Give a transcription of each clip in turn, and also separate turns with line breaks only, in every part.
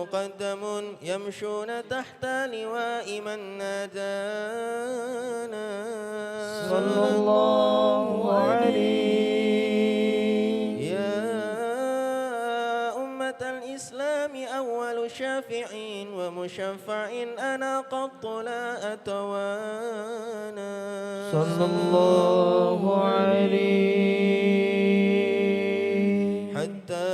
مقدمون يمشون تحت لواء من نادانا
صلى الله عليه.
يا أمة الإسلام أول شافع ومشفع أنا قط لا أتوانى
صلى الله عليه.
حتى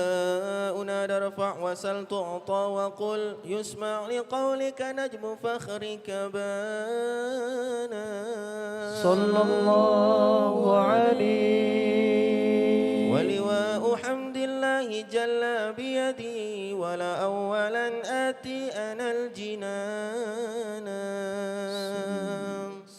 أنادى ارفع وسل تعطى وقل يسمع لقولك نجم فخرك بانا
صلى الله عليه.
ولواء حمد الله جل بيدي ولا أولا آتي أنا الجنان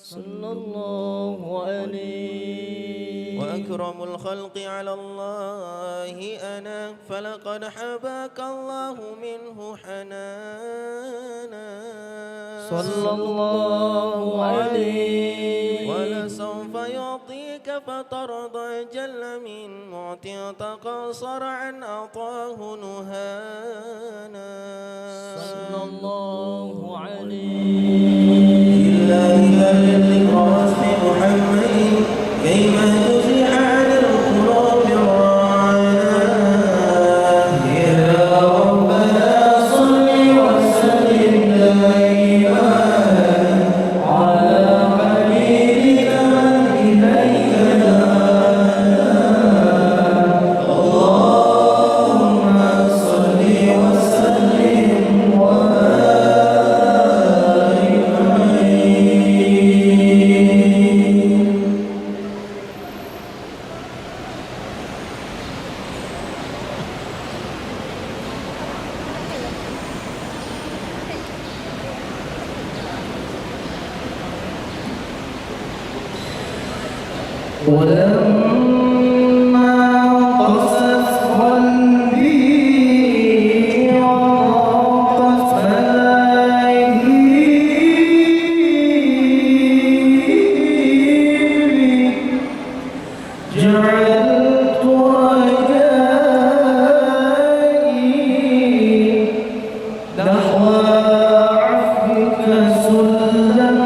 صلى الله عليه.
وأكرم الخلق على الله أنا فلقد حباك الله منه حنانا
صلى الله عليه.
ولسوف يعطيك فترضى جل من معطي تقاصر عن أعطاه نهانا
صلى الله عليه.
لله ذكر واسم محمد كيما تزيح عن القلوب الرانا يا ربنا صل وسلم دائما على حبيبك من إليك اللهم صل وسلم وبارك عليه.
ولما قست قلبي وضاقت مذاهبي جعلت رجائي نحو عفوك سلما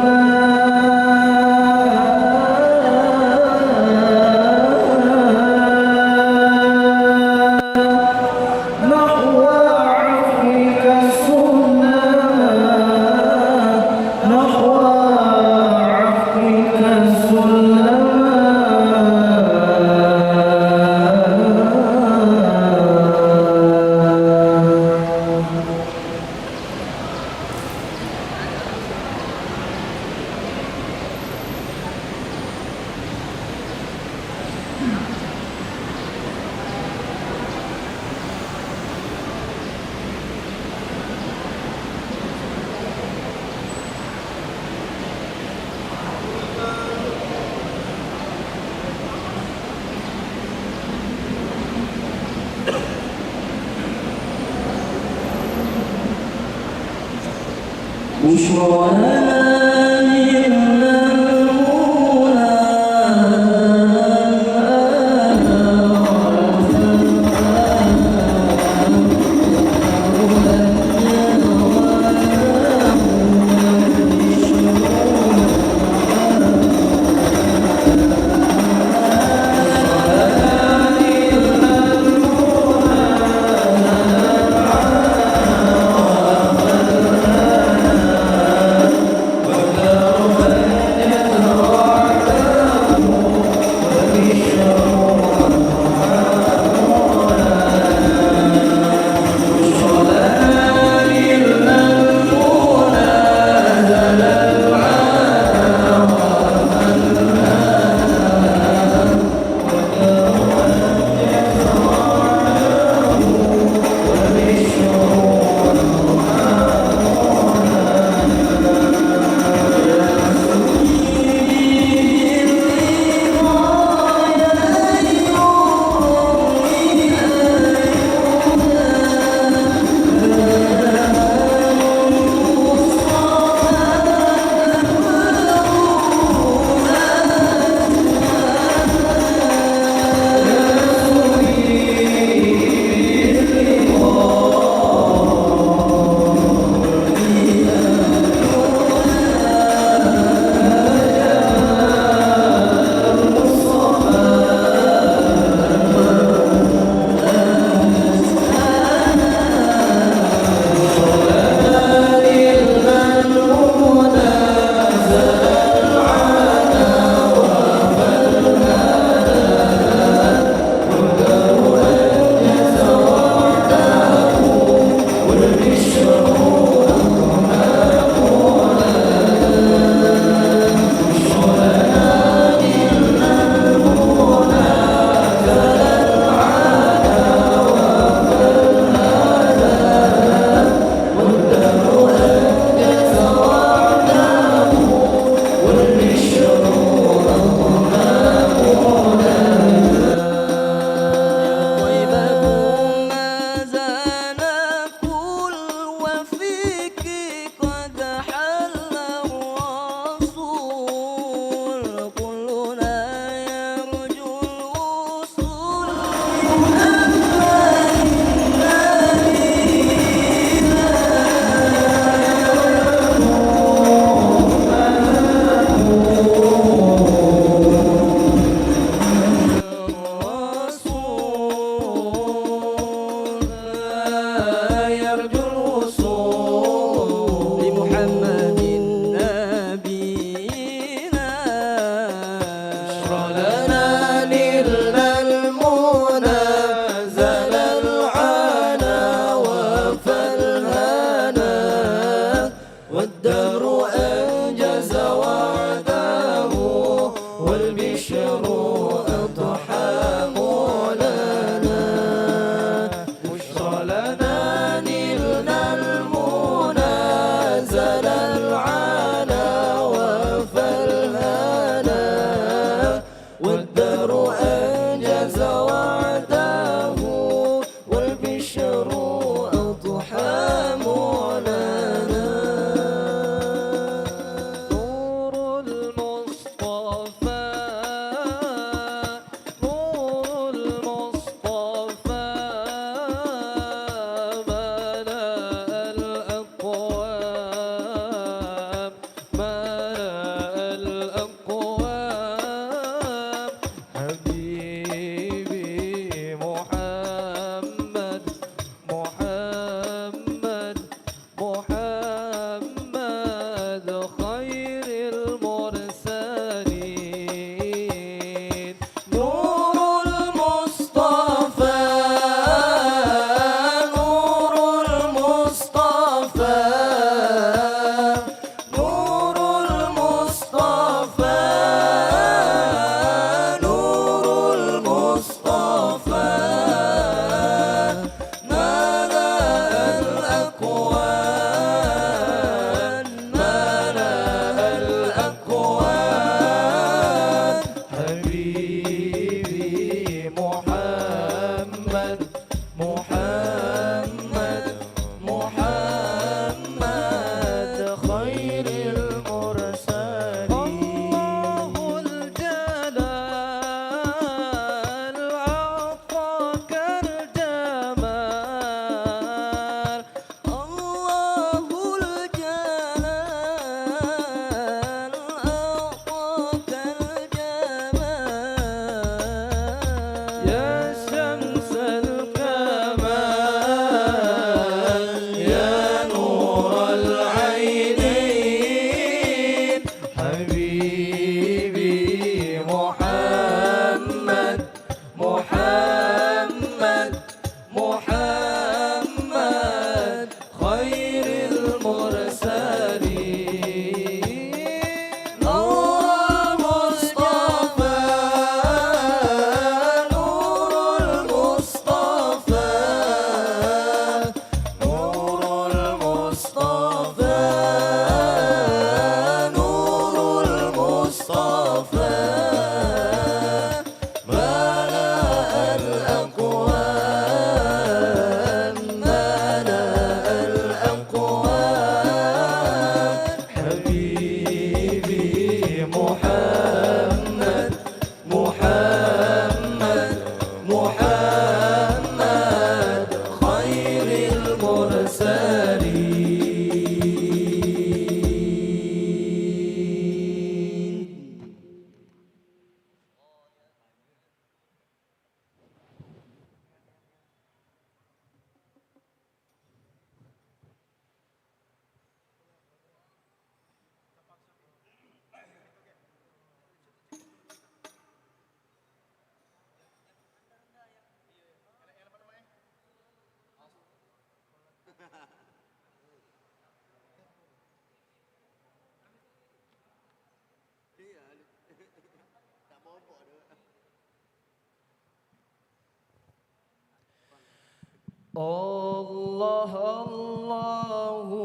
Allah Allahu Allah Allahu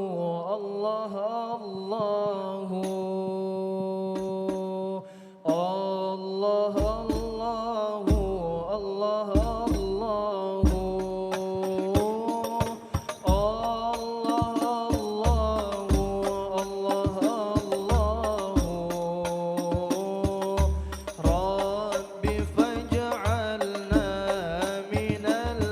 Allah Allahu Allah Allahu Allah Allahu Allah Allahu Rabbi faj'alna minal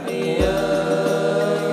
أحياء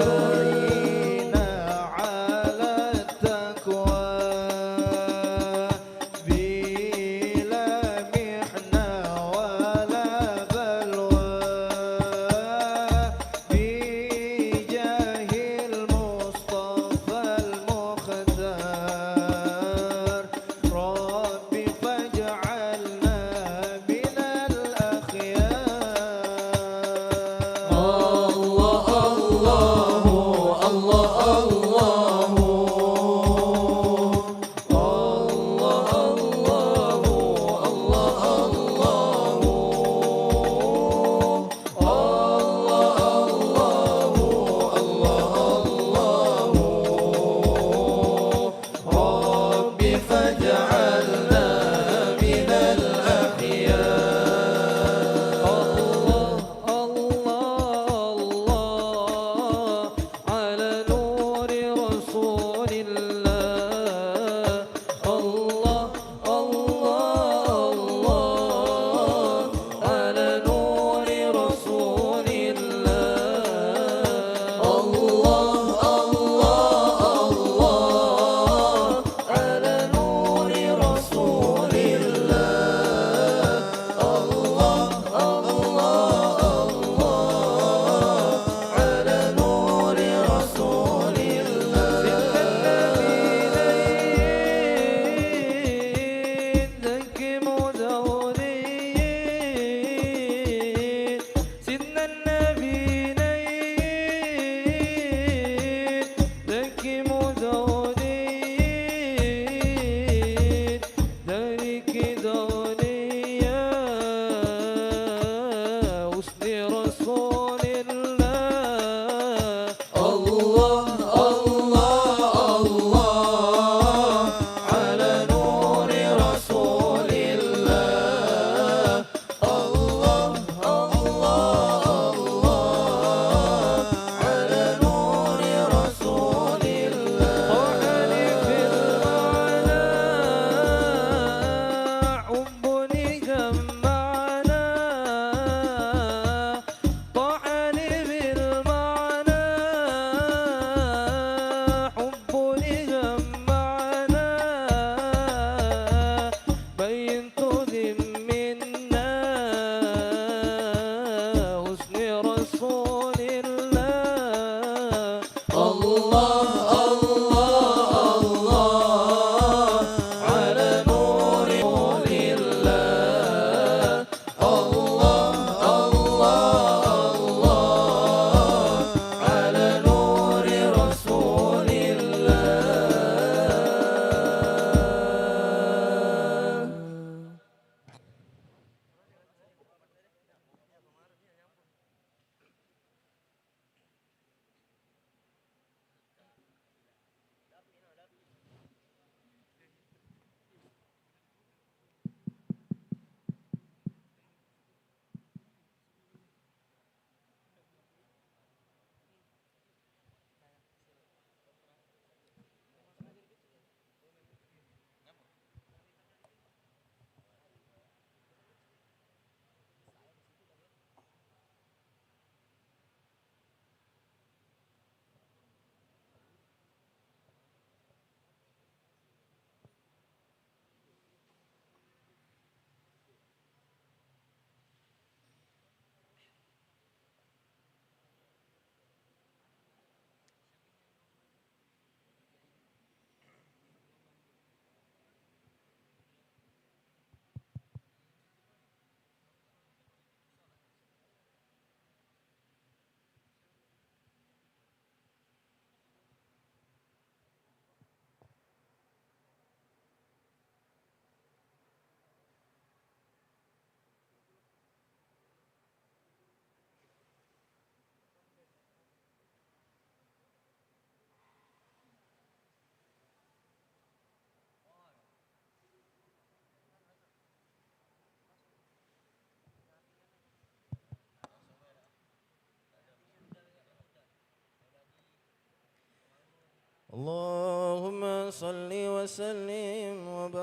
وسلم وبارك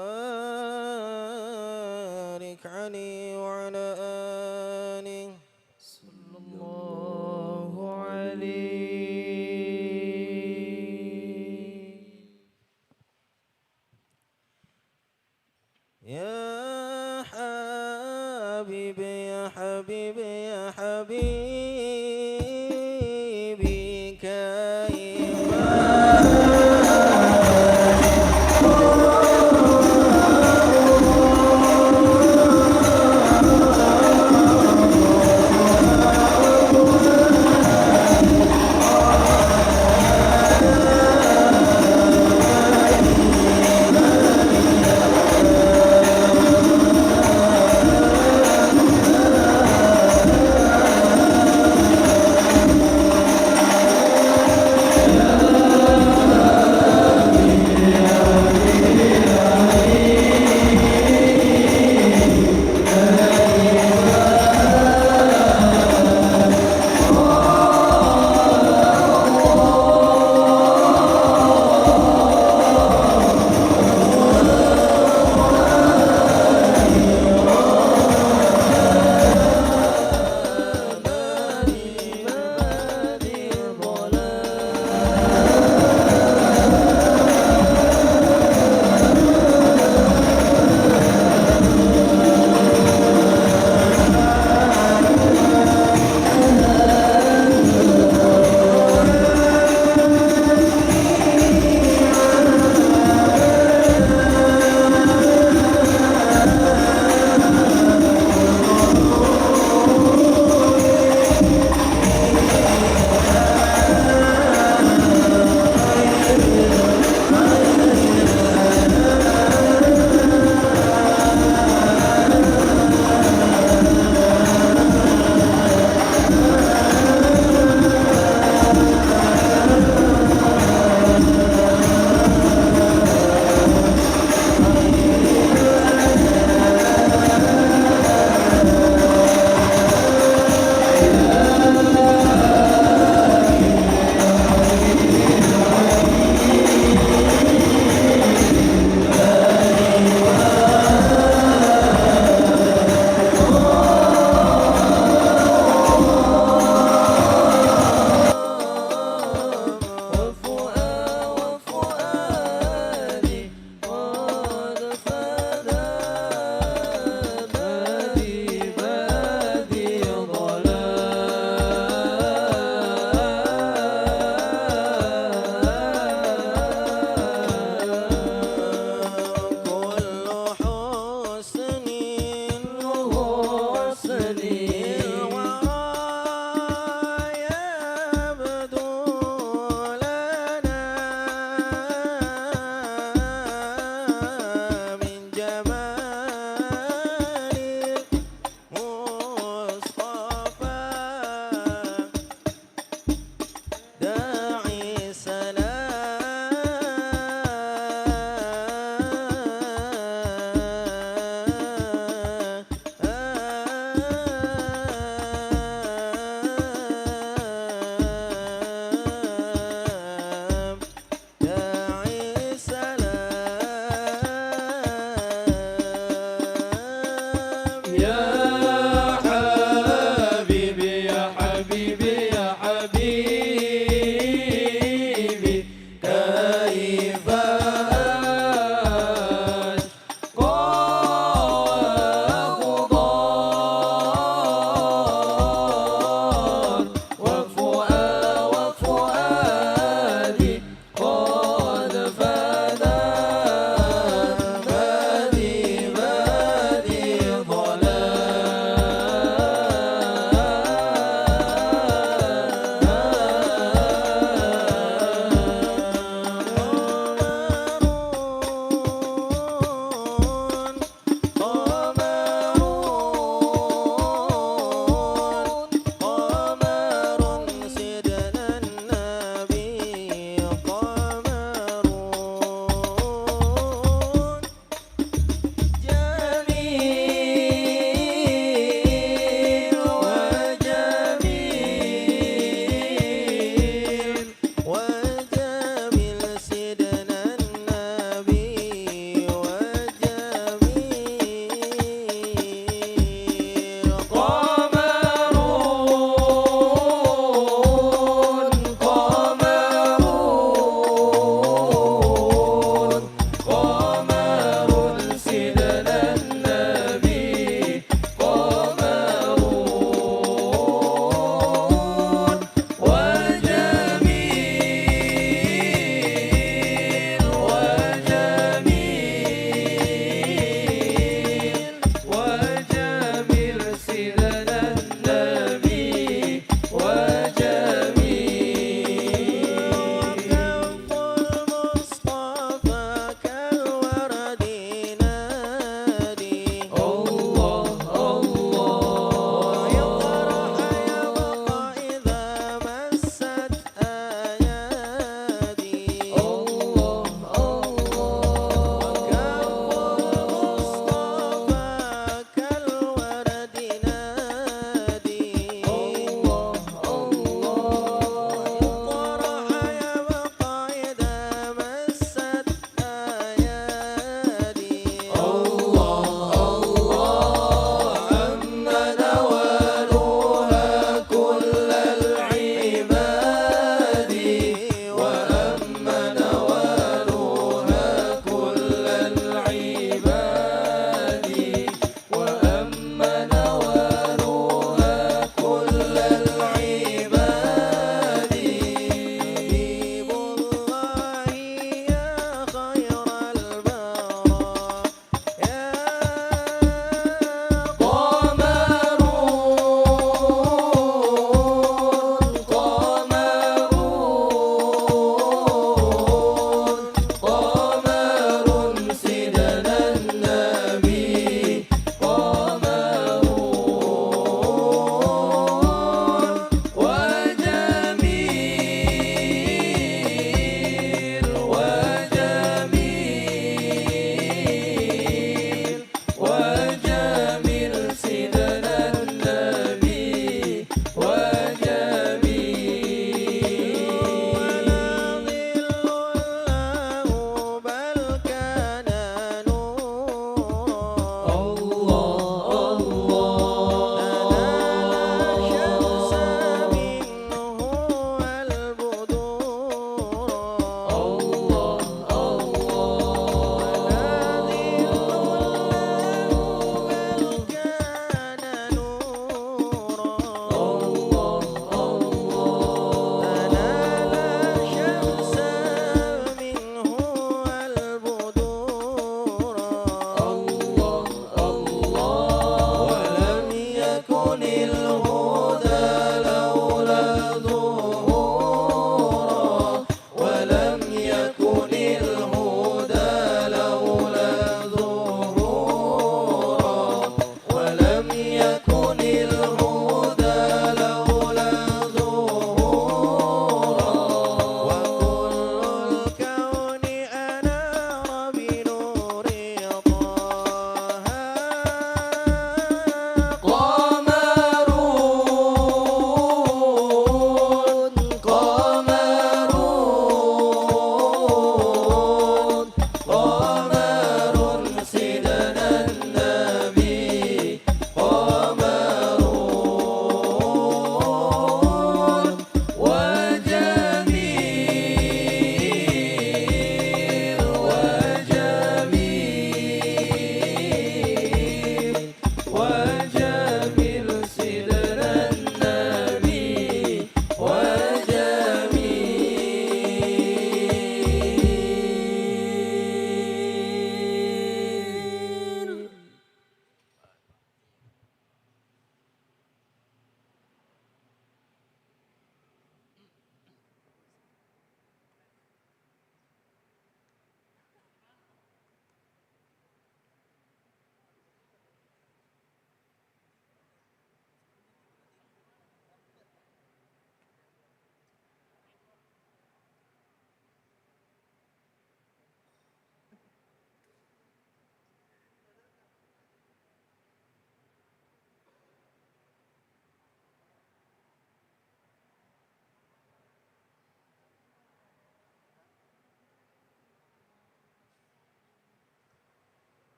عليه وعلى آله
صلى الله عليه.
يا حبيبي يا حبيبي يا حبيبي كيف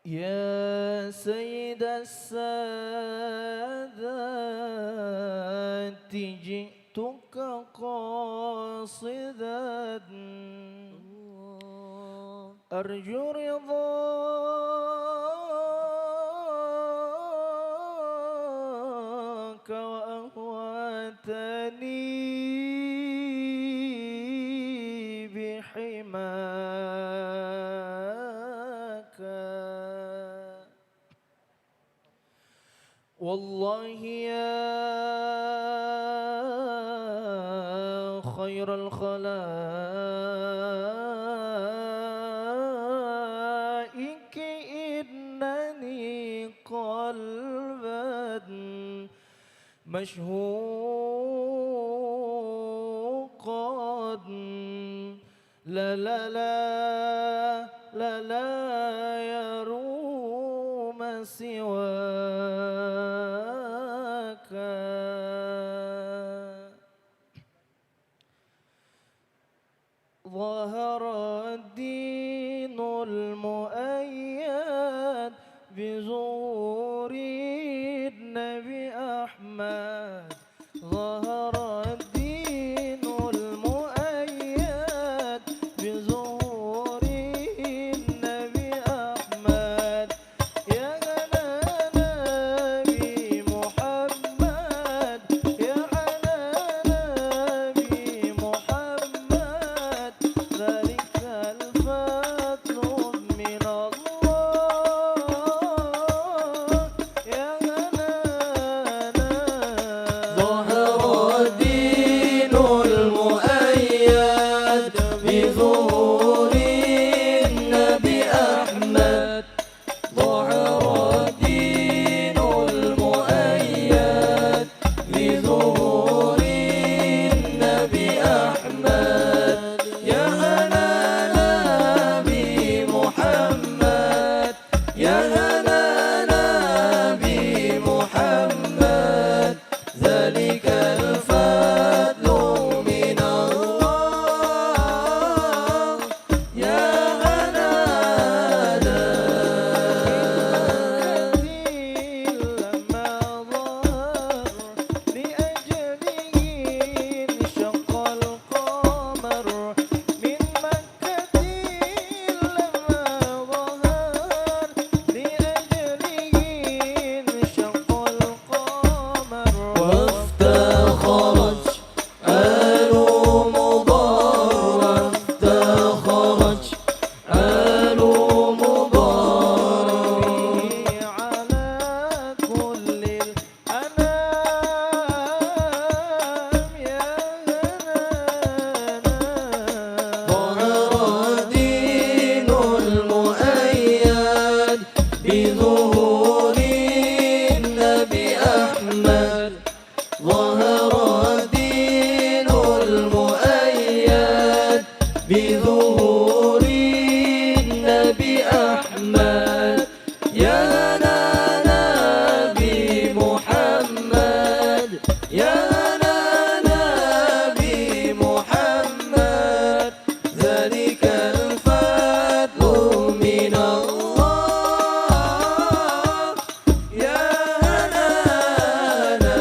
يا سيد السادات جئتك قاصدا أرجو رضاك وأهواتني بحماك والله يا خير الخلائق إنني قلبا مشهوقا لا لا لا لا لا يروم سواك ظهر الدين المؤيد بظهور النبي أحمد ظهر الدين المؤيد بظهور النبي أحمد يا هلا نبي محمد يا هلا نبي محمد ذلك الفضل من الله يا هلا
ظهر الدين المؤيد بظهور النبي أحمد ظهر الدين المؤيد بظهور النبي أحمد يا هلا نبي محمد يا هلا نبي محمد ذلك الفضل من الله يا هنانا
لما ظهر لأجله انشق القمر من مكة لما ظهر لأجله انشق القمر
وافتخرت آل مضار وافتخرت آل مضار
على كل الأنام يا هنانا
ظهر الدين المؤيد بظهور النبي أحمد ظهر الدين المؤيد بظهور النبي أحمد يا نبي محمد يا نبي محمد ذلك الفضل من الله يا هنانا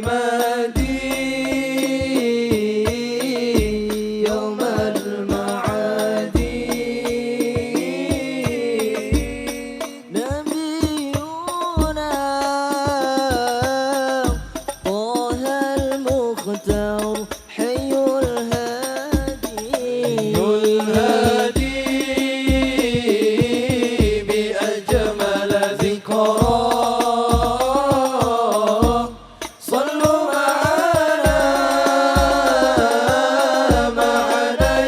عمادي يوم المعاد
نبينا طه المختار حي الهادي
الهادي بأجمل ذكرى صلوا معنا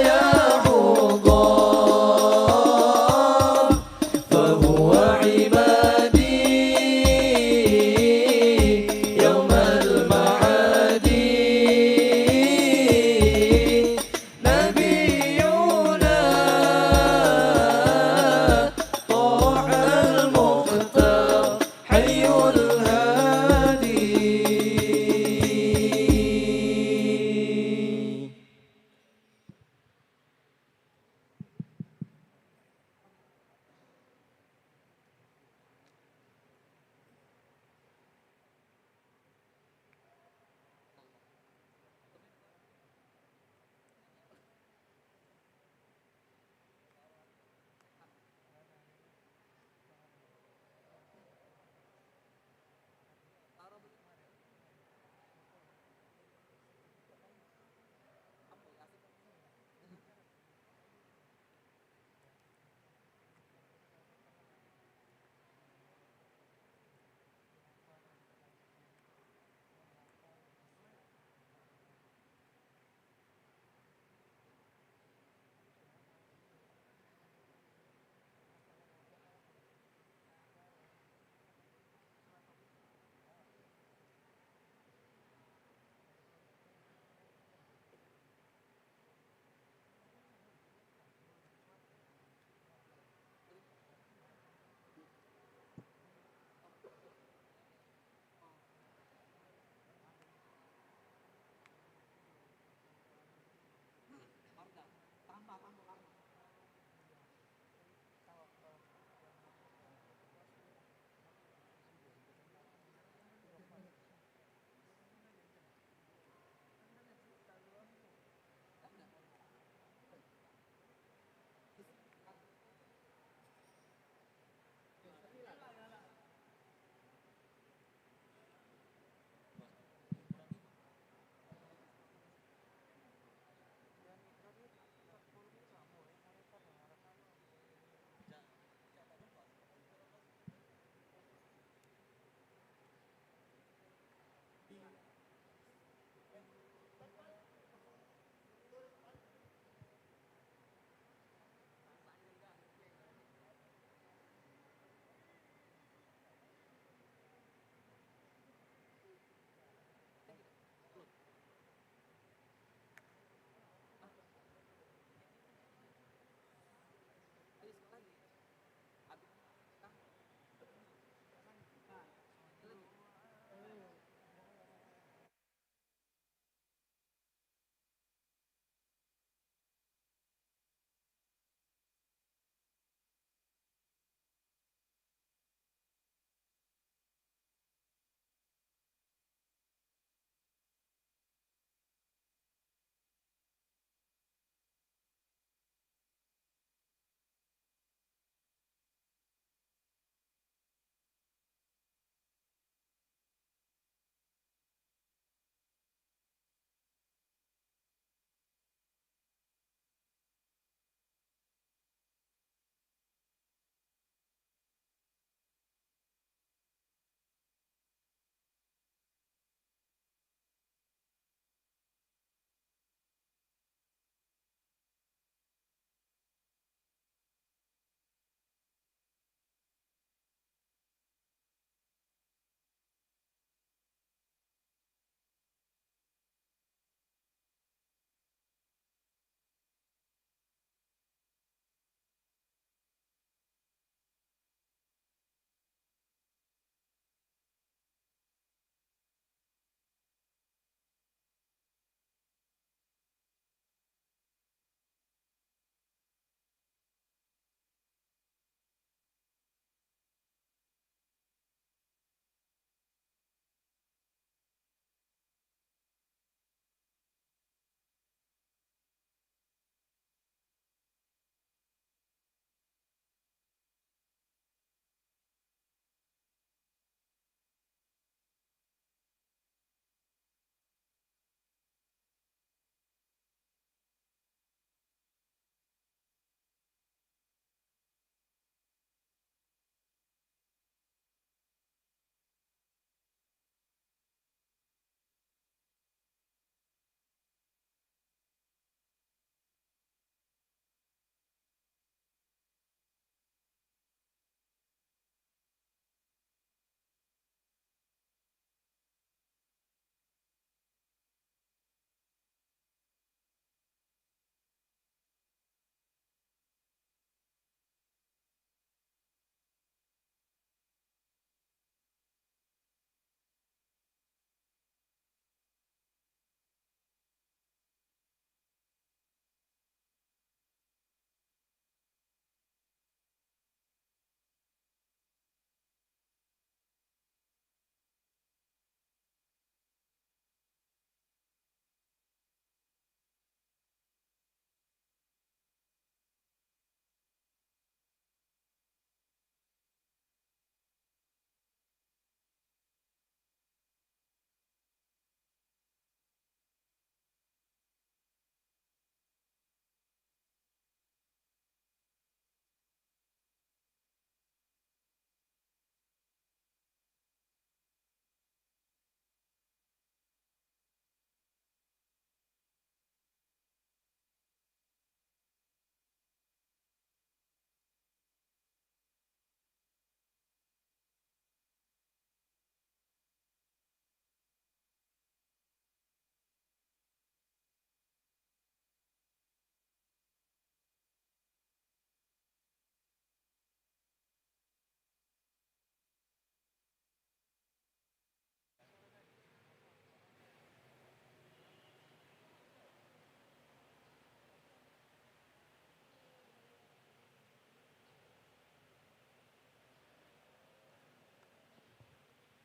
يا حضار فهو عمادي يوم المعاد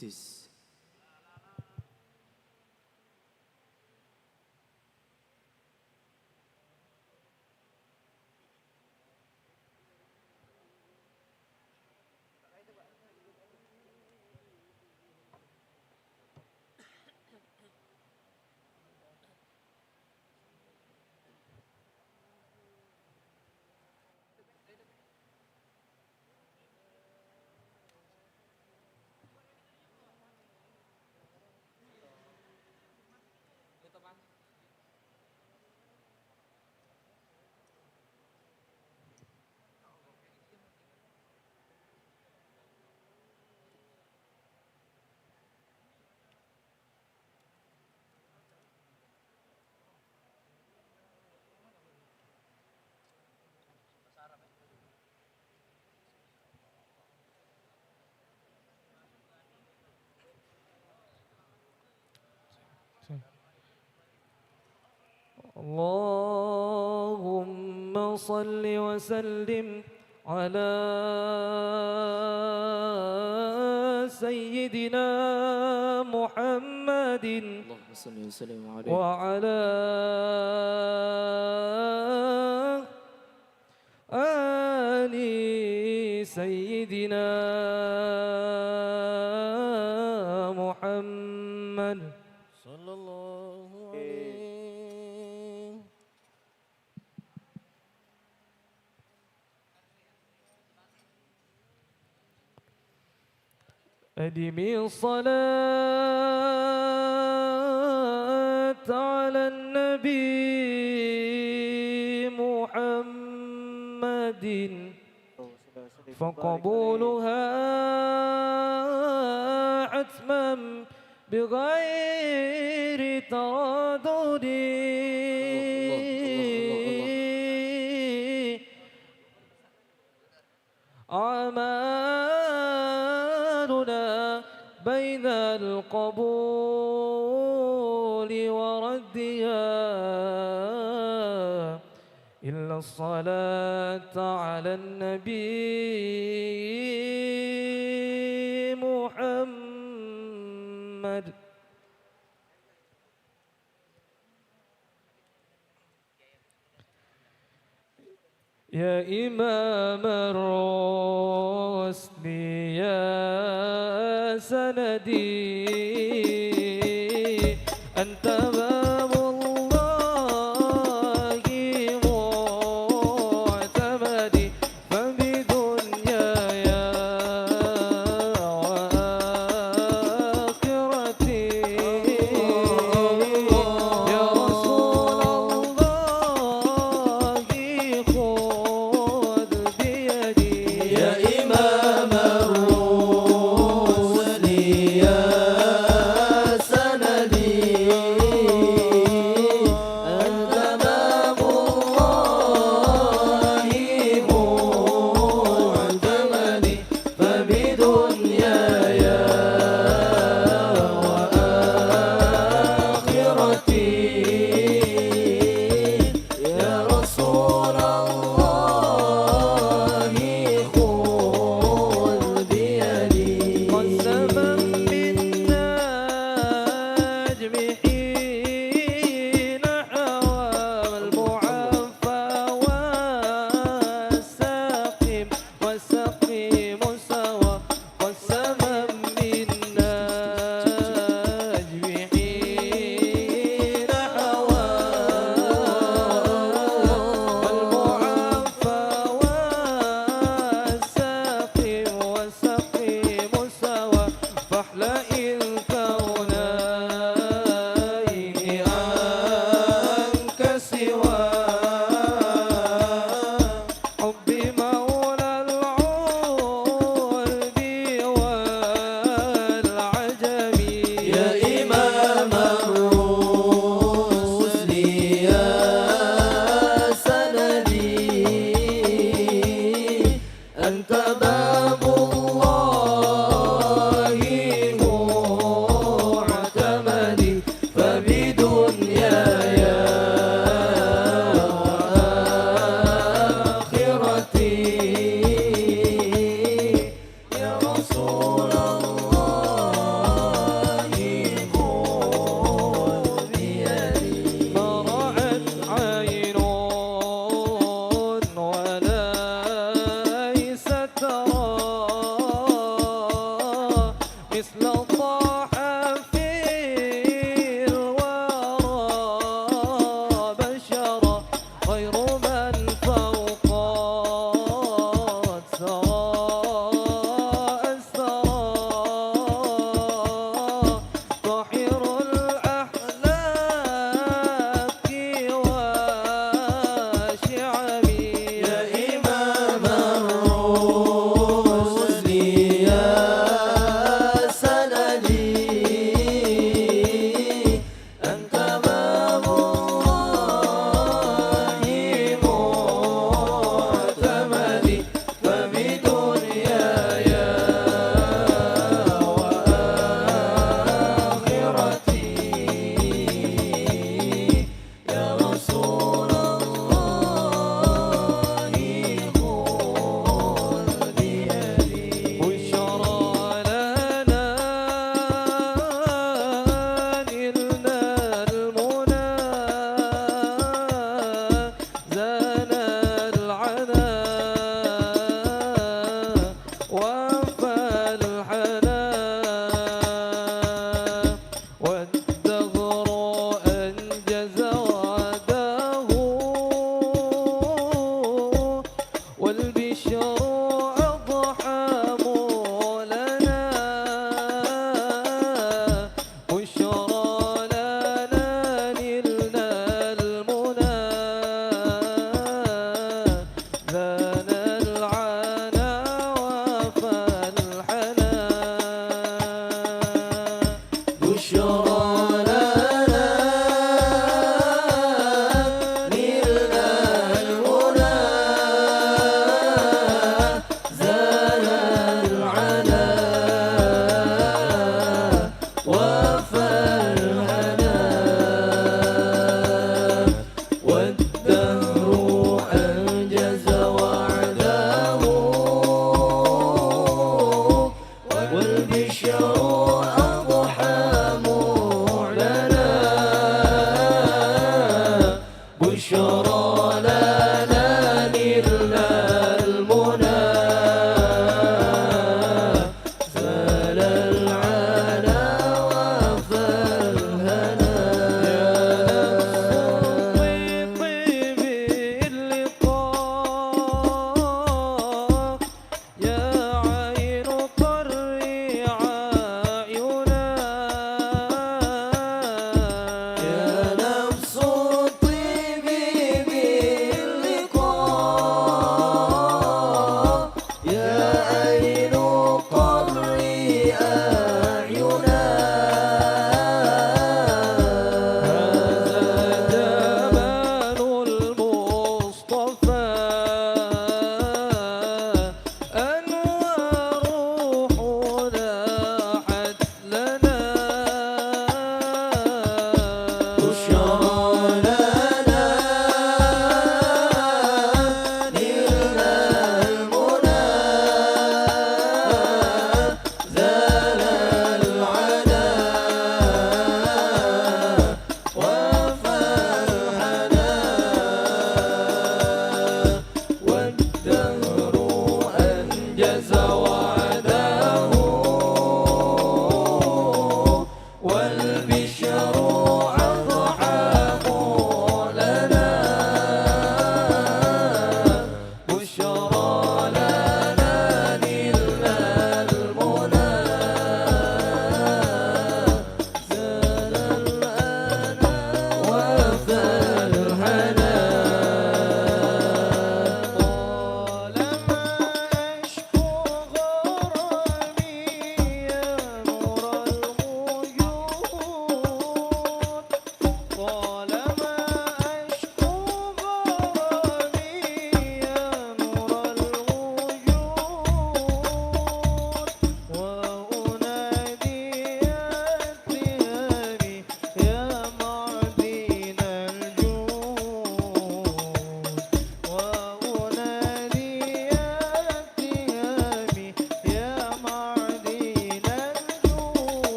Tis.
اللهم صل وسلم على سيدنا محمد
اللهم صل وسلم عليه.
وعلى آل سيدنا محمد
صلى الله عليه.
أدمي الصلاة على النبي محمد فقبولها حتما بغير تردد أعمالنا بين القبول وردها إلا الصلاة على النبي محمد يا إمام الرسل يا سندي أنت باب الله معتمدي فبدنياي وآخرتي يا رسول الله خذ بيدي
يا إمام الرسل يا سندي أنت باب الله معتمدي فبدنياي وآخرتي يا رسول الله خذ بيدي
قسما بالنجم حين حوى المعفى والسقيم سوى قسما بالنجم حين حوى المعفى والسقيم سوى فاحلئ الكون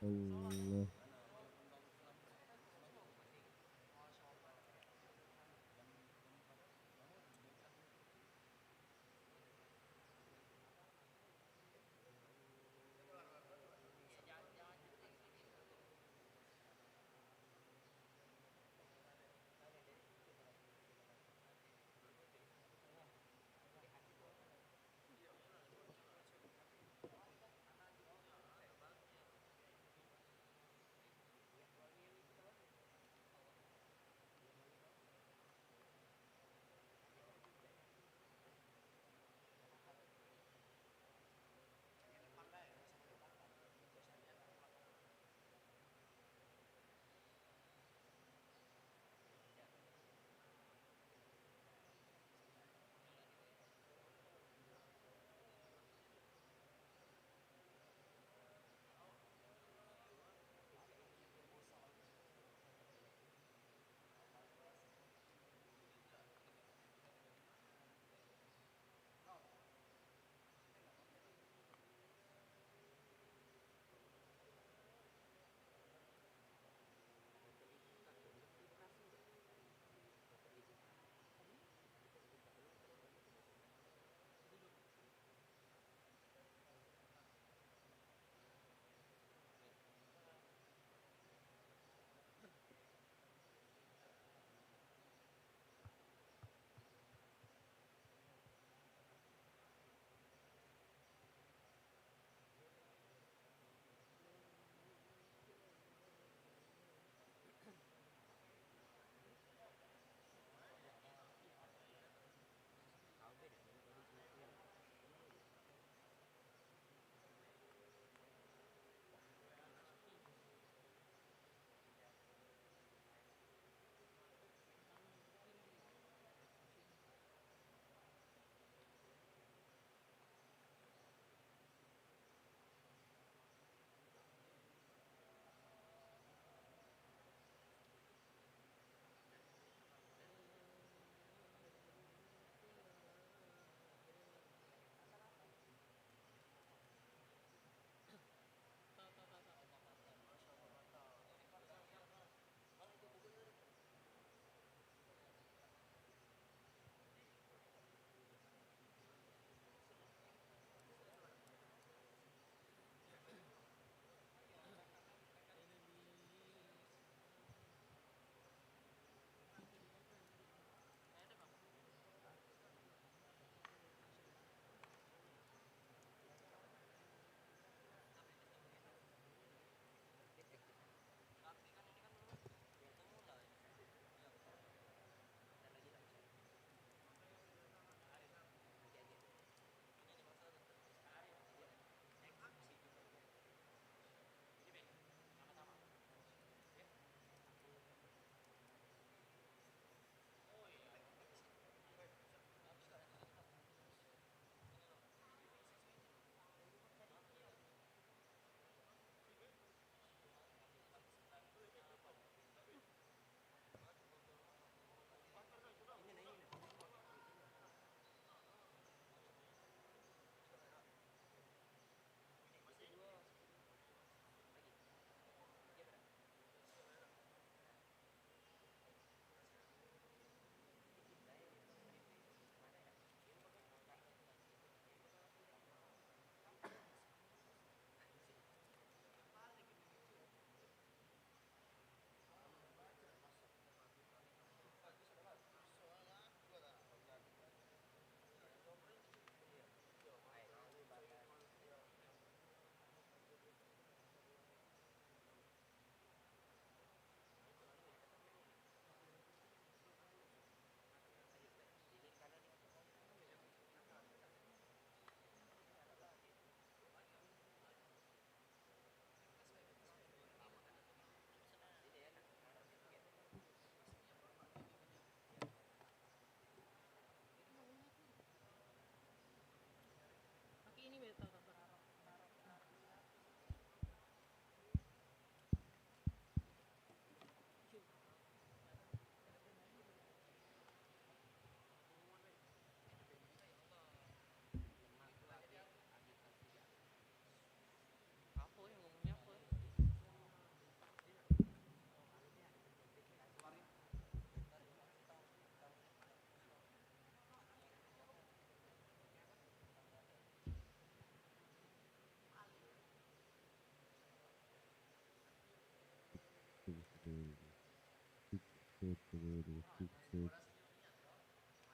Allah.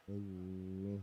Allah.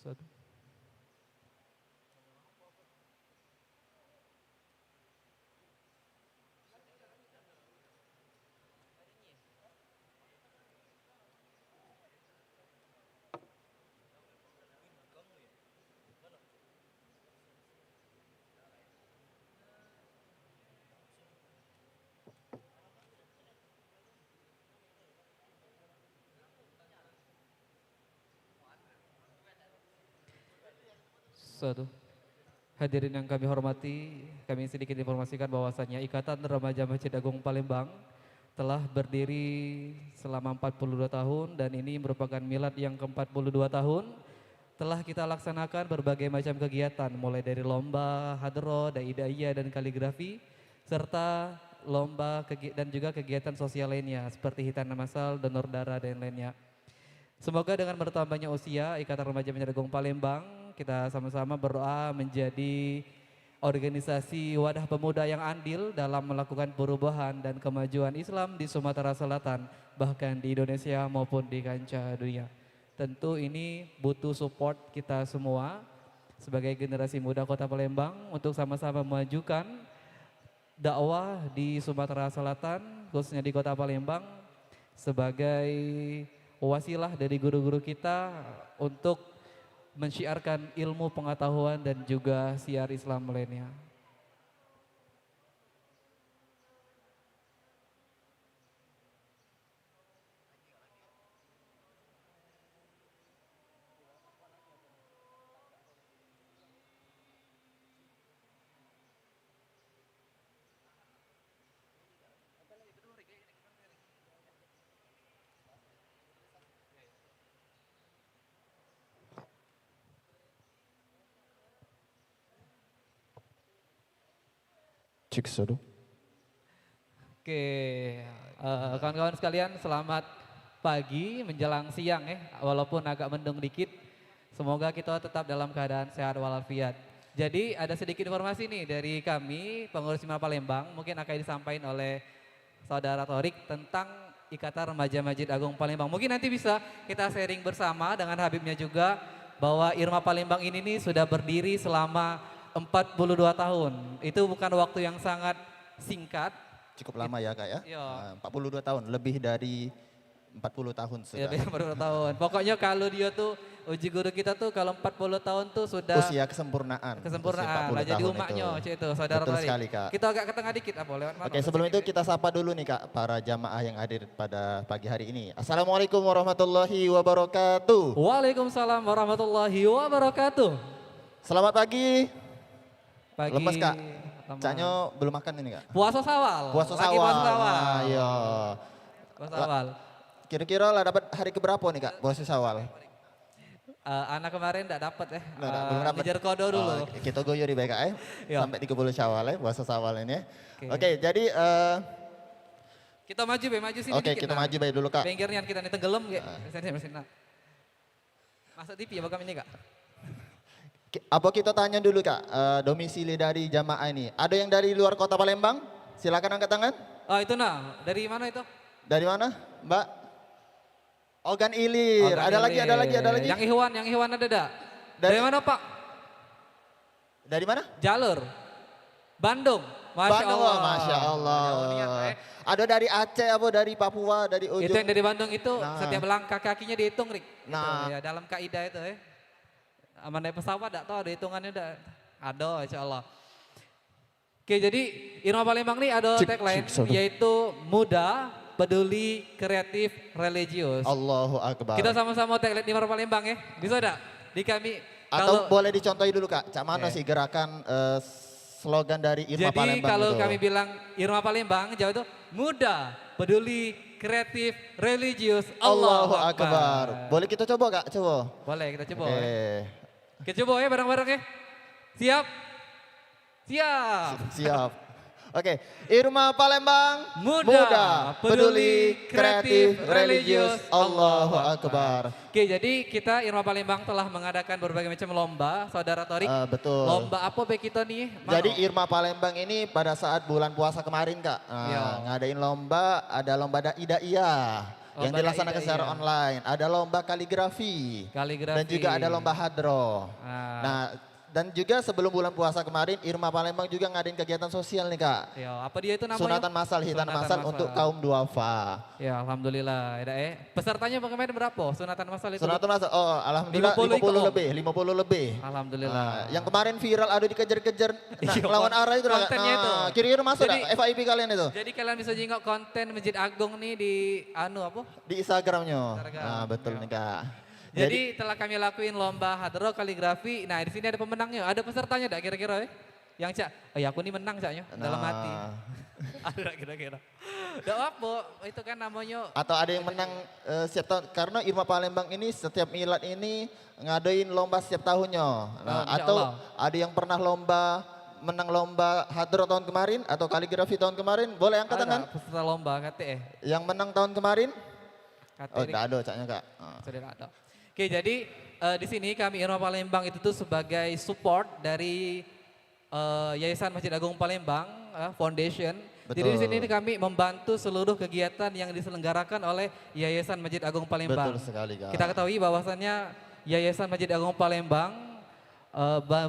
Satu. Satu. Hadirin yang kami hormati, kami sedikit informasikan bahwasannya Ikatan Remaja Masjid Agung Palembang telah berdiri selama 42 tahun dan ini merupakan milad yang ke-42 tahun. Telah kita laksanakan berbagai macam kegiatan mulai dari lomba, hadroh, da'i-da'iyah dan kaligrafi serta lomba dan juga kegiatan sosial lainnya seperti hitanan masal, donor darah dan lainnya. Semoga dengan bertambahnya usia Ikatan Remaja Masjid Agung Palembang, kita sama-sama berdoa menjadi organisasi wadah pemuda yang andil dalam melakukan perubahan dan kemajuan Islam di Sumatera Selatan, bahkan di Indonesia maupun di kancah dunia. Tentu ini butuh support kita semua sebagai generasi muda Kota Palembang untuk sama-sama memajukan dakwah di Sumatera Selatan, khususnya di Kota Palembang, sebagai wasilah dari guru-guru kita untuk mensyiarkan ilmu pengetahuan dan juga siar Islam milenial.
Cek satu.
Oke, kawan-kawan sekalian selamat pagi menjelang siang ya, walaupun agak mendung dikit. Semoga kita tetap dalam keadaan sehat walafiat. Jadi ada sedikit informasi nih dari kami pengurus Hima Palembang, mungkin akan disampaikan oleh Saudara Torik tentang Ikatan Remaja Masjid Agung Palembang. Mungkin nanti bisa kita sharing bersama dengan Habibnya juga bahwa Irma Palembang ini nih sudah berdiri selama 42 tahun. Itu bukan waktu yang sangat singkat.
Cukup lama ya Kak ya?
Iya.
42 tahun, lebih dari 40 tahun
Ya,
sudah.
40 tahun. Pokoknya kalau dia tuh uji guru kita tuh kalau 40 tahun tuh sudah
Usia kesempurnaan.
kesempurnaan lah. Jadi umaknya itu saudara
Betul
Torik.
sekali Kak.
Kita agak ke tengah dikit apa lewat mana?
Oke, sebelum itu kita sapa dulu nih Kak para jamaah yang hadir pada pagi hari ini. Assalamualaikum warahmatullahi wabarakatuh.
Waalaikumsalam warahmatullahi wabarakatuh.
Selamat pagi.
Pagi.
Lemes Kak.
Lemes.
Caknya belum makan ini Kak.
Puasa Sawal.
Puasa
Lagi
sawal.
puasa Sawal.
Nah, iya.
Puasa Sawal.
Kira-kira lah dapat hari keberapa nih Kak puasa sawal?
Anak kemarin enggak dapat ya.
Belum dapat.
Ngejar kodo dulu.
Oh, kita goyo di BKM
Iya.
sampai 30 Syawal ya, puasa Syawal ini.
Oke.
Oke, jadi
Kita maju be, maju sini
oke
dikit.
kita
nah.
maju baik dulu Kak.
Pinggirnya kita nih tenggelam ya. Sini. Masuk TV ya bakal ini Kak.
Apa kita tanya dulu Kak, domisili dari jamaah ini. Ada yang dari luar kota Palembang? Silakan angkat tangan.
Oh itu nah, dari mana itu?
Dari mana Mbak? Ogan Ilir,
Oh,
ada lagi.
Yang Ikhwan ada enggak? Dari mana Pak?
Dari mana?
Jalur. Bandung. Masya
Bandung,
Allah.
Masya Allah.
Jauh niat,
Ada dari Aceh apa dari Papua, dari ujung.
Itu yang dari Bandung itu
Nah.
setiap langkah kakinya dihitung, Rik.
Nah.
Itu, ya, dalam kaidah itu ya. Aman naik pesawat enggak tahu ada hitungannya udah. Ada insya Allah. Oke, jadi Irma Palembang nih ada tagline yaitu muda, peduli, kreatif, religius.
Allahu Akbar.
Kita sama-sama tagline Irma Palembang ya. Bisa enggak? Di kami
Atau boleh dicontohi dulu Kak, Cak mana
Oke.
sih gerakan slogan dari Irma
jadi
Palembang
kalau
itu?
kami bilang Irma Palembang, Jawa itu muda, peduli, kreatif, religius,
Allahu
Allahu
Akbar. Boleh kita coba Kak? Coba.
Boleh kita coba
Oke.
ya. Kita coba ya bareng-bareng ya. Siap? Siap.
Siap. Oke, Irma Palembang,
Muda, peduli, kreatif, religius,
Allahu Akbar.
Oke, jadi kita Irma Palembang telah mengadakan berbagai macam lomba, Saudara Torik.
Betul.
Lomba apa baik kita nih? Mano?
Jadi Irma Palembang ini pada saat bulan puasa kemarin Kak,
Iya.
ngadain lomba, ada lomba Da'i-Da'iyah yang
Lomba
dilaksanakan secara
Da'i-Da'iyah.
online. Ada lomba kaligrafi.
Kaligrafi.
Dan juga ada lomba hadroh.
Ah.
Nah, dan juga sebelum bulan puasa kemarin Irma Palembang juga ngadain kegiatan sosial nih Kak.
Ya, apa dia itu namanya?
Sunatan masal, hitan
Sunatan
masal untuk kaum duafa.
Ya, alhamdulillah. Pesertanya bagaimana berapa? Sunatan masal itu?
Sunatan masal, oh alhamdulillah
50
50
ikut,
lebih, 50 lebih.
Alhamdulillah.
Yang kemarin viral ada dikejar-kejar
Iya,
lawan arah itu Kak.
kontennya itu.
Kira-kira masuk
Jadi-
dah FIP kalian itu?
Jadi kalian bisa jengok konten Masjid Agung nih di apa?
Di Instagramnya.
Instagram,
Nah, betul
ya.
nih Kak.
Jadi telah kami lakuin lomba hadroh kaligrafi. Nah, di sini ada pemenangnya. Ada pesertanya enggak kira-kira ya? Yang Cak, oh ya aku nih menang Caknya dalam hati.
Nah,
Ada nggak kira-kira. Enggak apa, itu kan namanya
atau ada yang menang setiap tahun karena Irma Palembang ini setiap milad ini ngadain lomba setiap tahunnya. Nah,
Insya
atau
Allah.
ada yang pernah menang lomba hadroh tahun kemarin atau kaligrafi tahun kemarin, boleh angkat tangan.
ada peserta lomba KTE.
Yang menang tahun kemarin? Oh,
KTE.
enggak ada Caknya Kak. Ah.
Sudah nggak ada. Oke, jadi di sini kami Irma Palembang itu tuh sebagai support dari Yayasan Masjid Agung Palembang Foundation. Jadi di sini kami membantu seluruh kegiatan yang diselenggarakan oleh Yayasan Masjid Agung Palembang.
Betul sekali Kak.
Kita ketahui bahwasannya Yayasan Masjid Agung Palembang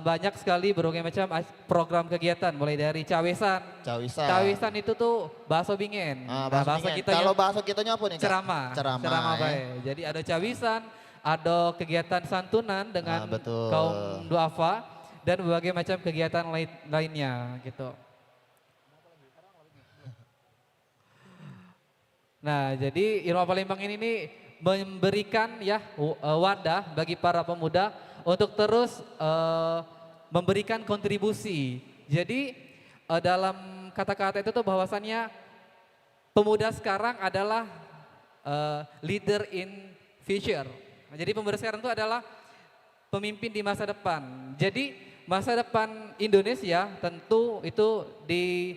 banyak sekali berbagai macam program kegiatan mulai dari cawesan.
Cawisan.
Cawesan itu tuh bahasa bingen.
Bahasa Bingen. Kalau bahasa kitanya apa nih Kak?
ceramah.
Ceramah. ya.
baik. Jadi ada cawisan, ada kegiatan santunan dengan
betul.
kaum duafa dan berbagai macam kegiatan lainnya gitu. Nah, jadi Irma Palembang ini nih memberikan ya wadah bagi para pemuda untuk terus memberikan kontribusi. Jadi dalam kata-kata itu tuh bahwasannya pemuda sekarang adalah leader in future. Nah, jadi pemuda sekarang itu adalah pemimpin di masa depan. Jadi masa depan Indonesia tentu itu di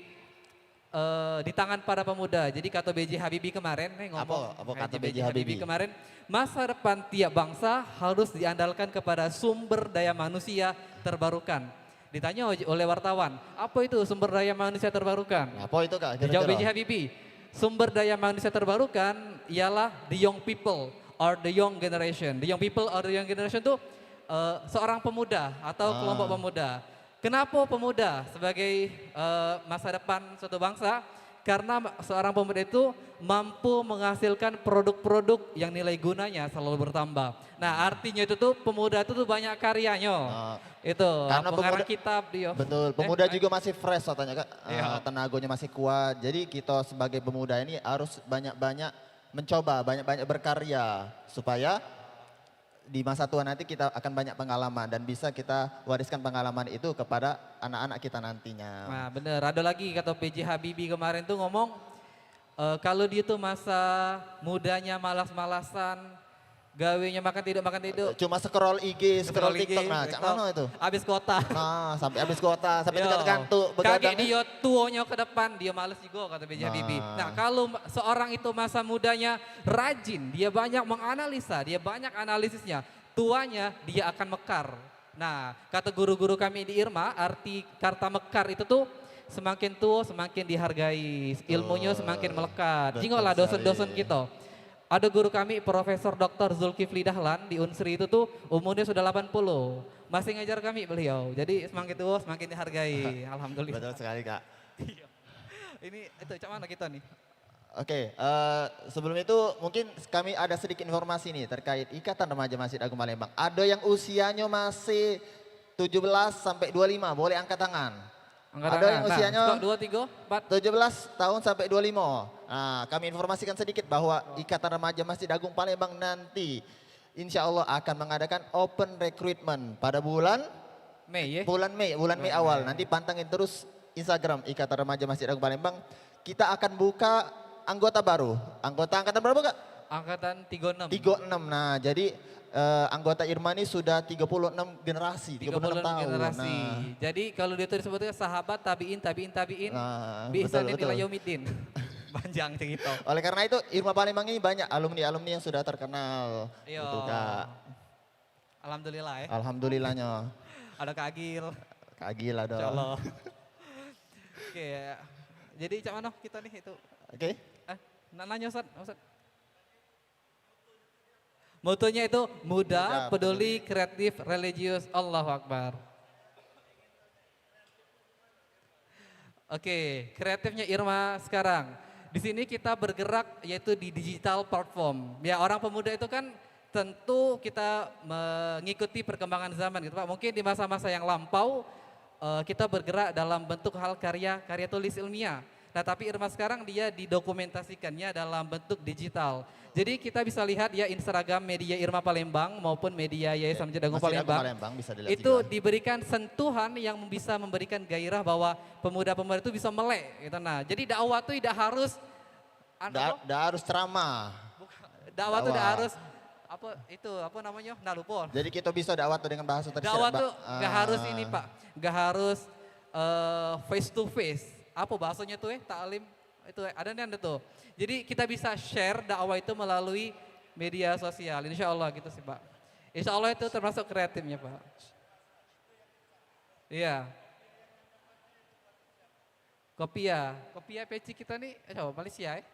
tangan para pemuda. Jadi kata B.J. Habibie kemarin ngomong.
Apa kata B.J. Habibie?
Kemarin, masa depan tiap bangsa harus diandalkan kepada sumber daya manusia terbarukan. Ditanya oleh wartawan, apa itu sumber daya manusia terbarukan?
Apa itu Kak?
Dijawab B.J.
Kira-kira?
Habibie, sumber daya manusia terbarukan ialah the young people or the young generation. The young people or the young generation itu seorang pemuda atau kelompok pemuda. Kenapa pemuda sebagai masa depan suatu bangsa? Karena seorang pemuda itu mampu menghasilkan produk-produk yang nilai gunanya selalu bertambah. Nah, artinya itu tuh pemuda itu tuh banyak karyanya. Itu
Karena
pengarang
pemuda-
kitab dia.
Betul, pemuda juga masih fresh katanya Kak.
Iya.
Tenaganya masih kuat. Jadi kita sebagai pemuda ini harus banyak-banyak mencoba, banyak-banyak berkarya supaya di masa tua nanti kita akan banyak pengalaman dan bisa kita wariskan pengalaman itu kepada anak-anak kita nantinya.
Nah bener, ada lagi kata PJ Habibie kemarin tuh ngomong, kalau dia tuh masa mudanya malas-malasan, gawenya makan tidur.
Cuma scroll IG, scroll TikTok, nah cak mana itu?
Abis kota.
Nah sampai habis kota, sampai
Yo,
tingkat kantuk,
Kaget
begadang.
dia tuanya ke depan, dia males juga kata PJ Habibie. Nah kalau seorang itu masa mudanya rajin, dia banyak menganalisa, dia banyak analisisnya, tuanya dia akan mekar. Nah kata guru-guru kami di Irma, arti kata mekar itu tuh semakin tua semakin dihargai, ilmunya semakin melekat.
Betul
Jinggolah dosen-dosen
sekali.
kita. Ada guru kami Profesor Dr. Zulkifli Dahlan di Unsri itu tuh umurnya sudah 80. Masih ngajar kami beliau. Jadi semakin tua semakin dihargai. Alhamdulillah.
Betul sekali Kak.
Ini itu cak mana kita nih?
Oke, sebelum itu mungkin kami ada sedikit informasi nih terkait Ikatan Remaja Masjid Agung Palembang. Ada yang usianya masih 17 sampai 25, boleh angkat tangan. Ada yang usianya
2, 3, 4.
17 tahun sampai 25. Nah, kami informasikan sedikit bahwa Ikatan Remaja Masjid Agung Palembang nanti insya Allah akan mengadakan open recruitment pada bulan
Mei ya?
bulan Mei awal. Nanti pantengin terus Instagram Ikatan Remaja Masjid Agung Palembang. Kita akan buka anggota baru. Anggota angkatan berapa Kak?
Angkatan 36.
36. Nah, jadi anggota Irma ini sudah 36 generasi, 36 tahun.
generasi.
Nah,
Jadi kalau dia itu disebutnya sahabat tabiin.
nah,
Bisa
betul, betul.
ila yaumiddin. Panjang gitu.
Oleh karena itu Irma Palembang ini banyak alumni-alumni yang sudah terkenal.
Iya.
Gitu Kak.
Alhamdulillah ya.
Alhamdulillahnya.
Ada Kak Agil.
Kak Gila dong.
Insyaallah. Oke. Jadi cak mana kita nih itu?
Oke.
Nanya Ustaz. Motonya itu muda, peduli, kreatif, religius, Allahu Akbar. Oke, kreatifnya Irma sekarang. Di sini kita bergerak yaitu di digital platform. Ya orang pemuda itu kan tentu kita mengikuti perkembangan zaman gitu Pak. Mungkin di masa-masa yang lampau kita bergerak dalam bentuk hal karya tulis ilmiah. Nah tapi Irma sekarang dia didokumentasikannya dalam bentuk digital. Jadi kita bisa lihat ya Instagram media Irma Palembang maupun media Yayasan Masjid Agung Palembang.
Bisa dilihat
Itu
juga.
diberikan sentuhan yang bisa memberikan gairah bahwa pemuda-pemuda itu bisa melek gitu. Nah jadi dakwah itu tidak harus
Nggak harus ceramah.
dakwah itu tidak
dakwah.
harus apa namanya? Nah lupa.
Jadi kita bisa dakwah tuh dengan bahasa tersirat.
Dakwah tuh nggak harus ini Pak, nggak harus face to face. Apa bahasanya tuh taklim itu ada nih anda tuh. Jadi kita bisa share dakwah itu melalui media sosial, insya Allah gitu sih Pak. Insya Allah itu termasuk kreatifnya Pak. Iya. Kopia peci kita nih, coba Malaysia ya.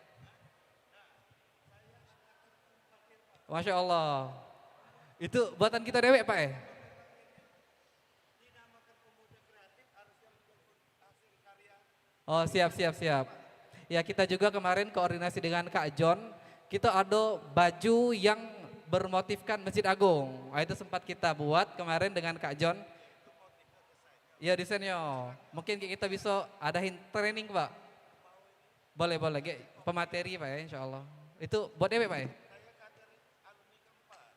Masya Allah. Itu buatan kita dewek Pak ya? Oh siap. Ya kita juga kemarin koordinasi dengan Kak John, kita ada baju yang bermotifkan Masjid Agung. Nah, itu sempat kita buat kemarin dengan Kak John. Ya desainnya, mungkin kita bisa adain training Pak. Boleh, pemateri Pak ya insya Allah. Itu buat dewek Pak ya?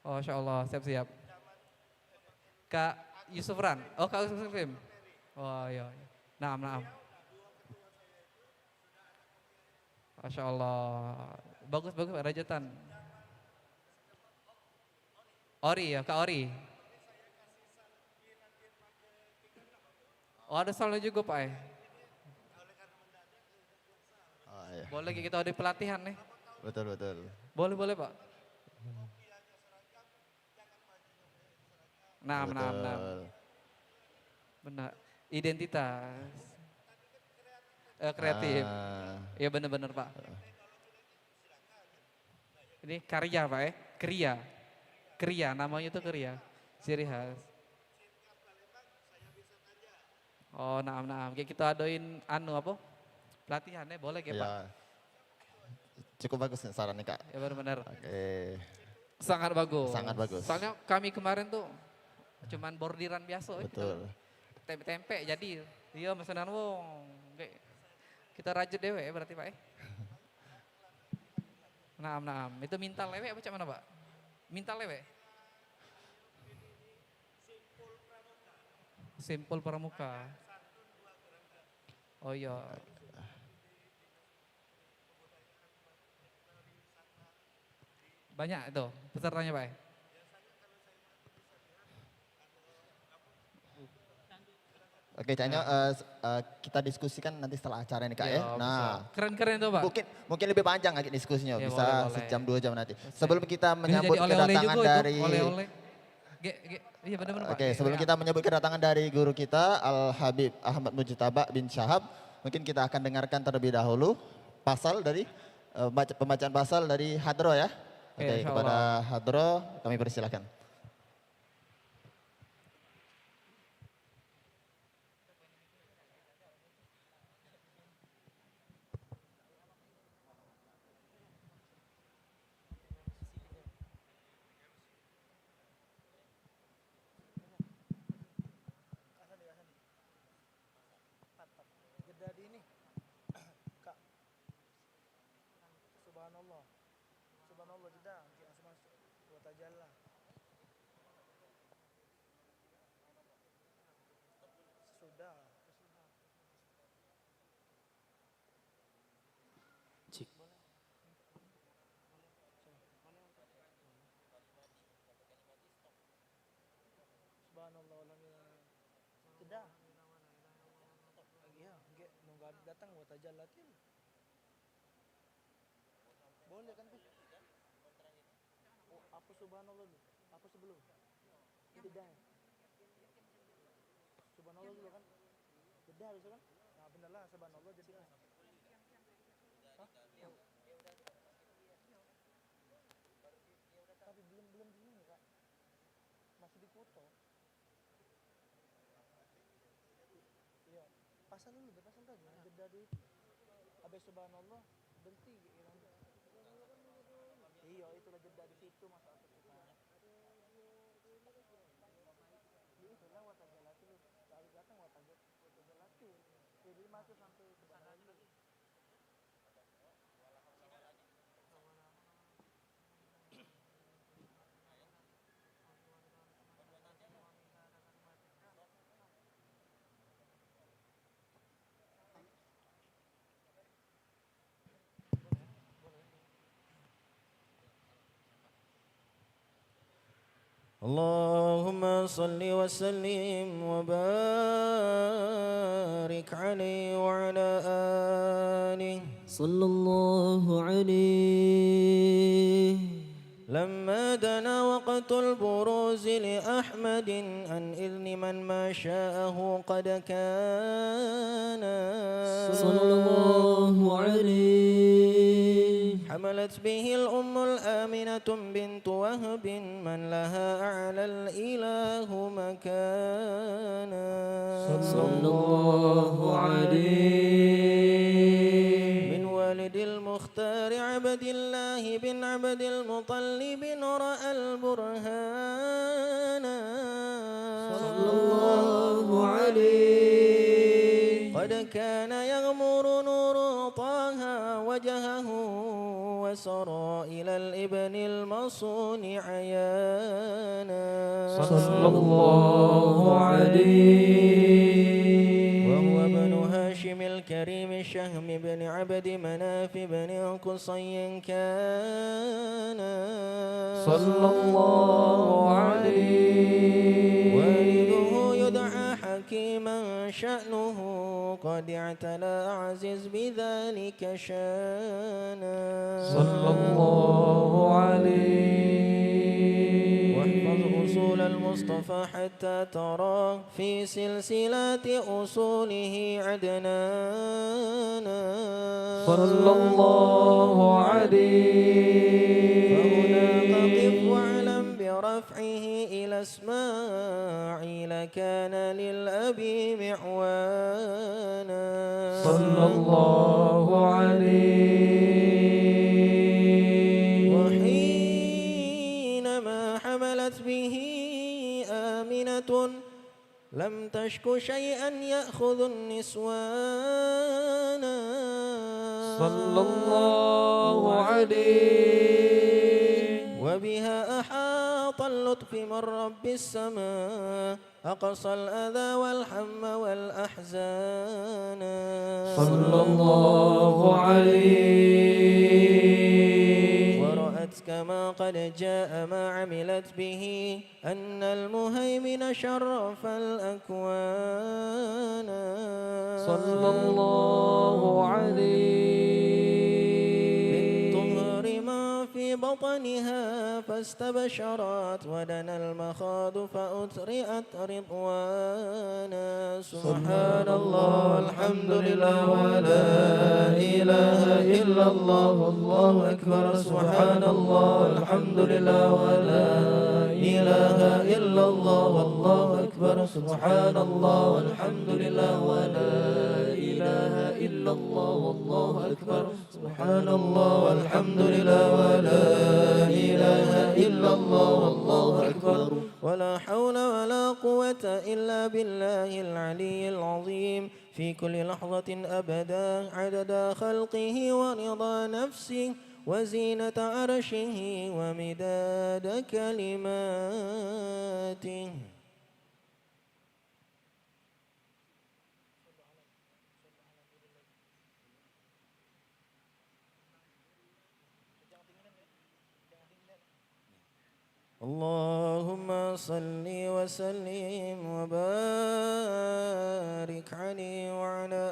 Oh insya Allah, siap. Kak Yusuf Ran, oh Kak Yusuf Ran. Oh iya. Naam. Masya Allah, bagus Pak Rajutan. Ori ya, Kak Ori. Oh ada salahnya juga Pak ya?
Oh, iya.
Boleh kita ada pelatihan nih.
Betul.
Boleh Pak. Nah. Benar, identitas. Kreatif. Iya benar Pak. Ini karya Pak ya, kriya namanya itu kriya, ciri khas. Oh naam. Kita adoin pelatihannya boleh ya Pak.
Ya. Cukup bagus nih sarannya Kak.
Ya benar.
Oke.
Sangat bagus. Soalnya kami kemarin tuh cuman bordiran biasa.
Betul.
Tempe jadi, iya mesenan wong. Kita rajut dewe ya berarti Pak ya. Naam. Itu mintal lewe apa cak mana Pak? Mintal lewe? Simpul pramuka. Oh iya. Banyak itu pesertanya Pak ya?
Oke, Caknya kita diskusikan nanti setelah acara ini Kak
Iya,
ya. Nah,
keren tuh Pak.
mungkin lebih panjang lagi diskusinya,
Ya,
bisa
boleh.
sejam 2 jam nanti. Sebelum kita
Bisa
menyambut
jadi oleh-oleh
kedatangan
juga
dari
itu, oleh-oleh. Iya benar-benar Pak.
Oke, sebelum kita menyambut kedatangan dari guru kita Al Habib Ahmad Mujtaba bin Syahab, mungkin kita akan dengarkan terlebih dahulu pasal dari pembacaan pasal dari Hadro ya. Oke,
insya
kepada
Allah.
Hadro kami persilahkan.
Jadi ini, Kak. Subhanallah. Subhanallah tidak, masuk. Buat aja lah. Sudah. Subhanallah alhamdulillah. Tidak. Iya, nunggu datang buat aja latihan. Boleh kan tuh? Oh, apa subhanallah dulu? Apa sebelum? Jeda. Subhanallah dulu kan? Jeda harus kan? Nah, benar lah subhanallah jeda. Hah? Tapi belum di sini, Kak. Masih di Kuto. Iya. Pasal dulu, pasal tadi. Jeda dulu. Habis subhanallah berhenti. Iya, itulah jeda di situ masa kita. Itulah wat aja latih. Dari datang wat aja latih. Jadi masuk sampai ke sana lagi.
اللهم صل وسلم وبارك عليه وعلى آله
صلى الله عليه.
لما دنا وقت البروز لأحمد عن إذن من ما شاءه قد كان
صلى الله عليه.
حملت به الأم الآمنة بنت وهب من لها أعلى الإله مكانا
صلى الله عليه.
من والد المختار عبد الله بن عبد المطلب رأى البرهان
صلى الله عليه.
قد كان يغمر نور طه وجهه وسرى إلى الابن المصون عيانا
صلى الله عليه.
وهو ابن هاشم الكريم الشهم بن عبد مناف بن قصي كان
صلى الله عليه.
والده يدعى حكيما شأنه قد اعتلى عزيز بذلك شانا
صلى الله عليه.
واحفظ أصول المصطفى حتى ترى في سلسلة أصوله عدنانا
صلى الله عليه.
فهناك قف واعلم برفعه إلى إسماعيل كان للأبي معوانا
صلى الله عليه.
وحينما حملت به آمنة لم تشك شيئا يأخذ النسوان
صلى الله عليه.
وبها أحاط اللطف من رب السماء أقصى الأذى والحم والأحزان
صلى الله عليه.
ورأت كما قد جاء ما عملت به أن المهيمن شرف الأكوان
صلى الله عليه.
للطهر ما في في بطنها فاستبشرت ودنا المخاض فأترئت رضوانا سبحان الله والحمد لله ولا إله إلا الله والله أكبر سبحان الله والحمد لله ولا إله إلا الله والله أكبر سبحان الله والحمد لله ولا إله إلا الله والله أكبر سبحان الله والحمد لله ولا إله إلا الله والله أكبر ولا حول ولا قوة إلا بالله العلي العظيم في كل لحظة أبدا عدد خلقه ورضا نفسه وزينة عرشه ومداد كلماته. اللهم صل وسلم وبارك عليه وعلى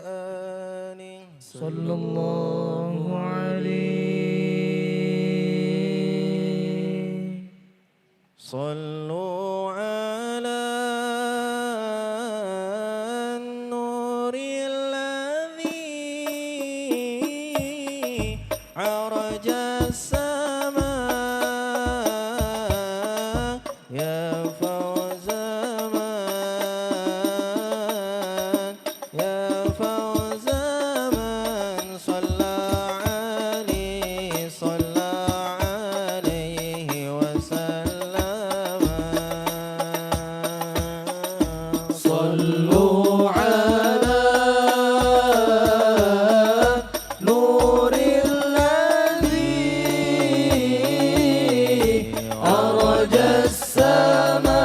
آله
صلى الله عليه.
صلوا على النور الذي عرج السماء يا فوز من يا فوز من صلى عليه صلى عليه وسلم.
صلوا على نور الذي أرج السماء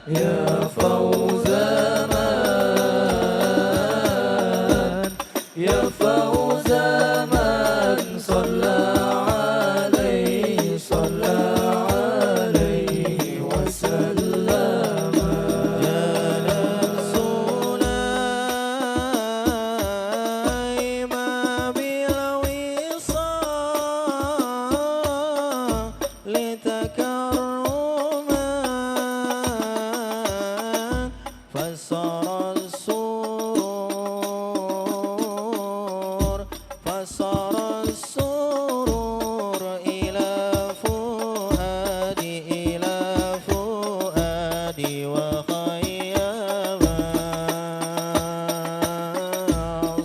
يا فوز من يا فوز من صلى عليه صلى عليه وسلم.
يا نفس نايمة بالوصال لتكرما فسر السرور فسر السرور إلى فؤادي وخيما.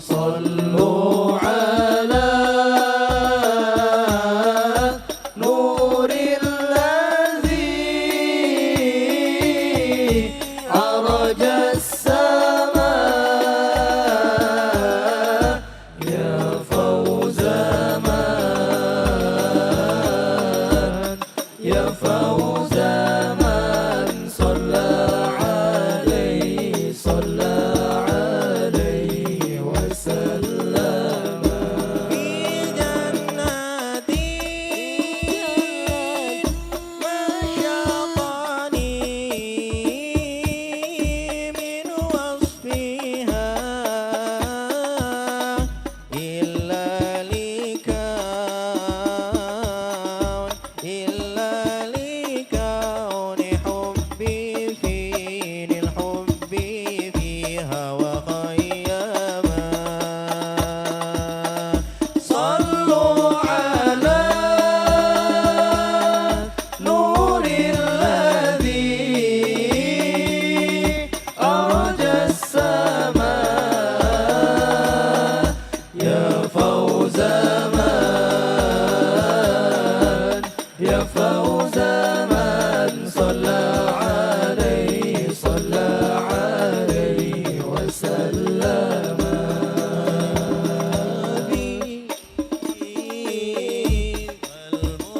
صلوا على نور الذي عرج السماء يا فوز من يا فوز من صلى عليه صلى عليه وسلم.
في جنات ما شاطني من وصفها إلا لكون حبي في الحب فيها وخيما.
صلوا على نور الذي أرج السماء يا فوز من يا فوز من صلى عليه صلى عليه وسلم.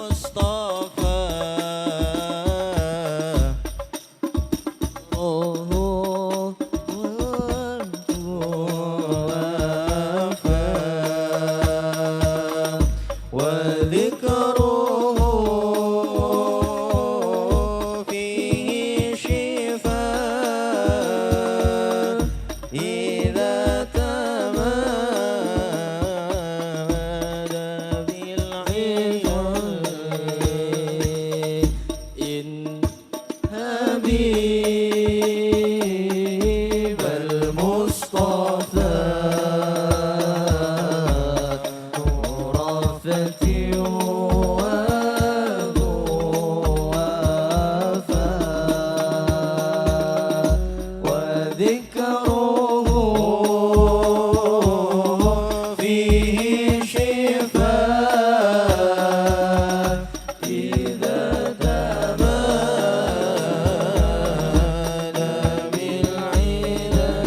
المصطفى وذكره
إذا تمادى بالعلا.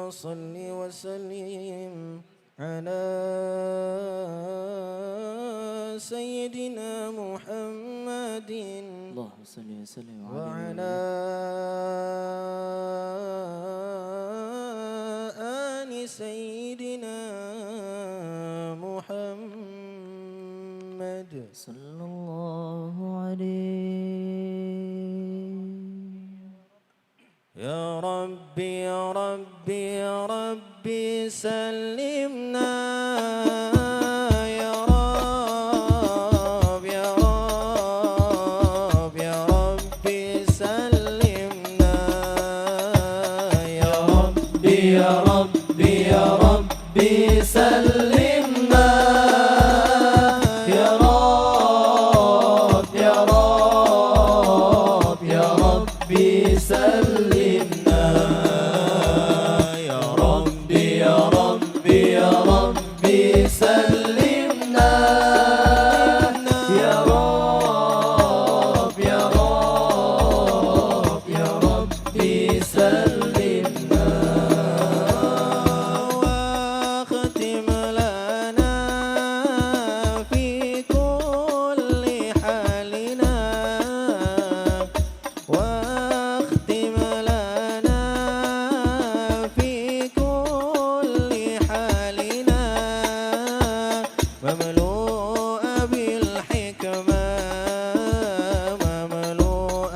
صل وسلم على سيدنا محمد
اللهم صل وسلم
وعلى آل سيدنا محمد
صلى الله عليه.
يا ربي يا ربي يا ربي سلمنا يا رب يا رب يا ربي سلمنا يا ربي يا ربي يا ربي سلمنا يا رب يا رب يا ربي سلمنا يا ربي يا ربي يا ربي سلمنا يا رب يا رب يا ربي سلمنا واختم لنا في كل حالنا واختم لنا في كل حالنا مملوء بالحكمة مملوء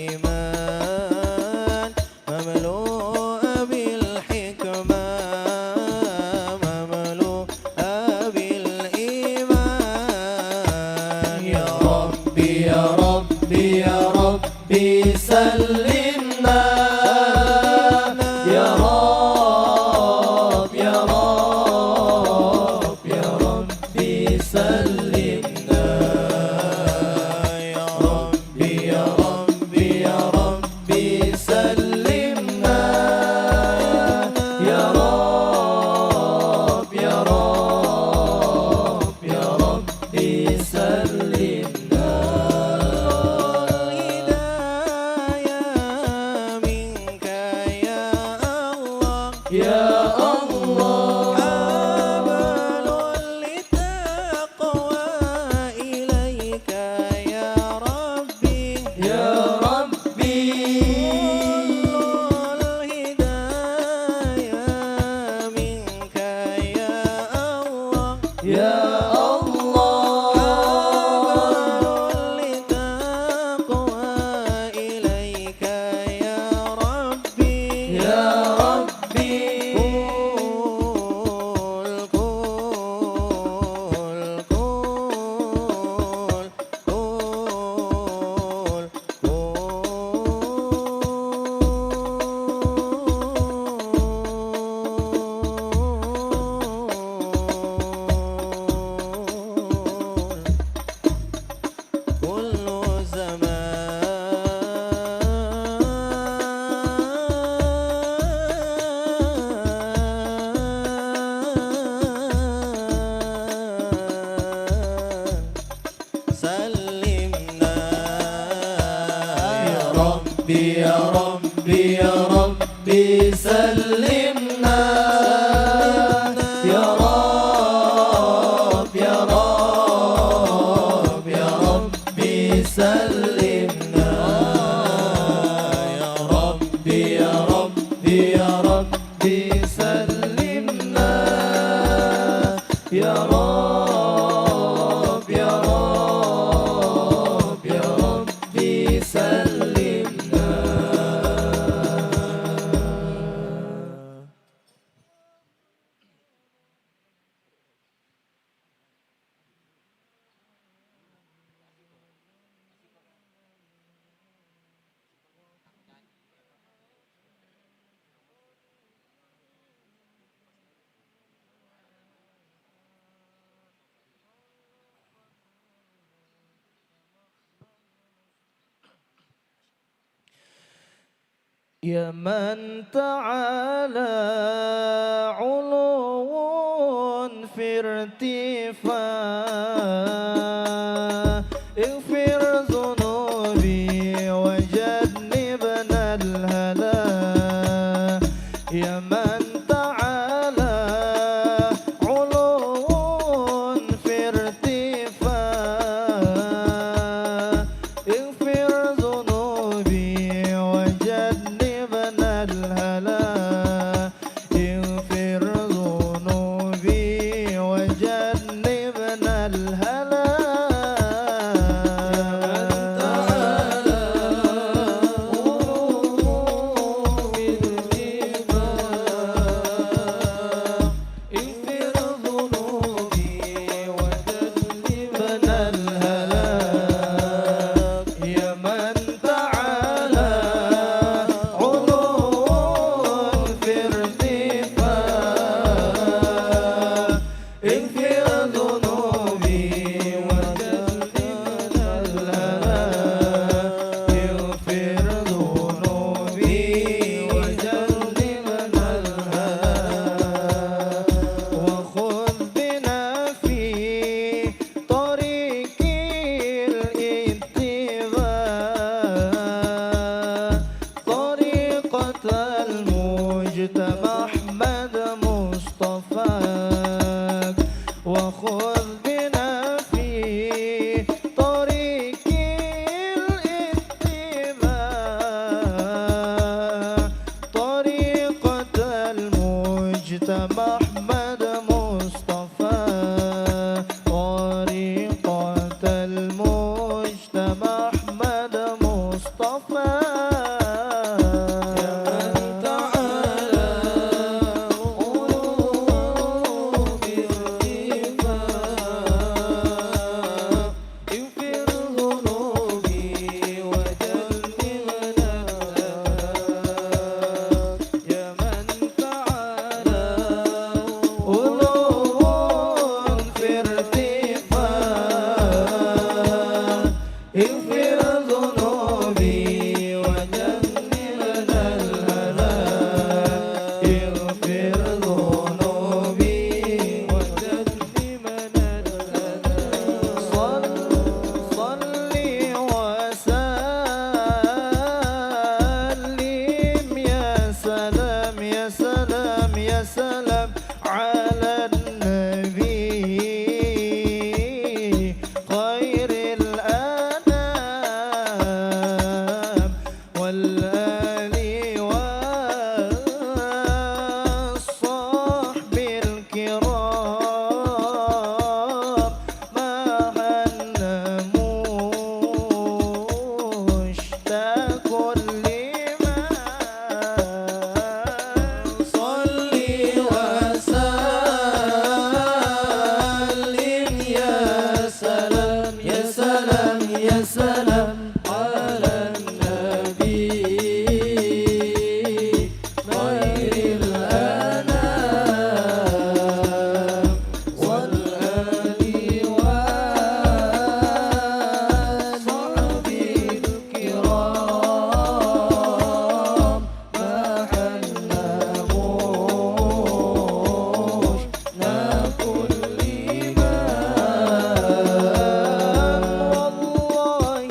بالإيمان مملوء بالحكمة مملوء بالإيمان يا ربي يا ربي يا ربي سلمنا يا رب يا رب يا ربي سلمنا يا ربي يا ربي يا ربي سلمنا يا رب يا رب يا ربي سلمنا الهدايا منك يا الله يا الله حبل للتقوى إليك يا ربي يا ربي الهدايا منك يا الله يا الله حبل للتقوى إليك يا ربي يا ربي كل زمان سلمنا يا ربي يا ربي يا ربي سلمنا يا رب يا رب يا ربي سلمنا يا ربي يا ربي يا ربي سلمنا يا رب يا رب يا ربي سلمنا يا من تعالى علو في ارتفاع اغفر ذنوبي وجنبنا الهلاك اغفر ذنوبي وجنبنا الهلاك اغفر ذنوبي وجنبنا الهلاك صلي وسلم يا سلام يا سلام يا سلام على النبي خير الأنام والآل والصحب الكرام ما هنموا اشتاق لما صلي وسلم يا سلام يا سلام يا سلام على النبي خير الأنام والآل والصحب الكرام ما حنموش ناكل والله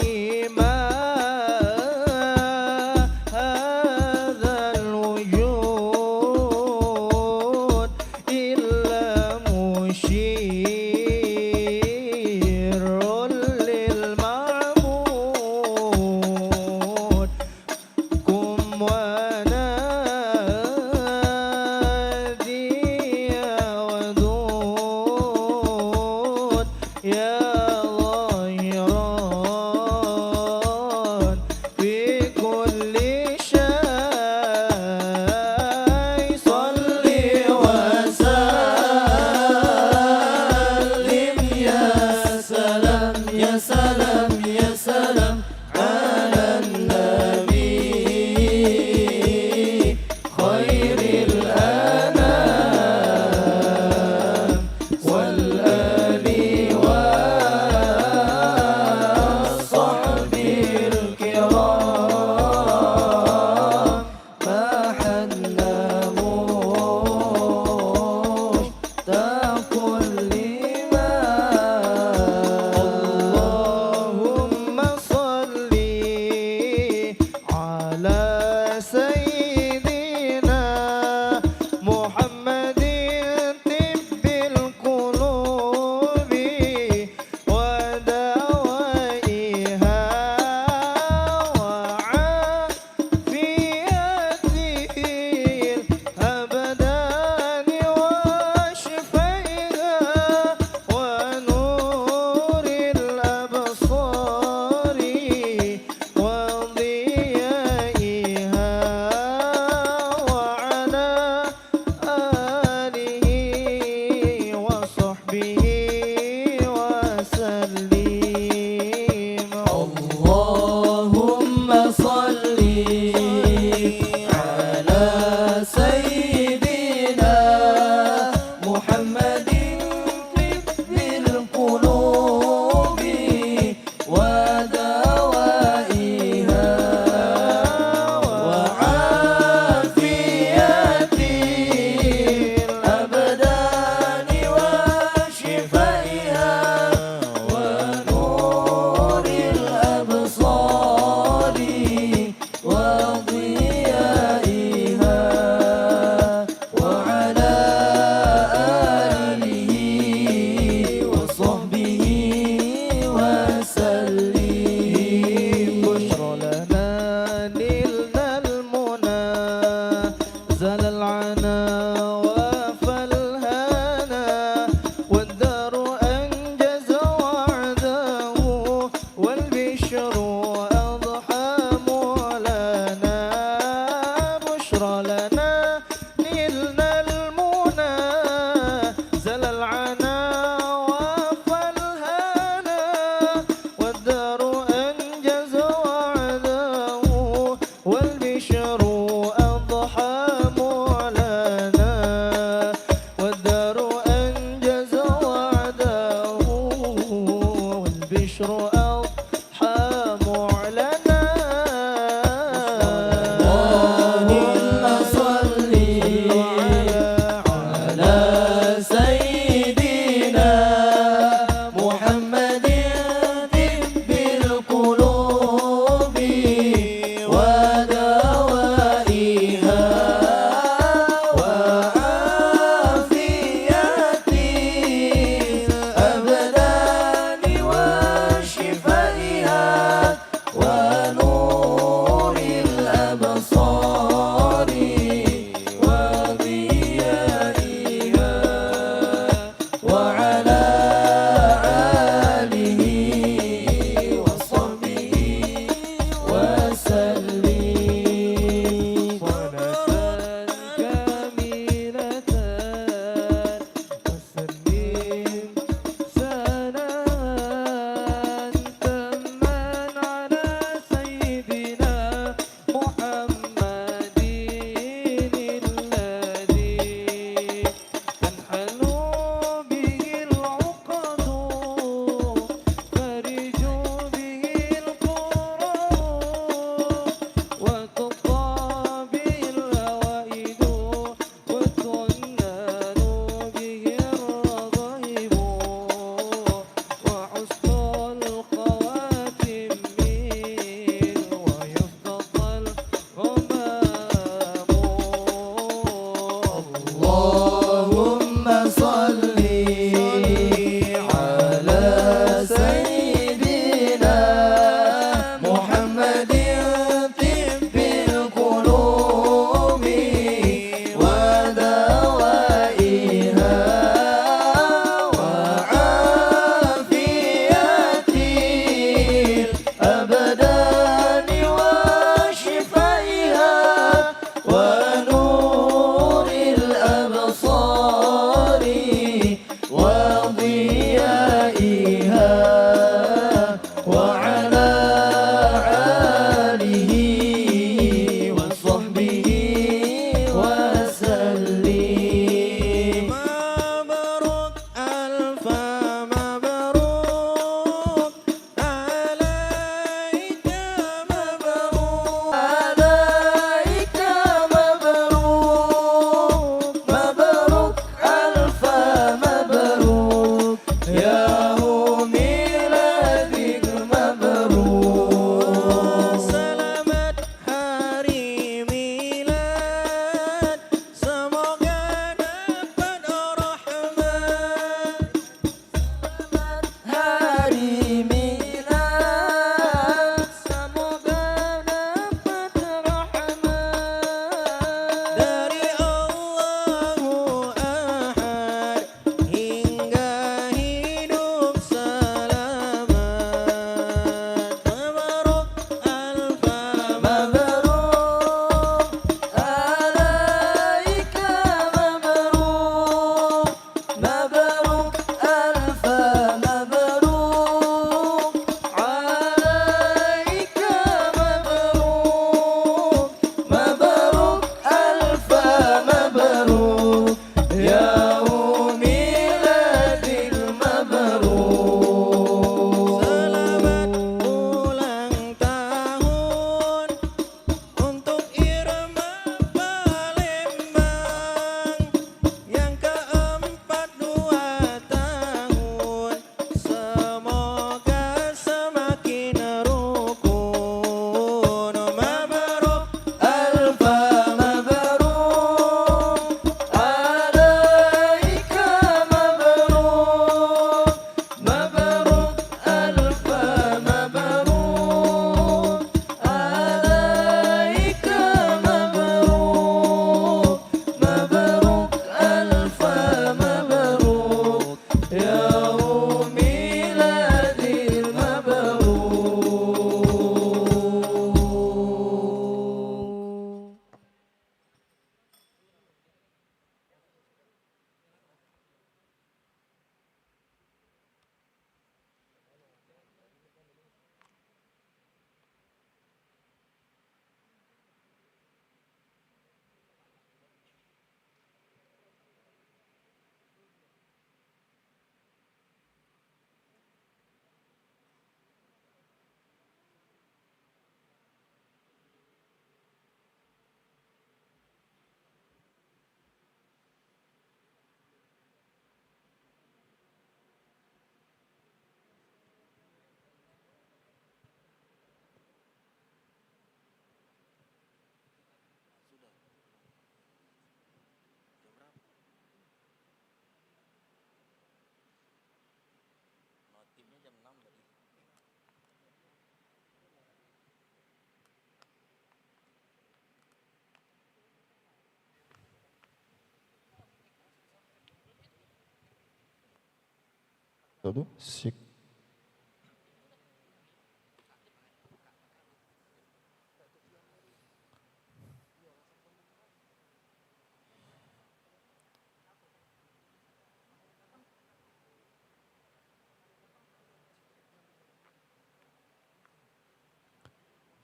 Satu, sik.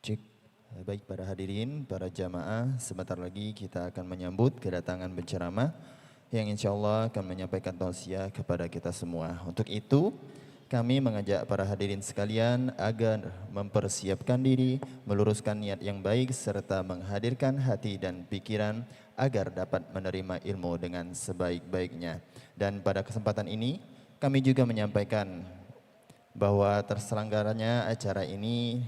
Cek. Baik para hadirin, para jamaah, sebentar lagi kita akan menyambut kedatangan penceramah yang insya Allah akan menyampaikan tausiah kepada kita semua. Untuk itu, kami mengajak para hadirin sekalian agar mempersiapkan diri, meluruskan niat yang baik serta menghadirkan hati dan pikiran agar dapat menerima ilmu dengan sebaik-baiknya. Dan pada kesempatan ini, kami juga menyampaikan bahwa terselenggaranya acara ini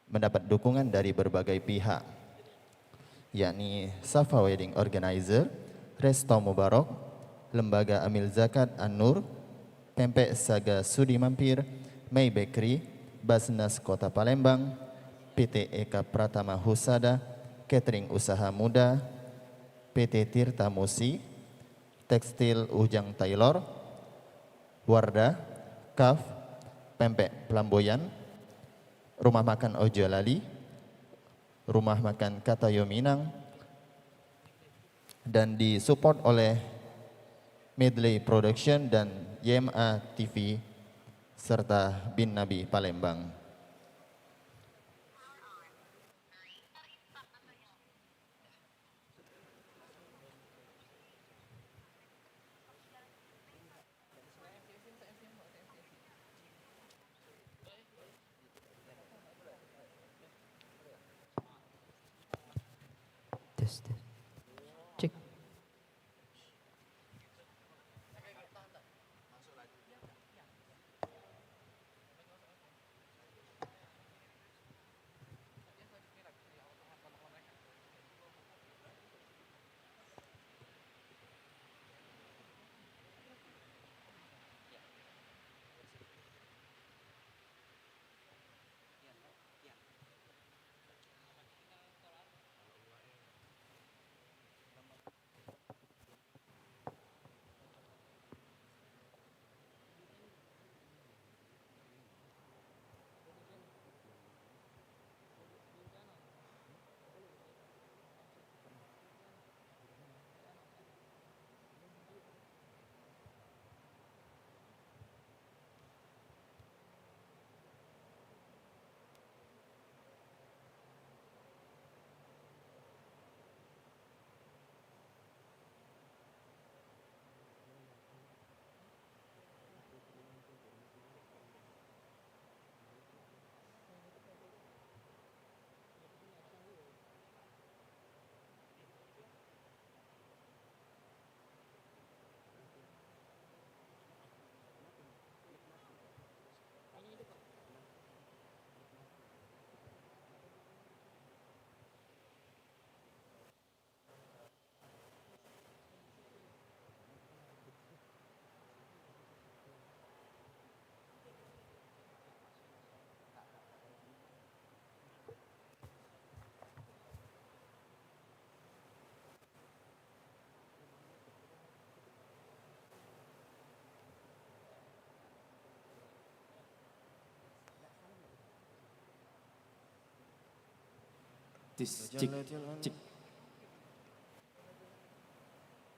mendapat dukungan dari berbagai pihak, yakni Safa Wedding Organizer, Resto Mubarak, Lembaga Amil Zakat An-Nur, Pempek Saga Sudi Mampir, May Bakery, Basnas Kota Palembang, PT Eka Pratama Husada, Catering Usaha Muda, PT Tirta Musi, Tekstil Ujang Taylor, Wardah, Kaf, Pempek Pelamboyan, Rumah Makan Ojo Lali, Rumah Makan Katayo Minang, dan disupport oleh Medley Production dan YMA TV serta Bin Nabi Palembang.
Tes, tes. Cek.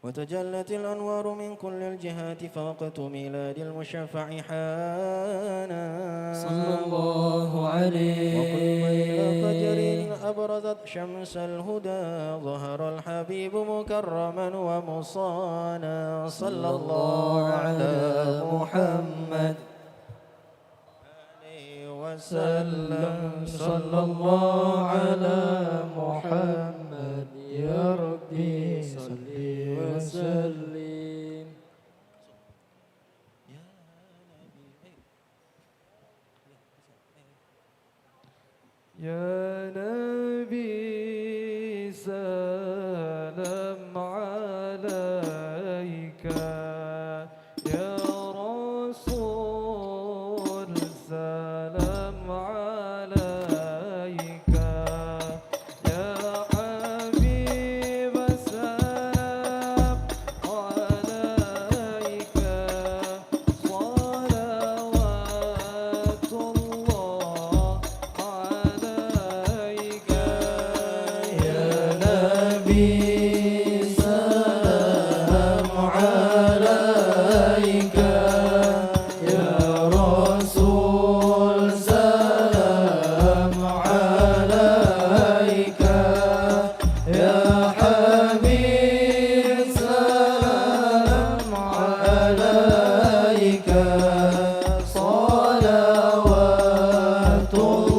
وتجلت الأنوار من كل الجهات فوقت ميلاد المشفع حانا
صلى الله عليه
وكل ليلة فجر أبرزت شمس الهدى ظهر الحبيب مكرما ومصانا صلى الله على محمد وسلم
صلى الله على محمد يا ربي صل وسلم يا نبي سلام عليك يا رسول سلام عليك يا حبيب سلام عليك
الله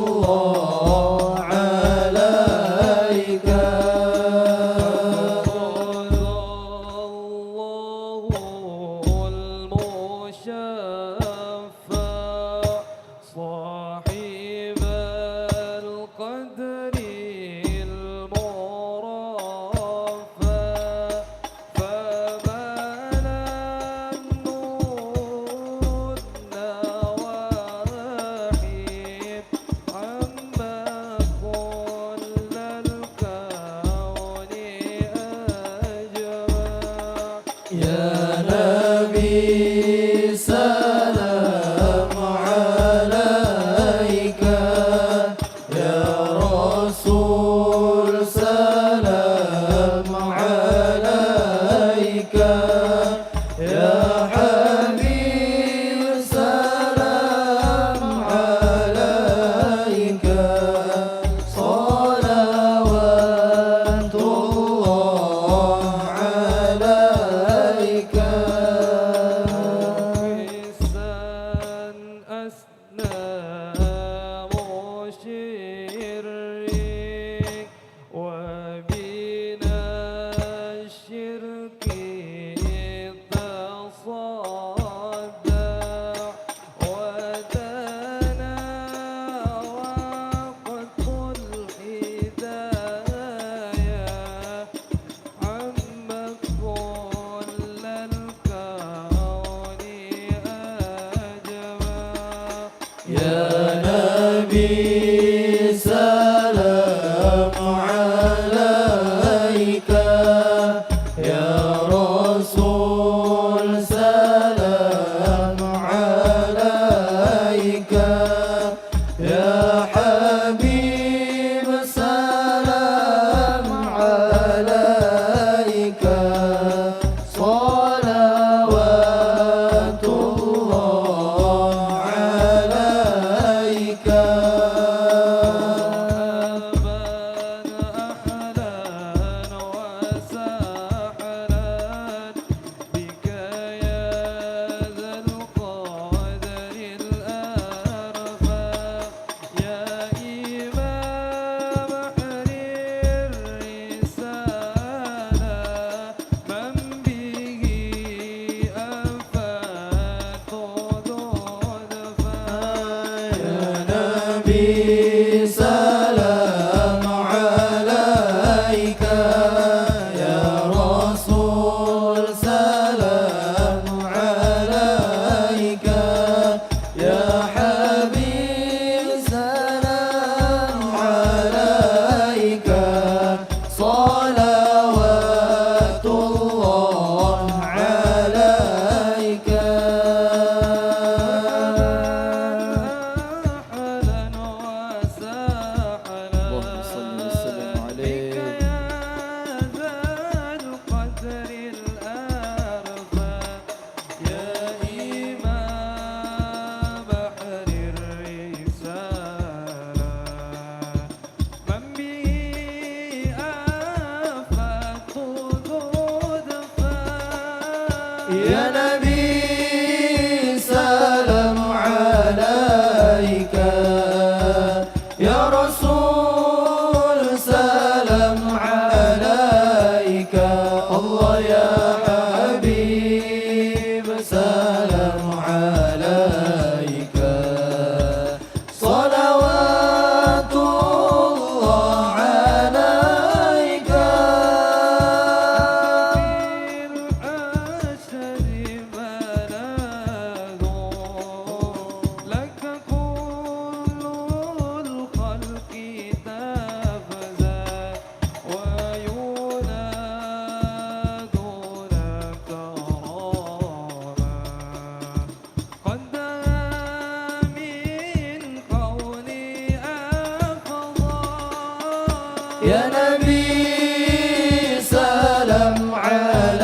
عليك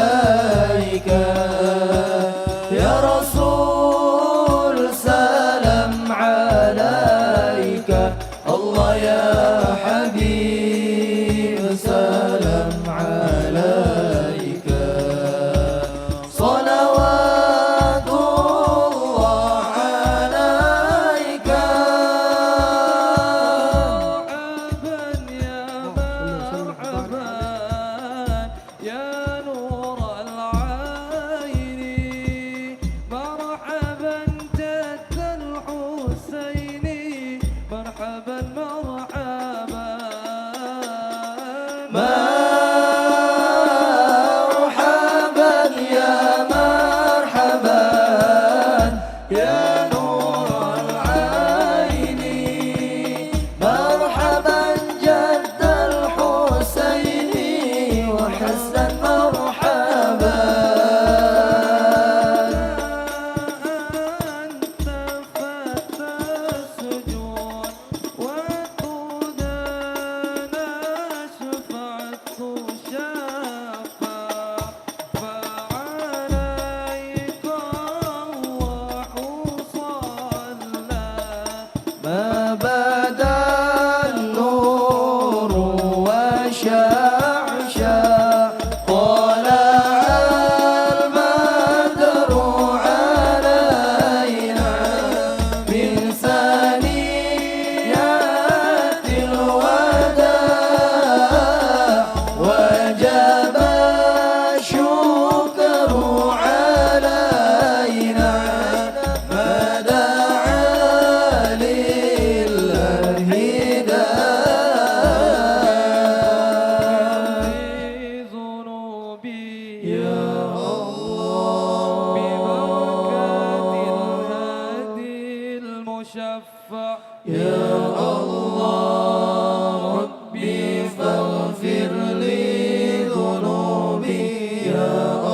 ربي فاغفر لي ذنوبي يا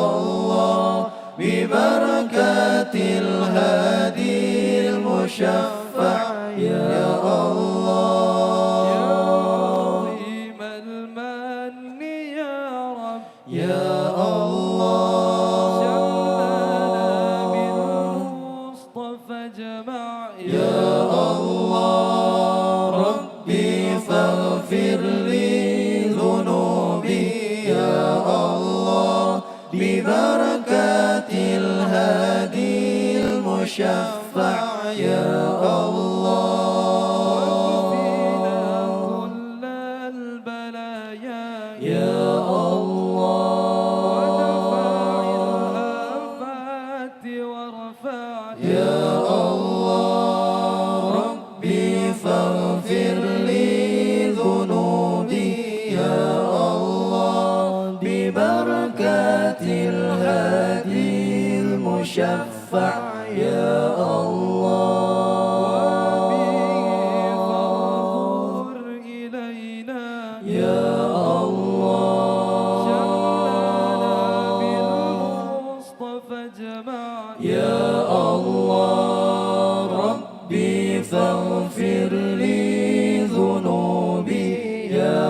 الله ببركة الهادي المشفع يا الله
يا عظيم المن يا رب
يا الله
جمعنا بالمصطفى جمع
يا الله ربي فاغفر لي ذنوبي يا الله ببركة الهادي المشفع يا الله
وكفينا كل البلايا
يا الله
ودفع الآفات ورفعت
يا الله ربي فاغفر لي ذنوبي يا الله ببركة الهادي المشفع يا الله
فانظر إلينا
يا الله
جمعنا بالمصطفى جمع
يا الله ربي فاغفر لي ذنوبي يا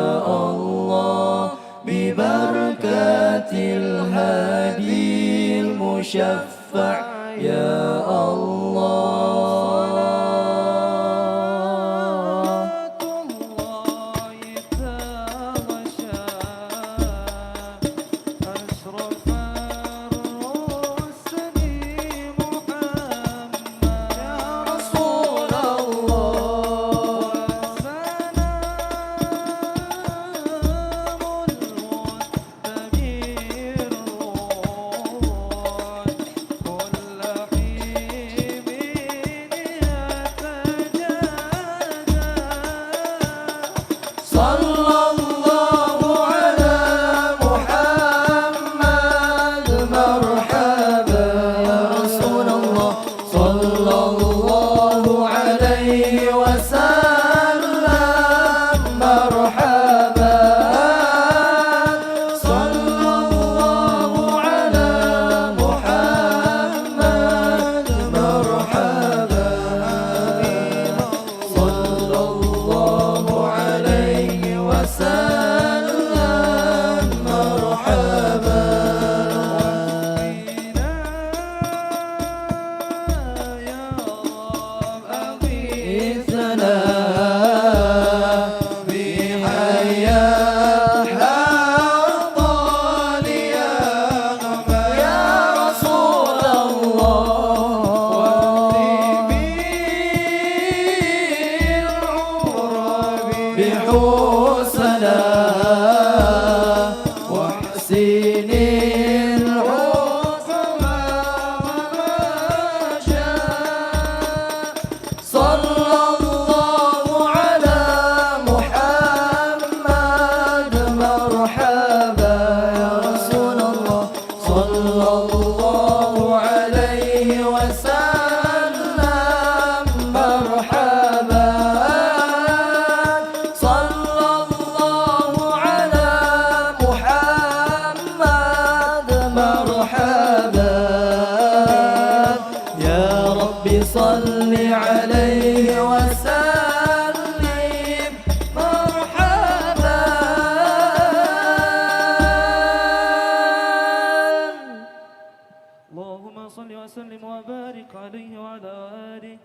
الله ببركة الهادي المشفع يا الله
صلاة الله تغشى أشرف الرسل محمد يا رسول الله وسلام المستمر كل حين يتجدد
صلى الله على محمد مرحبا يا رسول الله صلى الله عليه وسلم مرحبا صلى الله على محمد مرحبا صلى الله عليه وسلم مرحبا إذنا بحياة طاليا يا رسول الله بحسنا واحسن الحسنى صلى الله على محمد مرحبا يا رسول الله صلى الله عليه وسلم مرحبا صلى الله على محمد مرحبا يا رب صل عليه وسلم مرحبا
اللهم صل وسلم وبارك عليه وعلى آله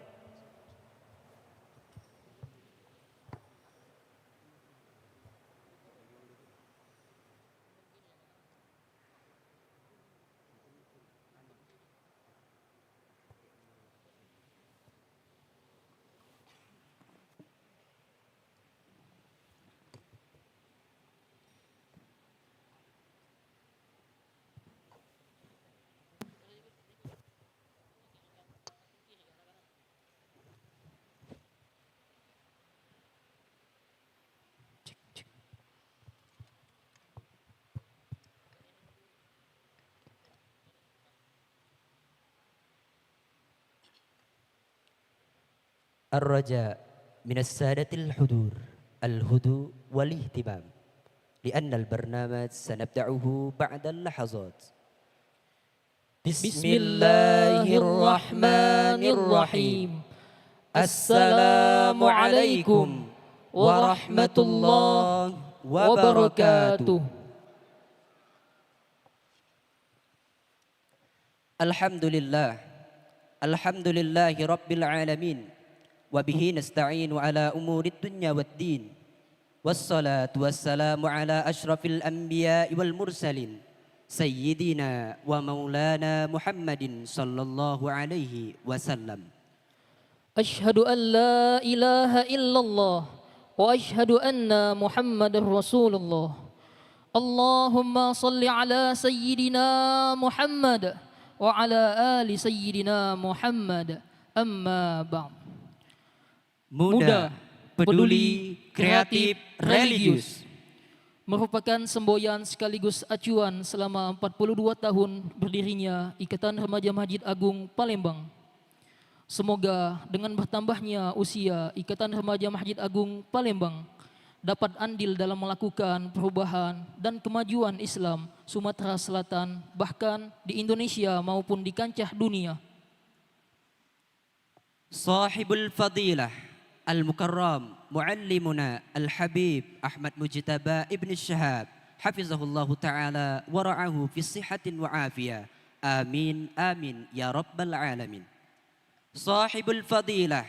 Ar-Raja من السادة الحضور الهدوء والاهتمام لأن البرنامج سنبدأه بعد اللحظات.
بسم الله الرحمن الرحيم. السلام عليكم ورحمة الله وبركاته.
الحمد لله رب العالمين وبه نستعين على أمور الدنيا والدين والصلاة والسلام على أشرف الأنبياء والمرسلين سيدنا ومولانا محمد صلى الله عليه وسلم.
أشهد أن لا إله إلا الله وأشهد أن محمد رسول الله. اللهم صل على سيدنا محمد وعلى آل سيدنا محمد. أما بعد.
Muda, peduli, kreatif, religius.
Merupakan semboyan sekaligus acuan selama 42 tahun berdirinya Ikatan Remaja Masjid Agung Palembang. Semoga dengan bertambahnya usia Ikatan Remaja Masjid Agung Palembang dapat andil dalam melakukan perubahan dan kemajuan Islam Sumatera Selatan, bahkan di Indonesia maupun di kancah dunia.
Sahibul Fadilah Al-Mukarram Muallimuna Al-Habib Ahmad Mujtaba Ibn Syahab Hafizahullahu Ta'ala wa ra'ahu fi sihatin wa afiyah. Amin, amin, ya Rabbal Alamin. Sahibul Fadilah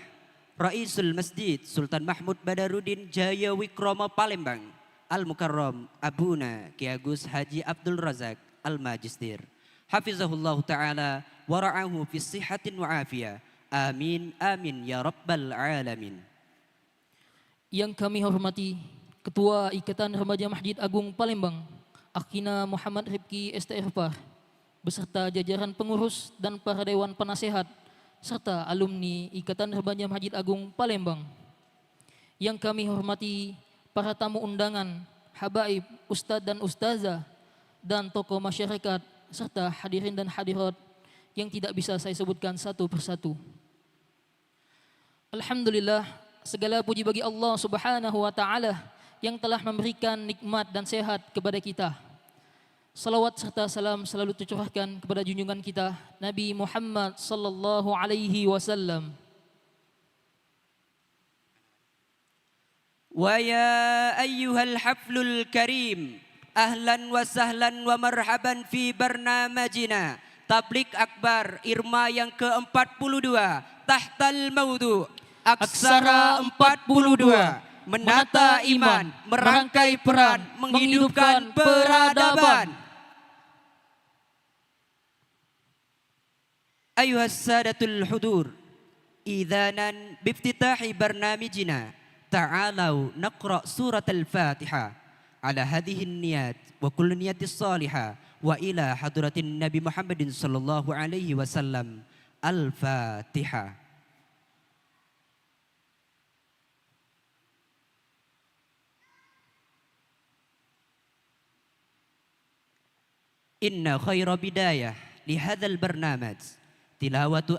Raisul Masjid Sultan Mahmud Badaruddin Jaya Wikrama Palembang Al-Mukarram Abuna Ki Agus Haji Abdul Razak Al-Majistir Hafizahullahu Ta'ala wa ra'ahu fi sihatin wa afiyah. Amin, amin, ya Rabbal Alamin.
Yang kami hormati Ketua Ikatan Remaja Masjid Agung Palembang, Akhina Muhammad Rifki STRPAR, beserta jajaran pengurus dan para dewan penasehat, serta alumni Ikatan Remaja Masjid Agung Palembang. Yang kami hormati para tamu undangan, habaib, ustadz dan ustazah, dan tokoh masyarakat, serta hadirin dan hadirat yang tidak bisa saya sebutkan satu persatu. Alhamdulillah, segala puji bagi Allah Subhanahu wa Ta'ala yang telah memberikan nikmat dan sehat kepada kita. Salawat serta salam selalu tercurahkan kepada junjungan kita Nabi Muhammad sallallahu alaihi wasallam.
Wa ya ayyuhal haflul karim, ahlan wa sahlan wa marhaban fi barnamajina Tablik Akbar Irma yang ke-42 Tahtal Maudu Aksara 42, menata iman, merangkai peran, menghidupkan peradaban. Ayuhas sadatul hudur, idhanan biftitahi barnamijina, ta'alau naqra surat al-Fatiha, ala hadihin niyat wa kullu niyatis salihah, wa ila hadratin Nabi Muhammadin sallallahu alaihi wasallam. Al-Fatiha. Inna khaira bidayah lihadzal barnamaj tilawatu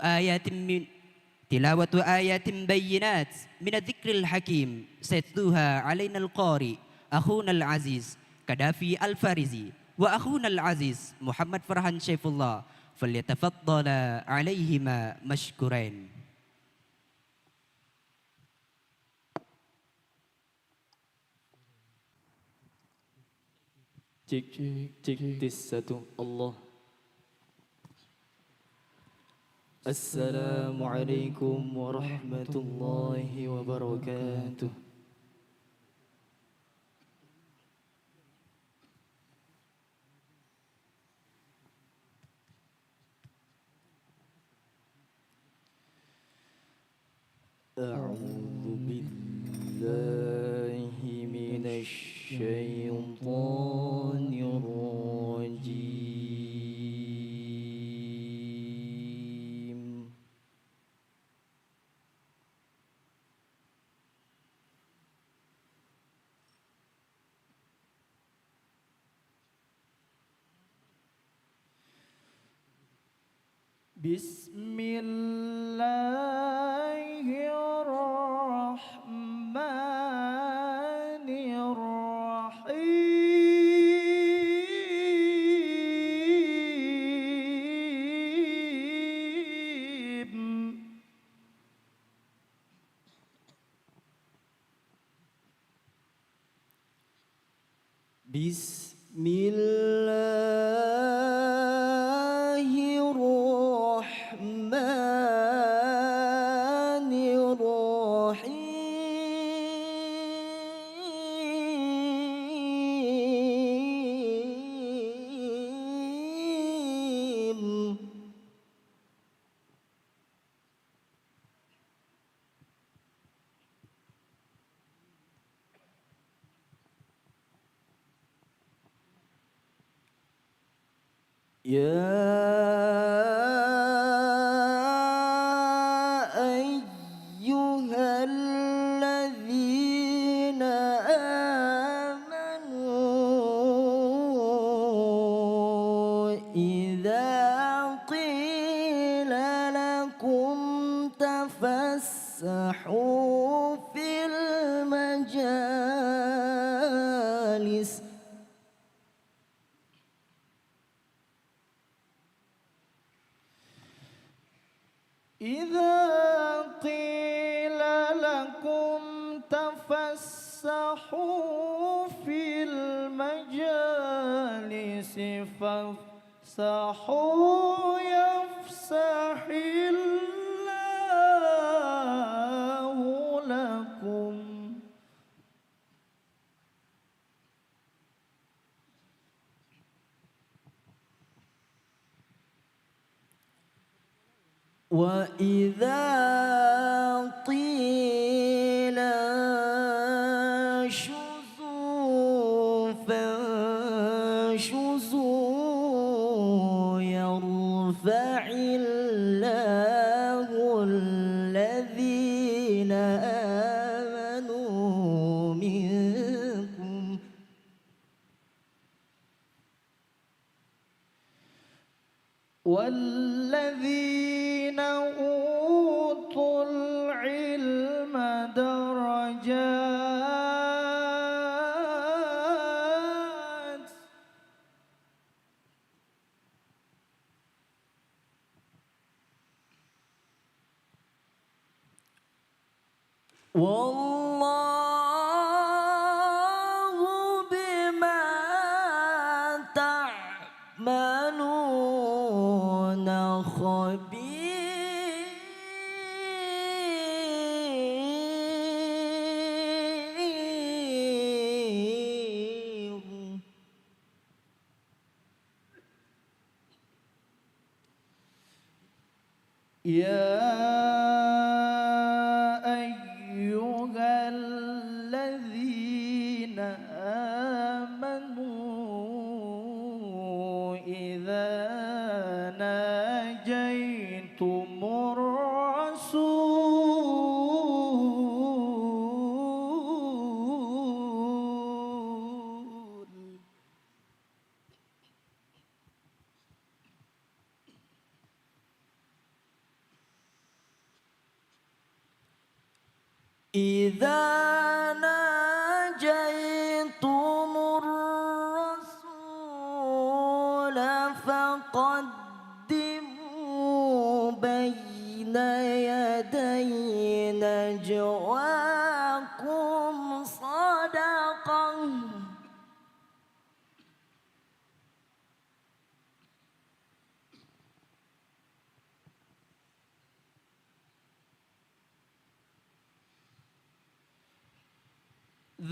ayatin bayyinat min adh-dhikril hakim sayatluha alaina al-qari akhuna al-aziz Kadafi al-Farizi wa akhuna al-aziz Muhammad Farhan Syaifullah falyatafaddala alaihima mashkurain.
Cek, tes satu, Allah. Assalamualaikum warahmatullahi wabarakatuh. A'udzu billahi minasy syaitonir rajim. Bismillahirrahmanirrahim. Bismillahirrahmanirrahim. أيها الذين آمنوا إذا قيل لكم تفسحوا في المجالس
إذا قيل لكم تفسحوا في المجالس فافسحوا يفسح الله لكم
وإذا قيل انشزوا فانشزوا يرفع الله الذين آمنوا منكم
والذين أوتوا العلم درجات
والله بما تعملون خبير
يا أيها الذين آمنوا إذا ناجيتم الرسول
إذا ناجيتم الرسول فقدموا بين يدي نجواكم صدقة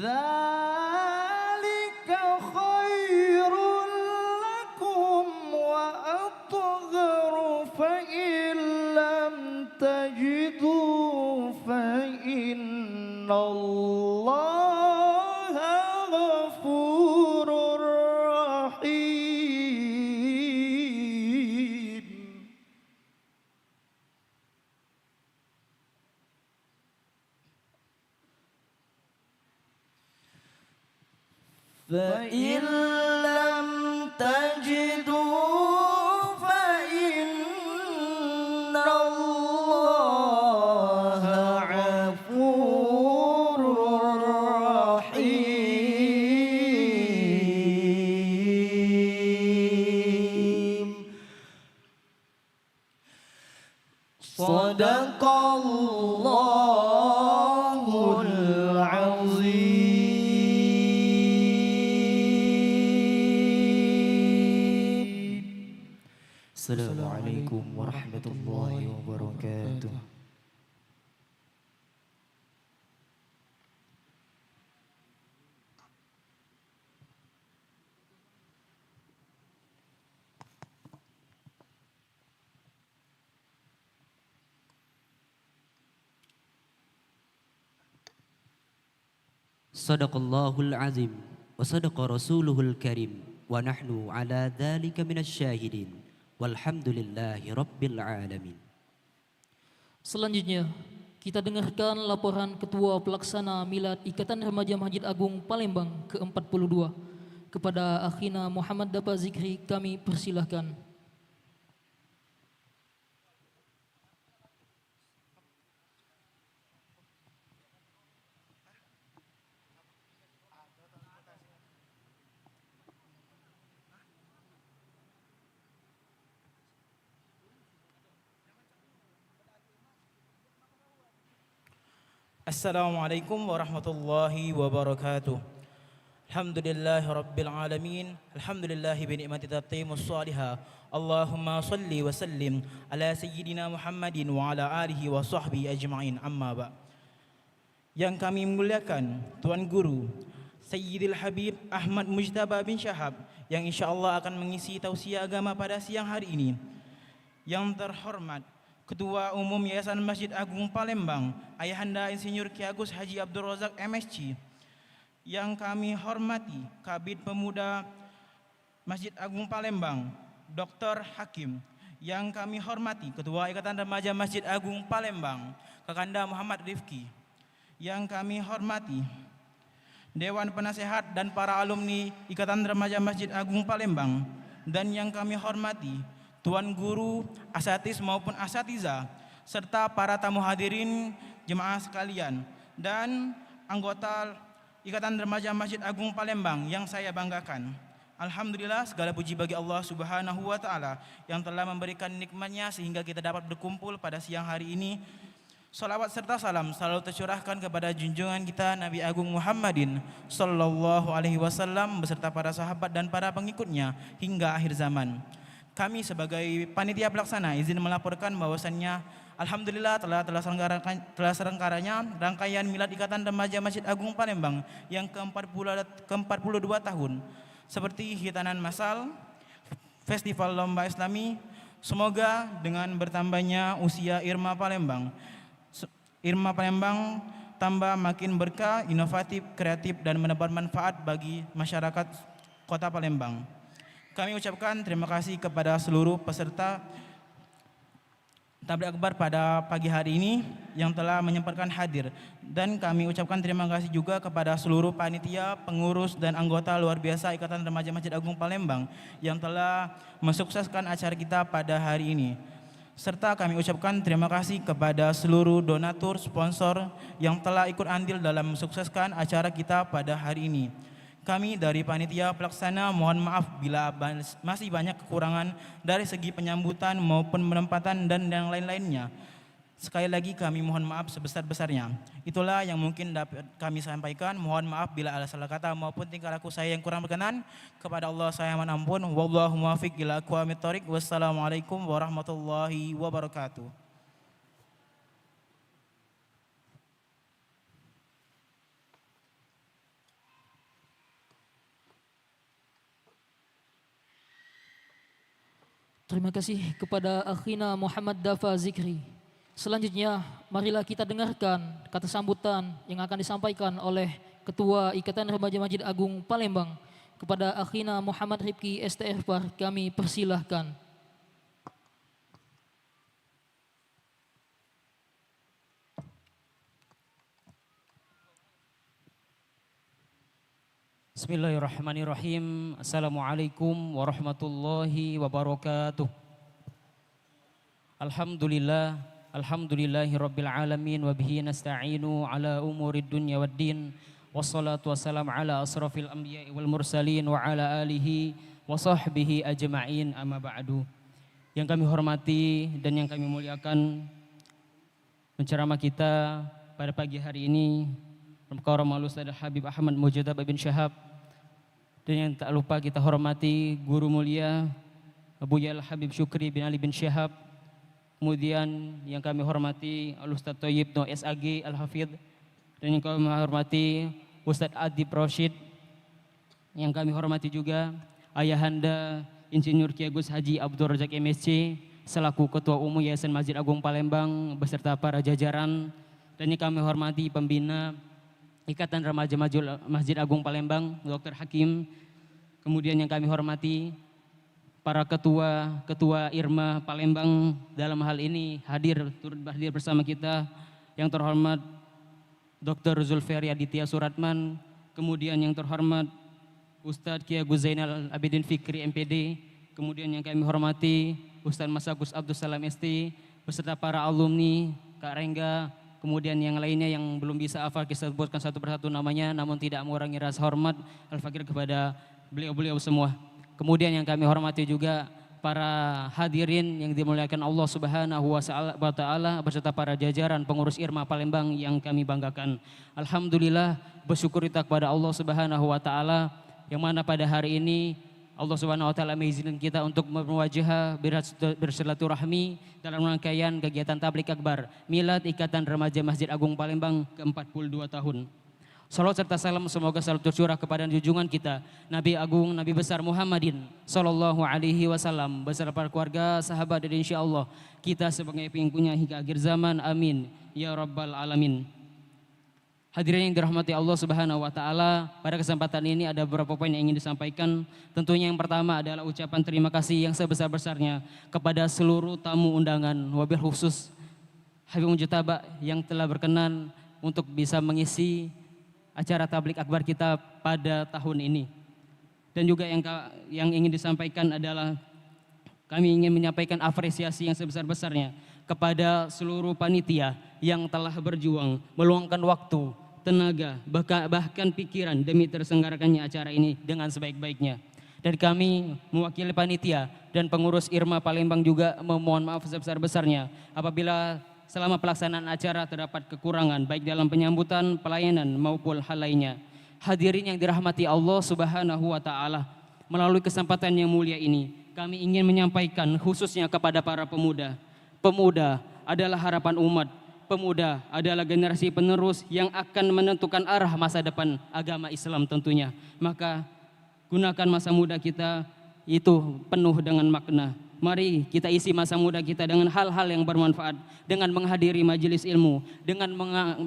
ذلك خير لكم وأطهر فإن لم تجدوا فإن الله غفور رحيم
فإن لم تجدوا فإن الله غفور رحيم صدق الله العظيم
Assalamualaikum warahmatullahi wabarakatuh. Sadaqallahul azim wa sadaqa rasuluhul karim wa nahnu ala dhalika minasy syahidin walhamdulillahi rabbil alamin.
Selanjutnya, kita dengarkan laporan Ketua Pelaksana Milad Ikatan Remaja Masjid Agung Palembang ke-42. Kepada Akhina Muhammad Dafa Zikri kami persilahkan.
Assalamualaikum warahmatullahi wabarakatuh. Alhamdulillahi rabbil alamin. Alhamdulillahi bi ni'mati tatimmus salihah. Allahumma salli wa sallim ala sayyidina Muhammadin wa ala alihi wa sahbihi ajma'in, amma ba'. Yang kami muliakan Tuan Guru Sayyidil Habib Ahmad Mujtaba bin Syahab yang insyaallah akan mengisi tausiah agama pada siang hari ini. Yang terhormat Ketua Umum Yayasan Masjid Agung Palembang, Ayahanda Insinyur Ki Agus Haji Abdul Razak MSc. Yang kami hormati Kabid Pemuda Masjid Agung Palembang, Dr. Hakim. Yang kami hormati Ketua Ikatan Remaja Masjid Agung Palembang, Kakanda Muhammad Rifki. Yang kami hormati Dewan Penasehat dan para alumni Ikatan Remaja Masjid Agung Palembang. Dan yang kami hormati Tuan Guru, Asatiz maupun Asatiza, serta para tamu hadirin jemaah sekalian dan anggota Ikatan Remaja Masjid Agung Palembang yang saya banggakan. Alhamdulillah, segala puji bagi Allah Subhanahu wa Ta'ala yang telah memberikan nikmatnya sehingga kita dapat berkumpul pada siang hari ini. Salawat serta salam selalu tercurahkan kepada junjungan kita Nabi Agung Muhammadin Sallallahu Alaihi Wasallam beserta para sahabat dan para pengikutnya hingga akhir zaman. Kami sebagai panitia pelaksana izin melaporkan bahwasannya alhamdulillah telah selenggaranya rangkaian Milad Ikatan Remaja Masjid Agung Palembang yang ke-42 tahun. Seperti hitanan massal, festival lomba Islami, semoga dengan bertambahnya usia Irma Palembang tambah makin berkah, inovatif, kreatif dan menebar manfaat bagi masyarakat Kota Palembang. Kami ucapkan terima kasih kepada seluruh peserta tabligh akbar pada pagi hari ini yang telah menyempatkan hadir, dan kami ucapkan terima kasih juga kepada seluruh panitia, pengurus dan anggota luar biasa Ikatan Remaja Masjid Agung Palembang yang telah mensukseskan acara kita pada hari ini. Serta kami ucapkan terima kasih kepada seluruh donatur, sponsor yang telah ikut andil dalam mensukseskan acara kita pada hari ini. Kami dari panitia pelaksana mohon maaf bila masih banyak kekurangan dari segi penyambutan maupun penempatan dan yang lain-lainnya. Sekali lagi kami mohon maaf sebesar-besarnya. Itulah yang mungkin dapat kami sampaikan. Mohon maaf bila ada salah kata maupun tingkah laku saya yang kurang berkenan. Kepada Allah saya mohon ampun. Wallahu muwaffiq ila aqwamit thoriq. Wassalamualaikum warahmatullahi wabarakatuh.
Terima kasih kepada Akhina Muhammad Dafa Zikri. Selanjutnya, marilah kita dengarkan kata sambutan yang akan disampaikan oleh Ketua Ikatan Remaja Masjid Agung Palembang. Kepada Akhina Muhammad Rifki STR-Par, kami persilahkan.
Bismillahirrahmanirrahim. Assalamualaikum warahmatullahi wabarakatuh. Alhamdulillah, alhamdulillahi rabbil alamin wa bihi nasta'inu ala umurid dunya waddin. Wassalatu wassalamu ala asrafil anbiya'i wal mursalin wa ala alihi wa sahbihi ajma'in, amma ba'du. Yang kami hormati dan yang kami muliakan, penceramah kita pada pagi hari ini Al-Mukarram Ustaz Habib Ahmad Mujtaba bin Syahab, dan yang tak lupa kita hormati guru mulia Buya Al-Habib Syukri bin Ali bin Syihab. Kemudian yang kami hormati Al-Ustadz Thayyib No SAG Al-Hafidh. Dan yang kami hormati Ustadz Adib Rashid. Yang kami hormati juga Ayahanda Insinyur Ki Agus Haji Abdul Razak MSc selaku Ketua Umum Yayasan Masjid Agung Palembang beserta para jajaran, dan yang kami hormati pembina Ikatan Remaja Masjid Agung Palembang Dr. Hakim. Kemudian yang kami hormati para ketua IRMA Palembang dalam hal ini turut hadir bersama kita, yang terhormat Dr. Zulferi Aditya Suratman, kemudian yang terhormat Ustadz Ki Agus Zainal Abidin Fikri MPD, kemudian yang kami hormati Ustadz Masagus Abdul Salam ST, beserta para alumni, Kak Rengga, kemudian yang lainnya yang belum bisa hafal kita sebutkan satu persatu namanya, namun tidak mengurangi rasa hormat Al-Fakir kepada beliau-beliau semua. Kemudian yang kami hormati juga para hadirin yang dimuliakan Allah Subhanahu wa Ta'ala beserta para jajaran pengurus IRMA Palembang yang kami banggakan. Alhamdulillah, bersyukur kita kepada Allah Subhanahu wa Ta'ala yang mana pada hari ini Allah Subhanahu wa Ta'ala mengizinkan kita untuk bermuwajahah bersilaturahmi dalam rangkaian kegiatan tablik akbar Milad Ikatan Remaja Masjid Agung Palembang ke-42 tahun. Salawat serta salam semoga selalu tercurah kepada junjungan kita Nabi Agung Nabi Besar Muhammadin Sallallahu Alaihi Wasallam beserta para keluarga, sahabat, dan insya Allah kita sebagai pengikutnya hingga akhir zaman. Amin ya Rabbal Alamin. Hadirin yang dirahmati Allah Subhanahu wa Ta'ala, pada kesempatan ini ada beberapa poin yang ingin disampaikan. Tentunya yang pertama adalah ucapan terima kasih yang sebesar-besarnya kepada seluruh tamu undangan, wabil khusus Habib Mujtaba yang telah berkenan untuk bisa mengisi acara tablik akbar kita pada tahun ini. Dan juga yang ingin disampaikan adalah kami ingin menyampaikan apresiasi yang sebesar-besarnya kepada seluruh panitia yang telah berjuang, meluangkan waktu, tenaga, bahkan pikiran demi terselenggarakannya acara ini dengan sebaik-baiknya. Dan kami mewakili panitia dan pengurus IRMA Palembang juga memohon maaf sebesar-besarnya apabila selama pelaksanaan acara terdapat kekurangan baik dalam penyambutan, pelayanan maupun hal lainnya. Hadirin yang dirahmati Allah Subhanahu wa Ta'ala, melalui kesempatan yang mulia ini kami ingin menyampaikan khususnya kepada para pemuda. Pemuda adalah harapan umat. Pemuda adalah generasi penerus yang akan menentukan arah masa depan agama Islam tentunya. Maka gunakan masa muda kita itu penuh dengan makna. Mari kita isi masa muda kita dengan hal-hal yang bermanfaat, dengan menghadiri majelis ilmu, dengan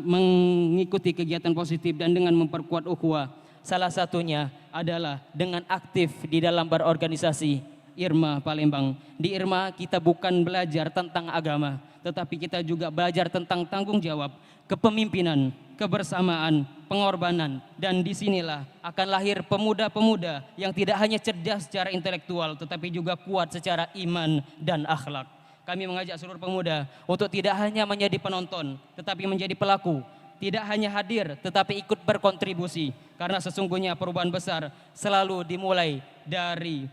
mengikuti kegiatan positif dan dengan memperkuat ukhuwah. Salah satunya adalah dengan aktif di dalam berorganisasi IRMA Palembang. Di IRMA kita bukan belajar tentang agama, tetapi kita juga belajar tentang tanggung jawab, kepemimpinan, kebersamaan, pengorbanan. Dan disinilah akan lahir pemuda-pemuda yang tidak hanya cerdas secara intelektual, tetapi juga kuat secara iman dan akhlak. Kami mengajak seluruh pemuda untuk tidak hanya menjadi penonton, tetapi menjadi pelaku. Tidak hanya hadir, tetapi ikut berkontribusi. Karena sesungguhnya perubahan besar selalu dimulai dari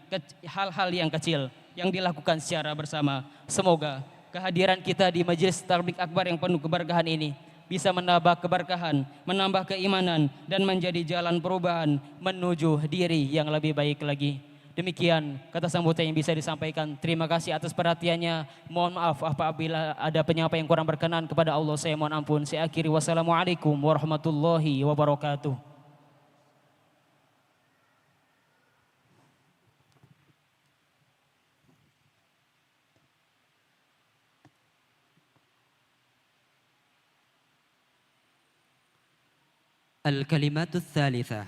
hal-hal yang kecil yang dilakukan secara bersama. Semoga kehadiran kita di majelis tablik akbar yang penuh keberkahan ini bisa menambah keberkahan, menambah keimanan, dan menjadi jalan perubahan menuju diri yang lebih baik lagi. Demikian kata sambutan yang bisa disampaikan. Terima kasih atas perhatiannya. Mohon maaf apabila ada penyampaian yang kurang berkenan, kepada Allah saya mohon ampun. Saya akhiri, wassalamualaikum warahmatullahi wabarakatuh.
الكلمات الثالثة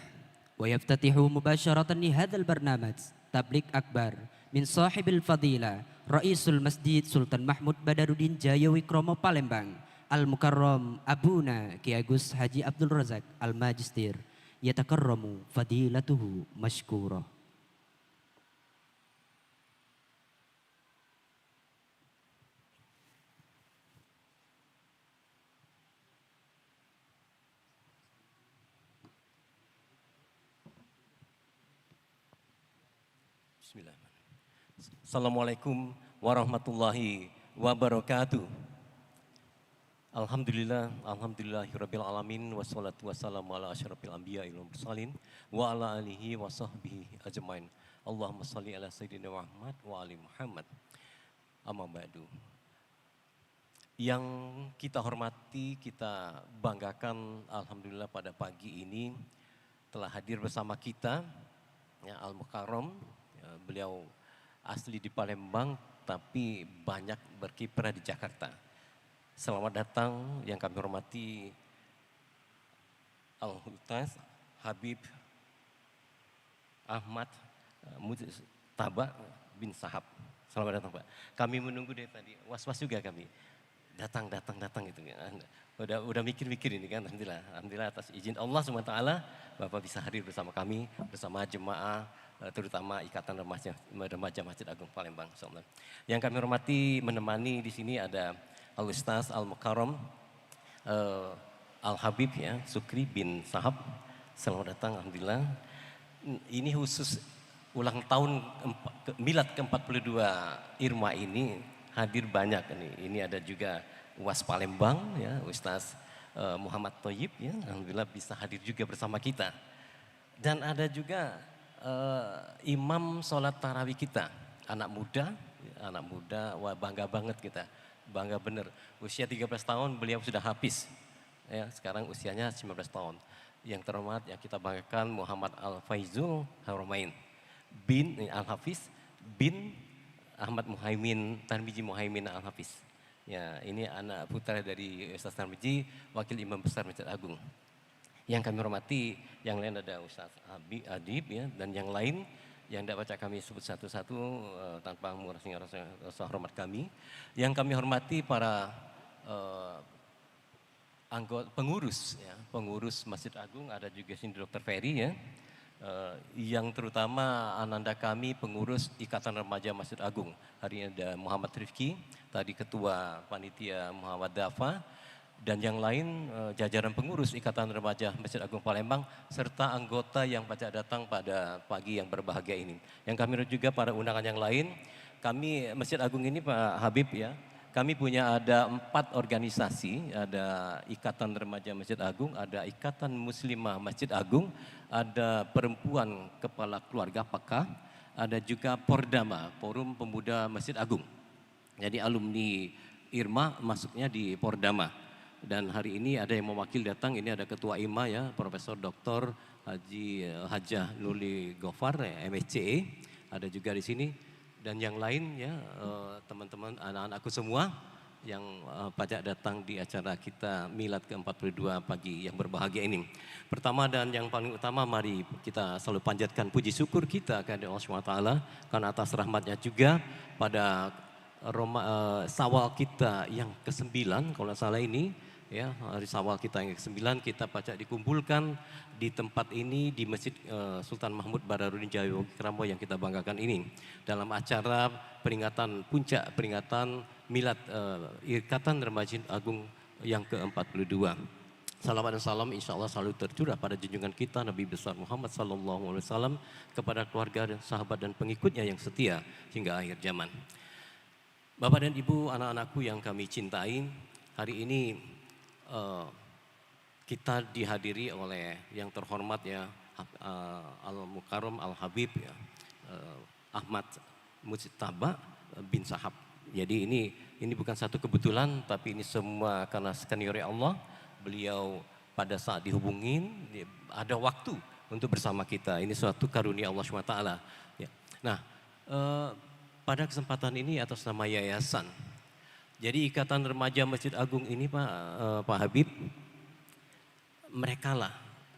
ويفتتح مباشرة لهذا البرنامج تبليغ أكبر من صاحب الفضيلة رئيس المسجد سلطان محمود Badarudin Jaya Wikromo Palembang المكرم أبونا Ki Agus Haji Abdul Razak Al-Majistir يتكرم فضيلته مشكورا.
Assalamualaikum warahmatullahi wabarakatuh. Alhamdulillahirabbil alamin wassalatu wassalamu ala asyrafil anbiya'i wal mursalin wa ala alihi wa sahbihi ajmain. Allahumma shalli ala sayyidina Muhammad wa ali Muhammad. Amma ba'du. Yang kita hormati, kita banggakan, alhamdulillah pada pagi ini telah hadir bersama kita ya, Al-Mukarram. Ya, beliau asli di Palembang tapi banyak berkiprah di Jakarta. Selamat datang yang kami hormati Al-Ustaz Habib Ahmad Mujtaba bin Sahab. Selamat datang Pak. Kami menunggu dari tadi, was-was juga kami. Datang gitu. Udah mikir-mikir ini kan, Alhamdulillah atas izin Allah SWT, Bapak bisa hadir bersama kami, bersama jemaah, terutama Ikatan Remaja Masjid Agung Palembang. Yang kami hormati menemani di sini ada Al-Ustaz Al-Mukarram Al-Habib ya, Sukri bin Sahab. Selamat datang, alhamdulillah. Ini khusus ulang tahun milad ke-42 Irma ini hadir banyak nih. Ini ada juga UAS Palembang ya, Ustaz Muhammad Thayyib ya, alhamdulillah bisa hadir juga bersama kita. Dan ada juga imam sholat tarawih kita, anak muda, wah bangga banget kita. Bangga bener, usia 13 tahun beliau sudah hafiz. Ya, sekarang usianya 19 tahun. Yang terhormat yang kita banggakan Muhammad Al-Faizul Haramain bin Al-Hafiz bin Ahmad Muhaimin Tarmizi Muhaimin Al-Hafiz. Ya, ini anak putra dari Ustaz Tarmizi, wakil imam besar Masjid Agung. Yang kami hormati, yang lain ada Ustaz Adib ya, dan yang lain yang tidak baca kami sebut satu-satu tanpa mengurangi rasa hormat kami. Yang kami hormati para anggota pengurus Masjid Agung, ada juga sini Dr. Ferry ya. Yang terutama ananda kami pengurus Ikatan Remaja Masjid Agung. Hari ini ada Muhammad Rifki, tadi Ketua Panitia Muhammad Dafa, dan yang lain jajaran pengurus Ikatan Remaja Masjid Agung Palembang serta anggota yang pada datang pada pagi yang berbahagia ini. Yang kami juga para undangan yang lain, kami Masjid Agung ini Pak Habib ya, kami punya ada 4 organisasi, ada Ikatan Remaja Masjid Agung, ada Ikatan Muslimah Masjid Agung, ada Perempuan Kepala Keluarga PKK, ada juga Pordama, Forum Pemuda Masjid Agung. Jadi alumni Irma masuknya di Pordama. Dan hari ini ada yang mewakil datang, ini ada Ketua IMA ya, Profesor Dr. Hajah Nuli Gofar, ya, MSCE, ada juga di sini. Dan yang lain ya, teman-teman anak-anakku semua yang pajak datang di acara kita Milad ke-42 pagi yang berbahagia ini. Pertama dan yang paling utama, mari kita selalu panjatkan puji syukur kita kepada Allah SWT karena atas rahmatnya juga pada Sawal kita yang ke-9 kalau tidak salah ini ya, hari Sawal kita yang ke-9 kita pajak dikumpulkan di tempat ini di Masjid Sultan Mahmud Badarudin Jawa Keramo yang kita banggakan ini dalam acara puncak peringatan Milad Ikatan Remaja Agung yang ke-42. Salawat dan salam insya Allah selalu tercurah pada junjungan kita Nabi besar Muhammad SAW kepada keluarga dan sahabat dan pengikutnya yang setia hingga akhir zaman. Bapak dan Ibu, anak-anakku yang kami cintai, hari ini kita dihadiri oleh yang terhormat ya Al-Mukarram Al-Habib ya, Ahmad Mujtaba bin Sahab. Jadi ini bukan satu kebetulan, tapi ini semua karena skenario Allah. Beliau pada saat dihubungin ada waktu untuk bersama kita. Ini suatu karunia Allah SWT. Ya. Nah, pada kesempatan ini atas nama yayasan. Jadi Ikatan Remaja Masjid Agung ini Pak Habib, merekalah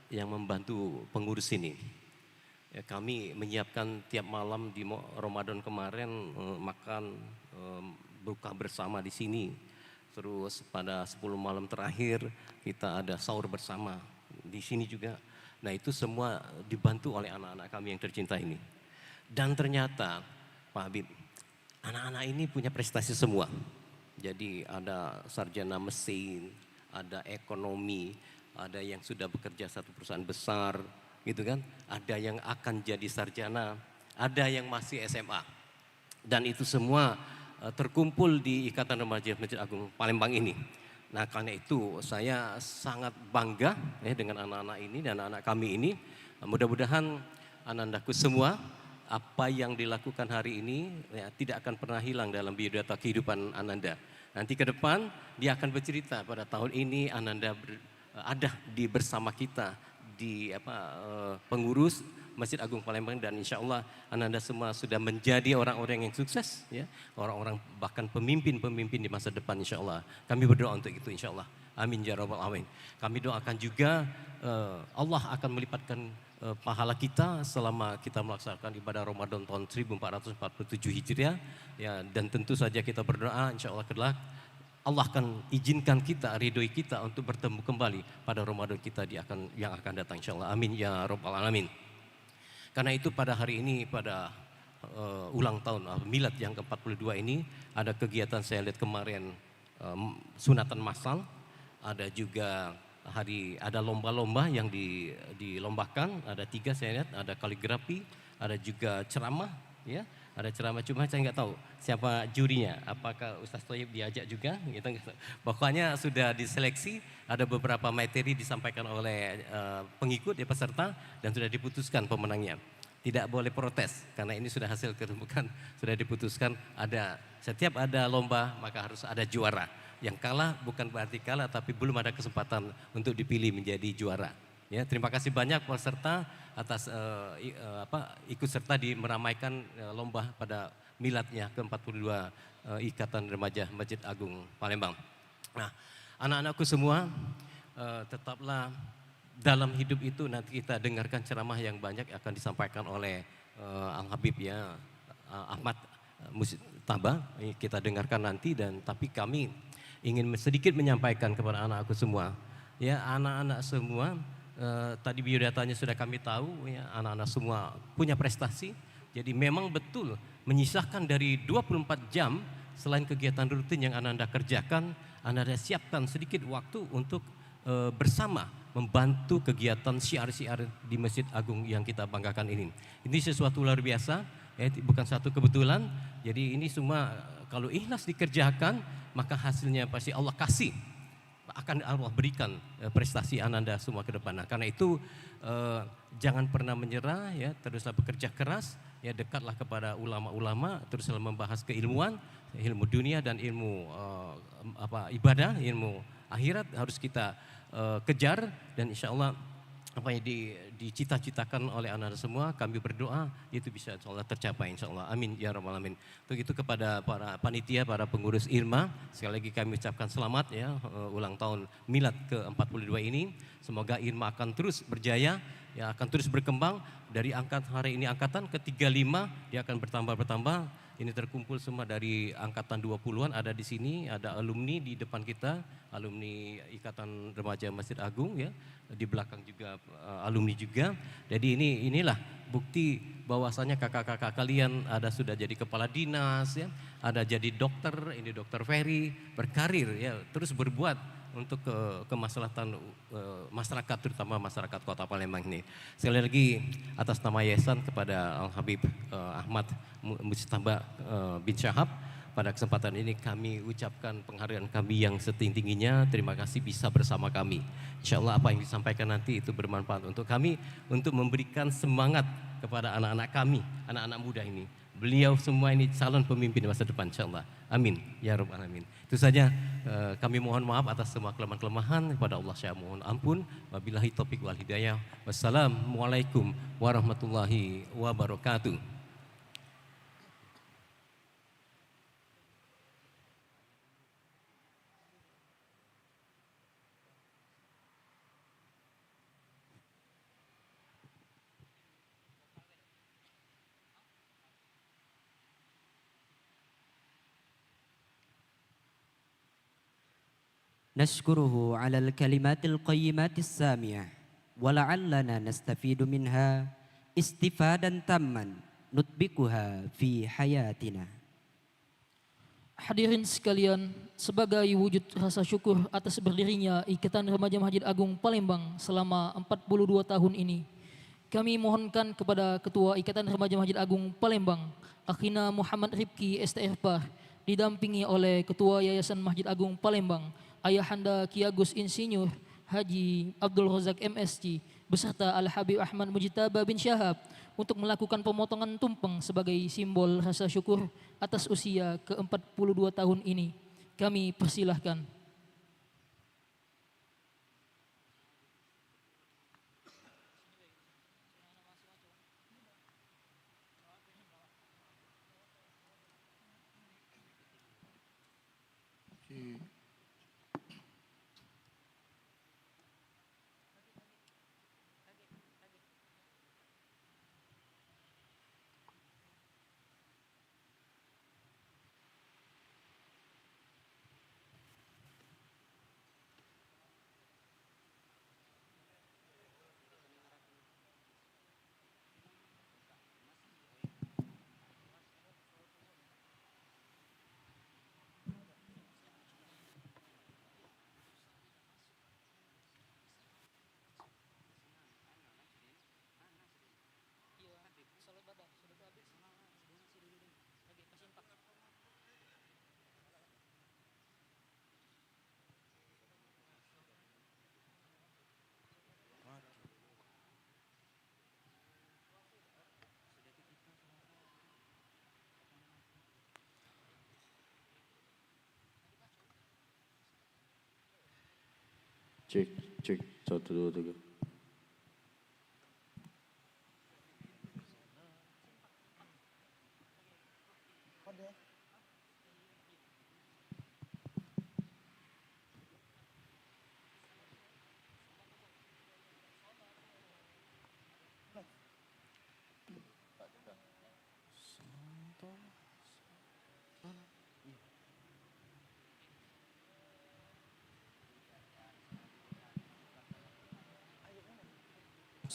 yang membantu pengurus ini. Ya, kami menyiapkan tiap malam di Ramadan kemarin makan buka bersama di sini. Terus pada 10 malam terakhir kita ada sahur bersama di sini juga. Nah itu semua dibantu oleh anak-anak kami yang tercinta ini. Dan ternyata Pak Habib, anak-anak ini punya prestasi semua. Jadi ada sarjana mesin, ada ekonomi, ada yang sudah bekerja satu perusahaan besar, gitu kan. Ada yang akan jadi sarjana, ada yang masih SMA. Dan itu semua terkumpul di Ikatan Remaja Masjid Agung Palembang ini. Nah karena itu saya sangat bangga ya dengan anak-anak ini dan anak-anak kami ini. Mudah-mudahan anandaku semua apa yang dilakukan hari ini ya, tidak akan pernah hilang dalam biodata kehidupan Ananda. Nanti ke depan dia akan bercerita pada tahun ini Ananda ada bersama kita di pengurus Masjid Agung Palembang, dan insya Allah Ananda semua sudah menjadi orang-orang yang sukses, ya, orang-orang bahkan pemimpin-pemimpin di masa depan insya Allah. Kami berdoa untuk itu insya Allah. Amin ya rabbal alamin. Kami doakan juga Allah akan melipatkan pahala kita selama kita melaksanakan ibadah Ramadan tahun 1447 Hijriah, ya, dan tentu saja kita berdoa insya Allah kelak Allah akan izinkan kita, ridhoi kita untuk bertemu kembali pada Ramadan kita yang akan datang insya Allah. Amin ya rabbal alamin. Karena itu pada hari ini, pada ulang tahun milad yang ke-42 ini, ada kegiatan saya lihat kemarin sunatan massal, ada juga ada lomba-lomba yang dilombakan, ada 3 saya lihat, ada kaligrafi, ada juga ceramah, ya, ada ceramah, cuma saya nggak tahu siapa jurinya, apakah Ustaz Thoyib diajak juga, gitu. Pokoknya sudah diseleksi, ada beberapa materi disampaikan oleh pengikut, peserta, dan sudah diputuskan pemenangnya. Tidak boleh protes karena ini sudah hasil ketumbukan, sudah diputuskan. Setiap ada lomba maka harus ada juara. Yang kalah bukan berarti kalah, tapi belum ada kesempatan untuk dipilih menjadi juara. Ya, terima kasih banyak peserta atas ikut serta di meramaikan lomba pada miladnya ke-42 Ikatan Remaja Masjid Agung Palembang. Nah, anak-anakku semua, tetaplah dalam hidup itu nanti kita dengarkan ceramah yang banyak akan disampaikan oleh Al Habib, ya, Ahmad Mujtaba, kita dengarkan nanti. Dan tapi kami ingin sedikit menyampaikan kepada anak-anakku semua, ya, anak-anak semua. Tadi biodatanya sudah kami tahu, ya, anak-anak semua punya prestasi. Jadi memang betul menyisahkan dari 24 jam selain kegiatan rutin yang Anda kerjakan, Anda siapkan sedikit waktu untuk bersama membantu kegiatan syiar-syiar di Masjid Agung yang kita banggakan ini. Ini sesuatu luar biasa, ya, bukan satu kebetulan. Jadi ini semua kalau ikhlas dikerjakan, maka hasilnya pasti Allah kasih. Akan Allah berikan prestasi Ananda semua ke depan. Nah, karena itu jangan pernah menyerah, ya, teruslah bekerja keras, ya, dekatlah kepada ulama-ulama, teruslah membahas keilmuan, ilmu dunia dan ilmu ibadah, ilmu akhirat harus kita kejar, dan insya Allah apa yang dicita-citakan oleh anak-anak semua, kami berdoa itu bisa insya Allah tercapai insya Allah. Amin ya rabbal alamin. Begitu kepada para panitia, para pengurus IRMA, sekali lagi kami ucapkan selamat, ya, ulang tahun milad ke-42 ini. Semoga IRMA akan terus berjaya, ya, akan terus berkembang. Dari hari ini angkatan ke-35 dia akan bertambah. Ini terkumpul semua dari angkatan 20-an ada di sini, ada alumni di depan kita, alumni Ikatan Remaja Masjid Agung, ya. Di belakang juga alumni juga. Jadi inilah bukti bahwasanya kakak-kakak kalian ada sudah jadi kepala dinas, ya, ada jadi dokter, ini Dokter Ferry, berkarir, ya, terus berbuat untuk kemaslahatan masyarakat, terutama masyarakat Kota Palembang ini. Sekali lagi atas nama yayasan kepada Al Habib Ahmad Mujtaba bin Syahab, pada kesempatan ini kami ucapkan penghargaan kami yang setinggi-tingginya. Terima kasih bisa bersama kami. Insya Allah apa yang disampaikan nanti itu bermanfaat untuk kami, untuk memberikan semangat kepada anak-anak kami, anak-anak muda ini. Beliau semua ini calon pemimpin masa depan insya Allah. Amin ya rabbal alamin. Itu saja, kami mohon maaf atas semua kelemahan-kelemahan. Kepada Allah saya mohon ampun. Wabillahi taufiq wal hidayah. Wassalamualaikum warahmatullahi wabarakatuh.
نشكره على الكلمات القيمات السامية ولعلنا نستفيد منها استفادا تاما نطبقها في حياتنا.
Hadirin sekalian, sebagai wujud rasa syukur atas berdirinya Ikatan Remaja Masjid Agung Palembang selama 42 tahun ini, kami mohonkan kepada Ketua Ikatan Remaja Masjid Agung Palembang, Akhina Muhammad Rifki STFPAR, didampingi oleh Ketua Yayasan Masjid Agung Palembang, Ayahanda Ki Agus Insinyur Haji Abdul Razak MSc beserta Al-Habib Ahmad Mujtaba bin Syahab untuk melakukan pemotongan tumpeng sebagai simbol rasa syukur atas usia ke-42 tahun ini. Kami persilahkan.
Cek, cek, 1, 2, 3.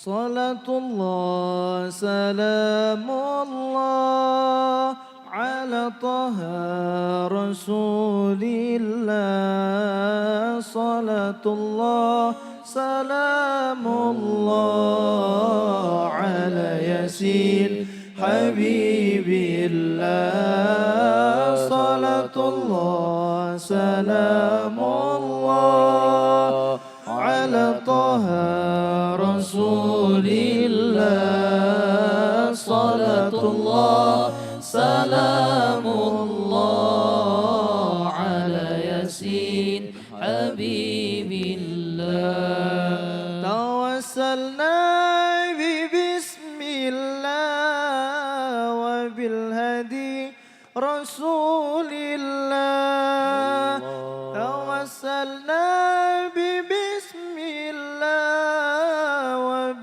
Salatullah salamullah ala taha rasulillah. Salatullah salamullah ala yasin habibillah. Salatullah salamullah ala taha rasulillah. Salatullah salamullah ala yasin habibillah. Tawassalna bismillah wa bilhadi rasulillah. Tawassalna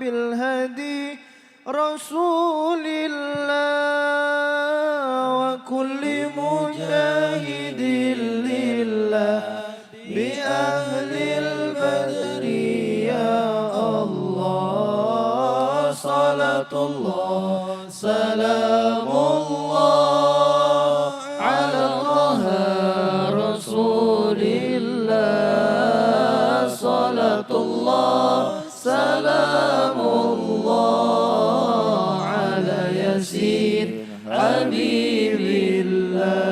بالهدي رسول الله وكل مجاهد لله بأهل البدر يا الله. صلاة الله سلام الله على طه رسول الله. صلاة الله سلام الله على ياسين حبيب الله.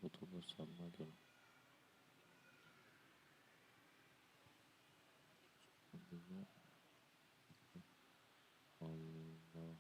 Foto bersama dong. Allah.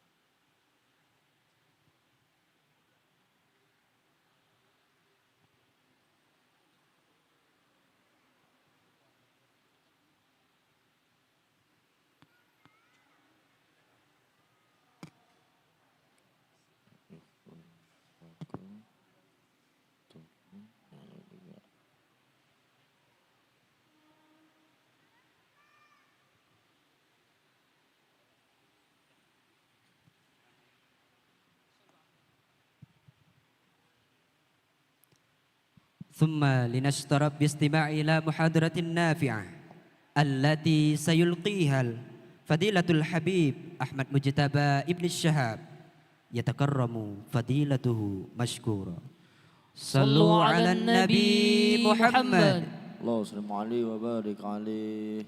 ثم لنشترك باستماع إلى محاضرة نافعة التي سيلقيها فضيلة الحبيب أحمد مجتبى ابن الشهاب. يتكرم فضيلته مشكورا. صلوا على النبي محمد.
اللهم صل عليه وبارك عليه.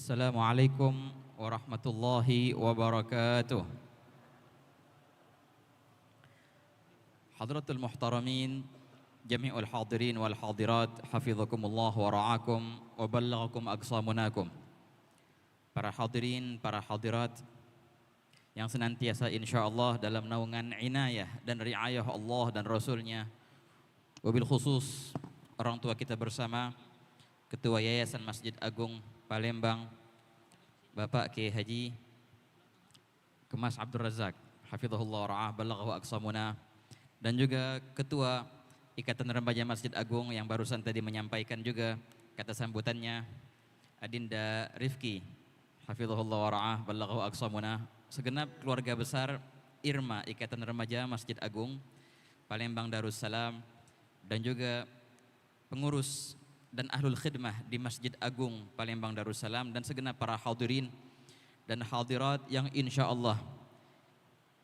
Assalamualaikum warahmatullahi wabarakatuh. Hadratul muhtaramin, jami'ul hadirin wal hadirat, hafizakumullah wa ra'akum wa ballaghakum aqsamunakum. Para hadirin, para hadirat yang senantiasa insyaallah dalam naungan inayah dan riayah Allah dan Rasulnya, wabil khusus orang tua kita bersama, Ketua Yayasan Masjid Agung Palembang, Bapak Kiai Haji Kemas Abdul Razak, hafizahullah ra'ah balaghahu aqsamuna, dan juga Ketua Ikatan Remaja Masjid Agung yang barusan tadi menyampaikan juga kata sambutannya, Adinda Rifki, hafizahullah ra'ah balaghahu aqsamuna, segenap keluarga besar Irma Ikatan Remaja Masjid Agung Palembang Darussalam, dan juga pengurus dan ahlul khidmah di Masjid Agung Palembang Darussalam, dan segenap para hadirin dan hadirat yang insya Allah,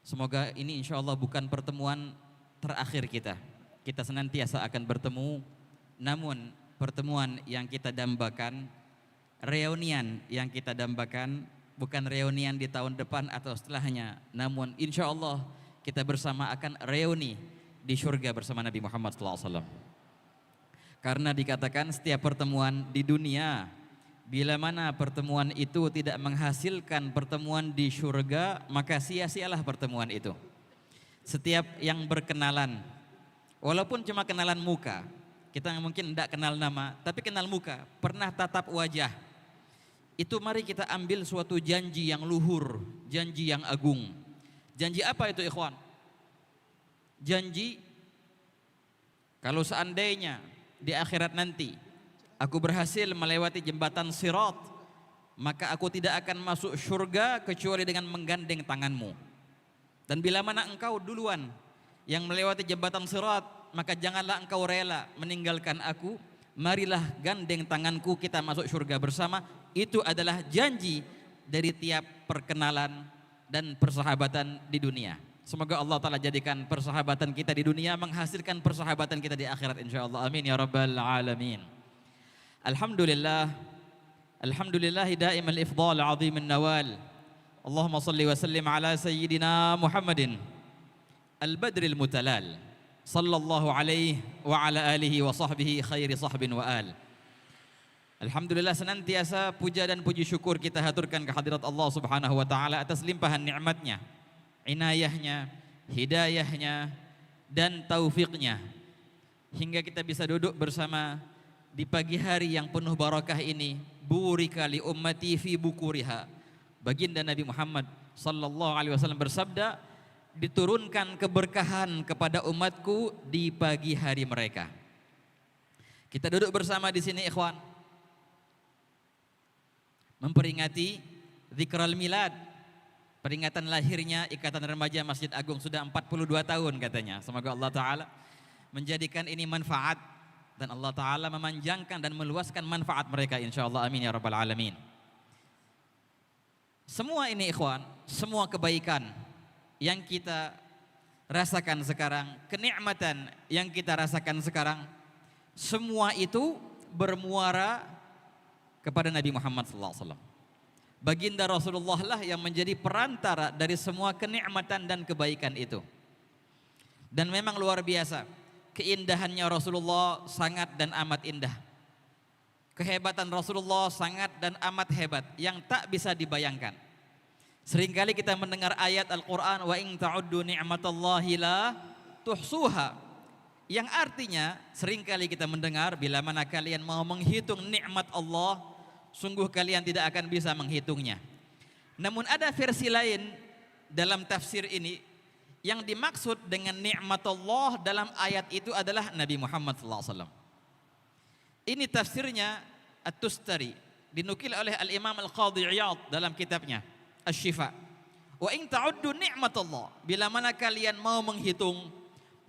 semoga ini insya Allah bukan pertemuan terakhir kita. Kita senantiasa akan bertemu, namun pertemuan yang kita dambakan, reunian yang kita dambakan, bukan reunian di tahun depan atau setelahnya, namun insya Allah kita bersama akan reuni di surga bersama Nabi Muhammad SAW. Karena dikatakan setiap pertemuan di dunia, bila mana pertemuan itu tidak menghasilkan pertemuan di surga, maka sia-sialah pertemuan itu. Setiap yang berkenalan, walaupun cuma kenalan muka, kita mungkin tidak kenal nama, tapi kenal muka, pernah tatap wajah, itu mari kita ambil suatu janji yang luhur, janji yang agung. Janji apa itu ikhwan? Janji kalau seandainya di akhirat nanti aku berhasil melewati jembatan Sirat, maka aku tidak akan masuk surga kecuali dengan menggandeng tanganmu. Dan bila mana engkau duluan yang melewati jembatan Sirat, maka janganlah engkau rela meninggalkan aku, marilah gandeng tanganku, kita masuk surga bersama. Itu adalah janji dari tiap perkenalan dan persahabatan di dunia. Semoga Allah Ta'ala jadikan persahabatan kita di dunia menghasilkan persahabatan kita di akhirat insyaAllah. Amin ya rabbal alamin. Alhamdulillah, alhamdulillahi daimal ifdal azimin nawal. Allahumma salli wa sallim ala sayyidina Muhammadin al-badril mutalal, sallallahu alaihi wa ala alihi wa sahbihi khairi sahbin wa al. Alhamdulillah, senantiasa puja dan puji syukur kita haturkan ke hadirat Allah Subhanahu wa Ta'ala atas limpahan nikmatnya, inayahnya, hidayahnya, dan taufiknya, hingga kita bisa duduk bersama di pagi hari yang penuh barakah ini. Burika li ummati fi bukuriha. Baginda Nabi Muhammad sallallahu alaihi wasallam bersabda, diturunkan keberkahan kepada umatku di pagi hari mereka. Kita duduk bersama di sini ikhwan, memperingati Zikral Milad, peringatan lahirnya Ikatan Remaja Masjid Agung, sudah 42 tahun katanya. Semoga Allah Ta'ala menjadikan ini manfaat dan Allah Ta'ala memanjangkan dan meluaskan manfaat mereka insyaAllah. Amin ya rabbal alamin. Semua ini ikhwan, semua kebaikan yang kita rasakan sekarang, kenikmatan yang kita rasakan sekarang, semua itu bermuara kepada Nabi Muhammad SAW. Baginda Rasulullah lah yang menjadi perantara dari semua kenikmatan dan kebaikan itu. Dan memang luar biasa, keindahannya Rasulullah sangat dan amat indah. Kehebatan Rasulullah sangat dan amat hebat yang tak bisa dibayangkan. Seringkali kita mendengar ayat Al-Quran, wa in ta'uddu ni'matallahi la tuhsuha, yang artinya seringkali kita mendengar, bila mana kalian mau menghitung nikmat Allah, sungguh kalian tidak akan bisa menghitungnya. Namun ada versi lain dalam tafsir ini, yang dimaksud dengan nikmat Allah dalam ayat itu adalah Nabi Muhammad SAW. Ini tafsirnya At-Tustari, dinukil oleh Al-Imam Al-Qadhi Iyad dalam kitabnya Asy-Syifa. Wa in ta'uddu ni'matallah, bila mana kalian mau menghitung,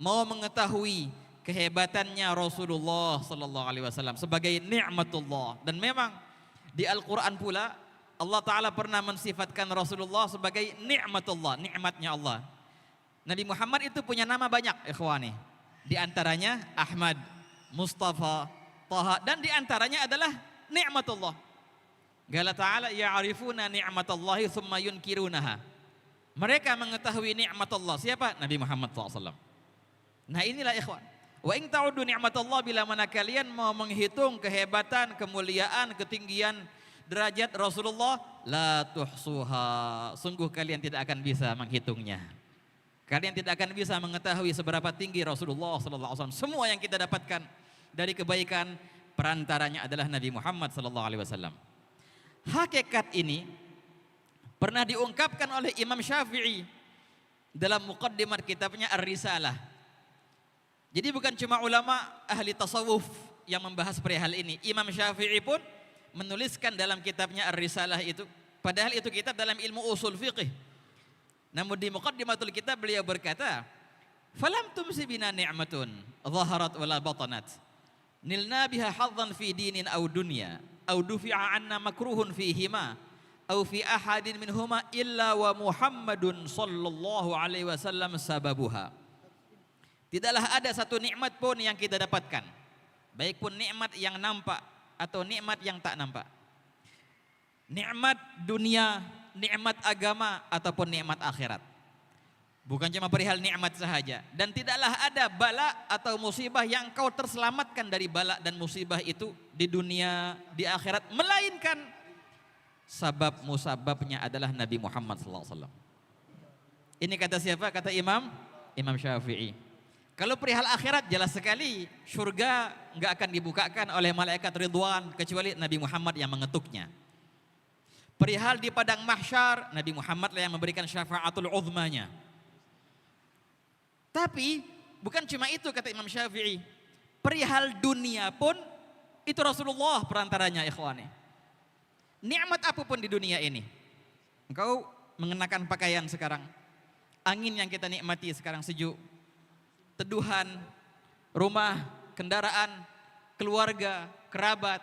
mau mengetahui kehebatannya Rasulullah sallallahu alaihi wasallam sebagai nikmatullah. Dan memang di Al-Qur'an pula Allah taala pernah mensifatkan Rasulullah sebagai nikmatullah, nikmatnya Allah. Nabi Muhammad itu punya nama banyak, ikhwani. Di antaranya Ahmad, Mustafa, Taha, dan di antaranya adalah nikmatullah. Qala ta'ala ya'rifuna ni'matallahi tsumma yunkirunaha. Mereka mengetahui nikmat Allah. Siapa? Nabi Muhammad SAW. Nah inilah ikhwan. Wa in ta'uddu ni'matallah, bila mana kalian mau menghitung kehebatan, kemuliaan, ketinggian derajat Rasulullah, la tuhsuha, sungguh kalian tidak akan bisa menghitungnya. Kalian tidak akan bisa mengetahui seberapa tinggi Rasulullah SAW. Semua yang kita dapatkan dari kebaikan, perantaranya adalah Nabi Muhammad SAW. Hakikat ini pernah diungkapkan oleh Imam Syafi'i dalam muqaddimat kitabnya Ar-Risalah. Jadi bukan cuma ulama ahli tasawuf yang membahas perihal ini. Imam Syafi'i pun menuliskan dalam kitabnya Ar-Risalah itu. Padahal itu kitab dalam ilmu usul fiqih. Namun di muqaddimatul kitab beliau berkata, "Falam tumsi bina ni'matun zaharat wala batanat. Nilna biha hadzan fi dinin aw dunya, aw dufi'a anna makruhun fihima, aw fi ahadin minhuma illa wa Muhammadun sallallahu alaihi wasallam sababuha." Tidaklah ada satu nikmat pun yang kita dapatkan, baik pun nikmat yang nampak atau nikmat yang tak nampak. Nikmat dunia, nikmat agama, ataupun nikmat akhirat. Bukan cuma perihal nikmat sahaja. Dan tidaklah ada bala atau musibah yang kau terselamatkan dari bala dan musibah itu di dunia, di akhirat, melainkan sabab musababnya adalah Nabi Muhammad SAW. Ini kata siapa? Kata Imam Syafi'i. Kalau perihal akhirat jelas sekali, surga nggak akan dibukakan oleh malaikat Ridwan kecuali Nabi Muhammad yang mengetuknya. Perihal di padang mahsyar, Nabi Muhammad lah yang memberikan syafaatul uzmanya. Tapi bukan cuma itu kata Imam Syafi'i. Perihal dunia pun itu Rasulullah perantaranya, ikhwani. Nikmat apapun di dunia ini. Engkau mengenakan pakaian sekarang, angin yang kita nikmati sekarang sejuk, teduhan, rumah, kendaraan, keluarga, kerabat,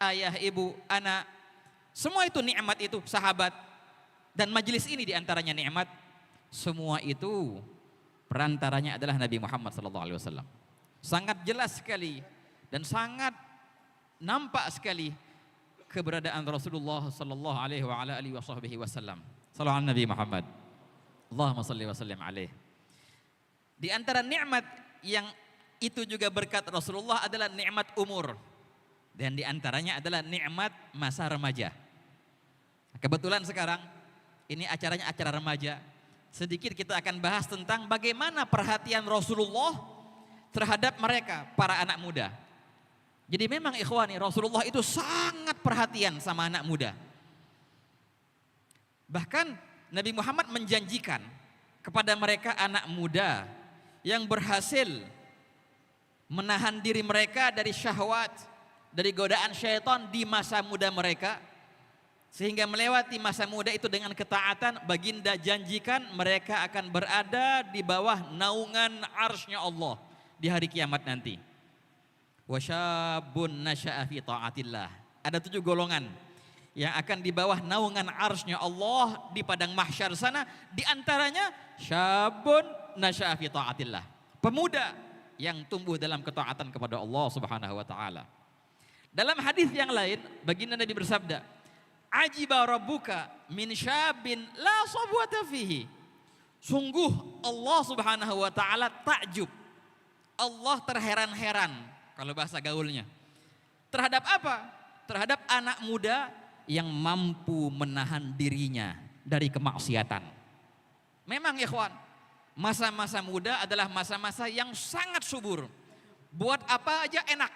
ayah, ibu, anak, semua itu nikmat itu, sahabat, dan majelis ini diantaranya nikmat. Semua itu perantaranya adalah Nabi Muhammad SAW. Sangat jelas sekali dan sangat nampak sekali keberadaan Rasulullah sallallahu alaihi wasallam. Sallallahu Nabi Muhammad. Allahumma salli wa sallim alaihi. Di antara nikmat yang itu juga berkat Rasulullah adalah nikmat umur. Dan di antaranya adalah nikmat masa remaja. Kebetulan sekarang ini acaranya acara remaja. Sedikit kita akan bahas tentang bagaimana perhatian Rasulullah terhadap mereka, para anak muda. Jadi memang ikhwani, Rasulullah itu sangat perhatian sama anak muda. Bahkan Nabi Muhammad menjanjikan kepada mereka anak muda yang berhasil menahan diri mereka dari syahwat, dari godaan syaitan di masa muda mereka, sehingga melewati masa muda itu dengan ketaatan, baginda janjikan mereka akan berada di bawah naungan arsy-Nya Allah di hari kiamat nanti. Wasyabun nasya'a fi ta'atillah. Ada 7 golongan yang akan di bawah naungan arsy-Nya Allah di padang mahsyar sana, di antaranya syabun nasya'a fi ta'atillah. Pemuda yang tumbuh dalam ketaatan kepada Allah Subhanahu wa taala. Dalam hadis yang lain, baginda Nabi bersabda, Ajiba rabbuka min syabin la sabwata fihi. Sungguh Allah Subhanahu wa taala takjub. Allah terheran-heran kalau bahasa gaulnya. Terhadap apa? Terhadap anak muda yang mampu menahan dirinya dari kemaksiatan. Memang ikhwan, masa-masa muda adalah masa-masa yang sangat subur. Buat apa aja enak.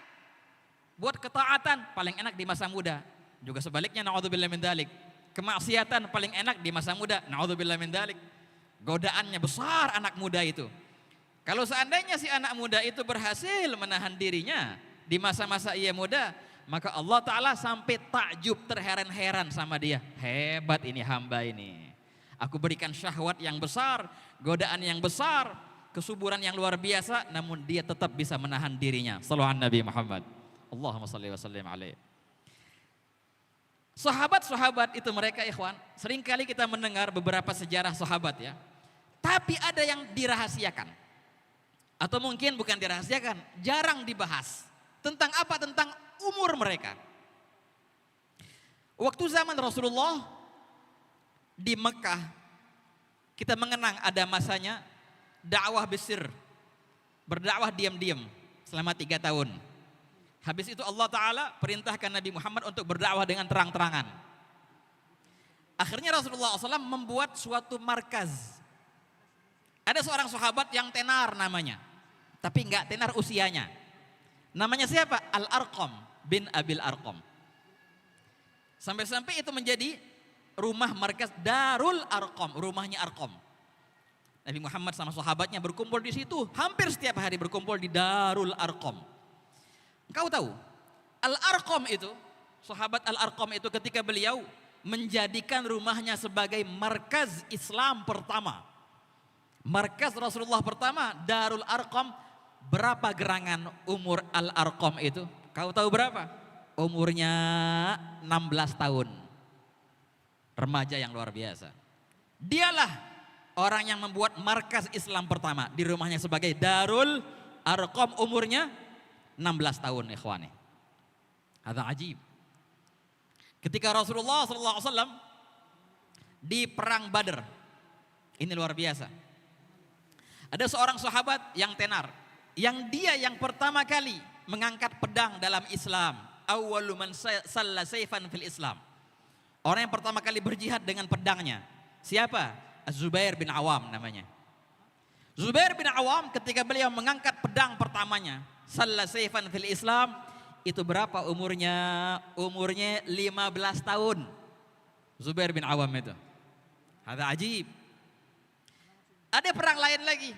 Buat ketaatan paling enak di masa muda. Juga sebaliknya, na'udzubillah min dzalik. Kemaksiatan paling enak di masa muda, na'udzubillah min dzalik. Godaannya besar anak muda itu. Kalau seandainya si anak muda itu berhasil menahan dirinya di masa-masa ia muda, maka Allah Ta'ala sampai takjub, terheran-heran sama dia. Hebat ini hamba ini. Aku berikan syahwat yang besar, godaan yang besar, kesuburan yang luar biasa, namun dia tetap bisa menahan dirinya. Shallallahu Nabi Muhammad. Allahumma salli wa sallim alaihi. Sahabat-sahabat itu mereka ikhwan, seringkali kita mendengar beberapa sejarah sahabat ya. Tapi ada yang dirahasiakan. Atau mungkin bukan dirahasiakan, jarang dibahas. Tentang apa? Tentang umur mereka. Waktu zaman Rasulullah di Mekah, kita mengenang ada masanya dakwah besir, berdakwah diam-diam selama 3 tahun. Habis itu Allah Ta'ala perintahkan Nabi Muhammad untuk berdakwah dengan terang-terangan. Akhirnya Rasulullah SAW membuat suatu markaz. Ada seorang sahabat yang tenar namanya, tapi enggak tenar usianya. Namanya siapa? Al-Arqam bin Abil Arqam. Sampai-sampai itu menjadi rumah markas Darul Arqam, rumahnya Arqam. Nabi Muhammad sama sahabatnya berkumpul di situ, hampir setiap hari berkumpul di Darul Arqam. Engkau tahu, Al-Arqam itu, sahabat Al-Arqam itu ketika beliau menjadikan rumahnya sebagai markas Islam pertama. Markas Rasulullah pertama, Darul Arqam. Berapa gerangan umur Al-Arqam itu? Kau tahu berapa? Umurnya 16 tahun. Remaja yang luar biasa. Dialah orang yang membuat markas Islam pertama di rumahnya sebagai Darul Arqam, umurnya 16 tahun ikhwani. Ada ajib. Ketika Rasulullah SAW di perang Badar, ini luar biasa. Ada seorang sahabat yang tenar, yang dia yang pertama kali mengangkat pedang dalam Islam. Awwalu man salla sayfan fil Islam. Orang yang pertama kali berjihad dengan pedangnya. Siapa? Az-Zubair bin Awam namanya. Zubair bin Awam ketika beliau mengangkat pedang pertamanya, salla sayfan fil Islam, itu berapa umurnya? Umurnya 15 tahun. Zubair bin Awam itu. Ada ajib. Ada perang lain lagi.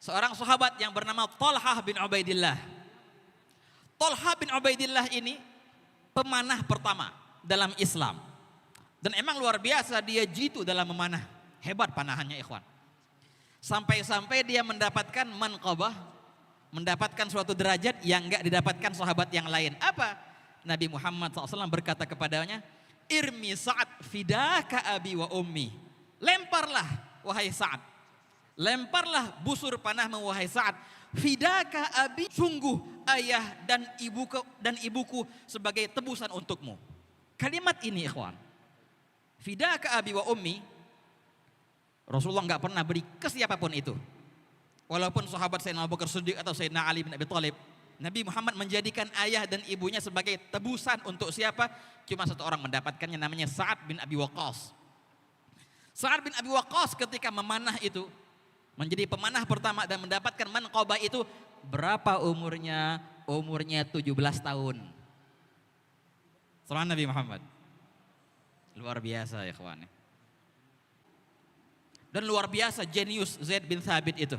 Seorang sahabat yang bernama Talhah bin Ubaidillah. Talhah bin Ubaidillah ini pemanah pertama dalam Islam. Dan emang luar biasa, dia jitu dalam memanah. Hebat panahannya ikhwan. Sampai-sampai dia mendapatkan manqabah, mendapatkan suatu derajat yang enggak didapatkan sahabat yang lain. Apa? Nabi Muhammad SAW berkata kepadanya, Irmi Sa'ad fidaka abi wa ummi. Lemparlah wahai Sa'ad. Lemparlah busur panahmu wahai Sa'ad. Fidaka abi, sungguh ayah dan ibuku sebagai tebusan untukmu. Kalimat ini ikhwan, fidaka abi wa ummi, Rasulullah enggak pernah beri ke siapapun itu. Walaupun sahabat Sayyidina Abu Bakar Siddiq atau Sayyidina Ali bin Abi Thalib, Nabi Muhammad menjadikan ayah dan ibunya sebagai tebusan untuk siapa? Cuma satu orang mendapatkannya, namanya Sa'ad bin Abi Waqqas. Sa'ad bin Abi Waqqas ketika memanah itu, menjadi pemanah pertama dan mendapatkan manqabah itu, berapa umurnya? Umurnya 17 tahun. Sallallahu Nabi Muhammad. Luar biasa ya ikhwan. Dan luar biasa jenius Zaid bin Thabit itu.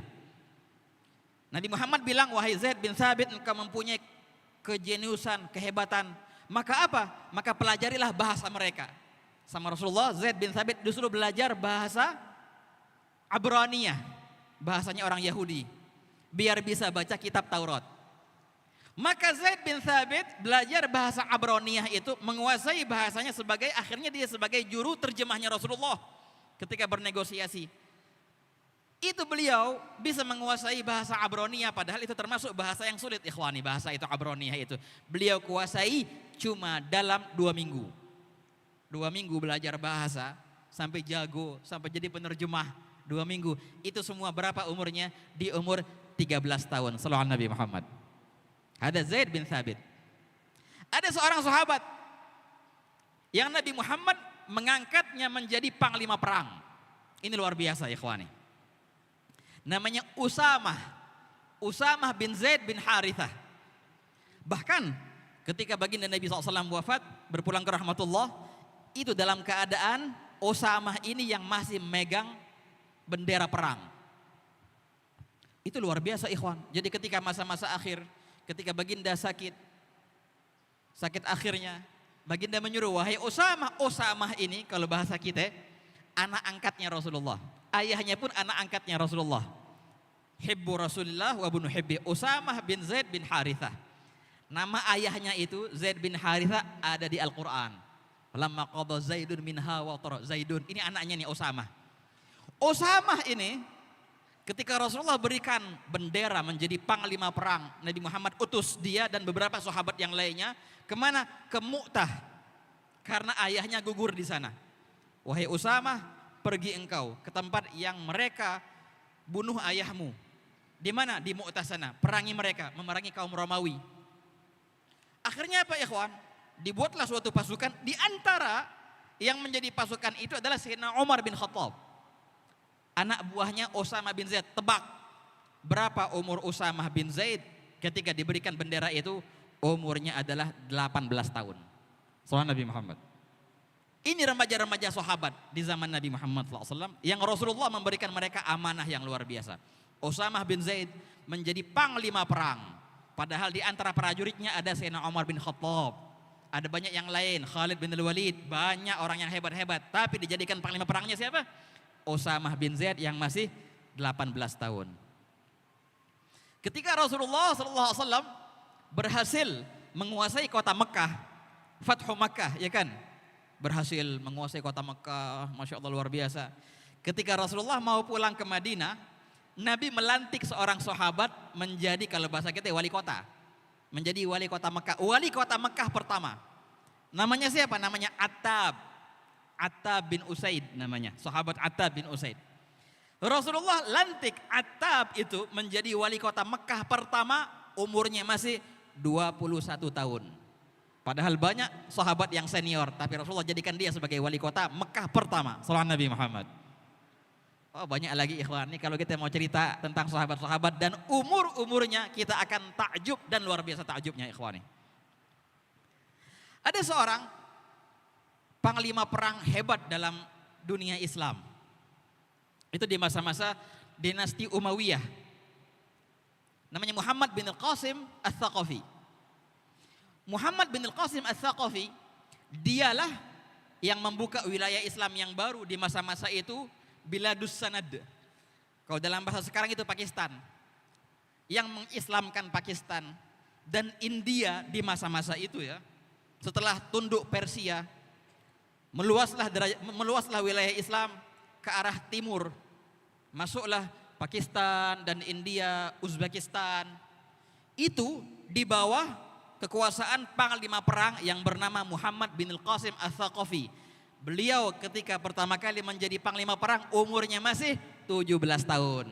Nabi Muhammad bilang, wahai Zaid bin Thabit, engkau mempunyai kejeniusan, kehebatan. Maka apa? Maka pelajarilah bahasa mereka. Sama Rasulullah, Zaid bin Thabit disuruh belajar bahasa Abraniyah. Bahasanya orang Yahudi, biar bisa baca kitab Taurat. Maka Zaid bin Thabit belajar bahasa Abraniyah itu, menguasai bahasanya akhirnya dia sebagai juru terjemahnya Rasulullah ketika bernegosiasi. Itu beliau bisa menguasai bahasa Abraniyah, padahal itu termasuk bahasa yang sulit ikhwani, bahasa itu Abraniyah itu. Beliau kuasai cuma dalam 2 minggu. 2 minggu belajar bahasa, sampai jago, sampai jadi penerjemah 2 minggu. Itu semua berapa umurnya? Di umur 13 tahun. Sallallahu Nabi Muhammad. Ada Zaid bin Thabit. Ada seorang sahabat yang Nabi Muhammad mengangkatnya menjadi panglima perang. Ini luar biasa ikhwani. Namanya Usamah bin Zaid bin Harithah. Bahkan ketika baginda Nabi SAW wafat, berpulang ke rahmatullah, itu dalam keadaan Usamah ini yang masih megang bendera perang. Itu luar biasa ikhwan. Jadi ketika masa-masa akhir, ketika baginda sakit akhirnya, baginda menyuruh, wahai Usamah ini kalau bahasa kita, anak angkatnya Rasulullah. Ayahnya pun anak angkatnya Rasulullah. Hibbu Rasulullah wa bunu hibbi, Usamah bin Zaid bin Harithah. Nama ayahnya itu Zaid bin Harithah ada di Al-Quran. Lamma qadha Zaidun minha wa tara. Zaidun, ini anaknya nih Usamah. Usamah ini ketika Rasulullah berikan bendera menjadi panglima perang, Nabi Muhammad utus dia dan beberapa sahabat yang lainnya kemana? Ke Mu'tah, karena ayahnya gugur di sana. Wahai Usamah, pergi engkau ke tempat yang mereka bunuh ayahmu. Di mana? Di Mu'tah sana. Perangi mereka, memerangi kaum Romawi. Akhirnya apa ikhwan? Dibuatlah suatu pasukan. Di antara yang menjadi pasukan itu adalah Sayyidina Umar bin Khattab, anak buahnya Usamah bin Zaid. Tebak berapa umur Usamah bin Zaid ketika diberikan bendera itu? Umurnya adalah 18 tahun. Sallallahu Nabi Muhammad. Ini remaja-remaja sahabat di zaman Nabi Muhammad SAW yang Rasulullah memberikan mereka amanah yang luar biasa. Usamah bin Zaid menjadi panglima perang. Padahal di antara prajuritnya ada Sayyidina Umar bin Khattab. Ada banyak yang lain, Khalid bin Walid, banyak orang yang hebat-hebat. Tapi dijadikan panglima perangnya siapa? Usamah bin Zaid yang masih 18 tahun. Ketika Rasulullah SAW berhasil menguasai kota Mekah, Fathu Makkah, ya kan? Berhasil menguasai kota Mekah, Masya Allah luar biasa. Ketika Rasulullah mau pulang ke Madinah, Nabi melantik seorang sahabat menjadi, kalau bahasa kita, wali kota. Menjadi wali kota Mekah. Wali kota Mekah pertama. Namanya siapa? Namanya Attab bin Usaid namanya. Sahabat Attab bin Usaid. Rasulullah lantik Attab itu menjadi wali kota Mekah pertama, umurnya masih 21 tahun. Padahal banyak sahabat yang senior, tapi Rasulullah jadikan dia sebagai wali kota Mekah pertama. Sallallahu Nabi Muhammad. Oh, banyak lagi ikhwan. Ini kalau kita mau cerita tentang sahabat-sahabat dan umur-umurnya, kita akan takjub dan luar biasa takjubnya ikhwan. Ada seorang panglima perang hebat dalam dunia Islam. Itu di masa-masa dinasti Umayyah. Namanya Muhammad bin Al-Qasim Al-Thaqafi. Muhammad bin Al-Qasim Al-Thaqafi, dialah yang membuka wilayah Islam yang baru di masa-masa itu, Biladus Sanad. Kalau dalam bahasa sekarang itu Pakistan. Yang mengislamkan Pakistan dan India di masa-masa itu ya. Setelah tunduk Persia, meluaslah wilayah Islam ke arah timur. Masuklah Pakistan dan India, Uzbekistan. Itu di bawah kekuasaan panglima perang yang bernama Muhammad bin Al-Qasim Al-Thaqafi. Beliau ketika pertama kali menjadi panglima perang umurnya masih 17 tahun.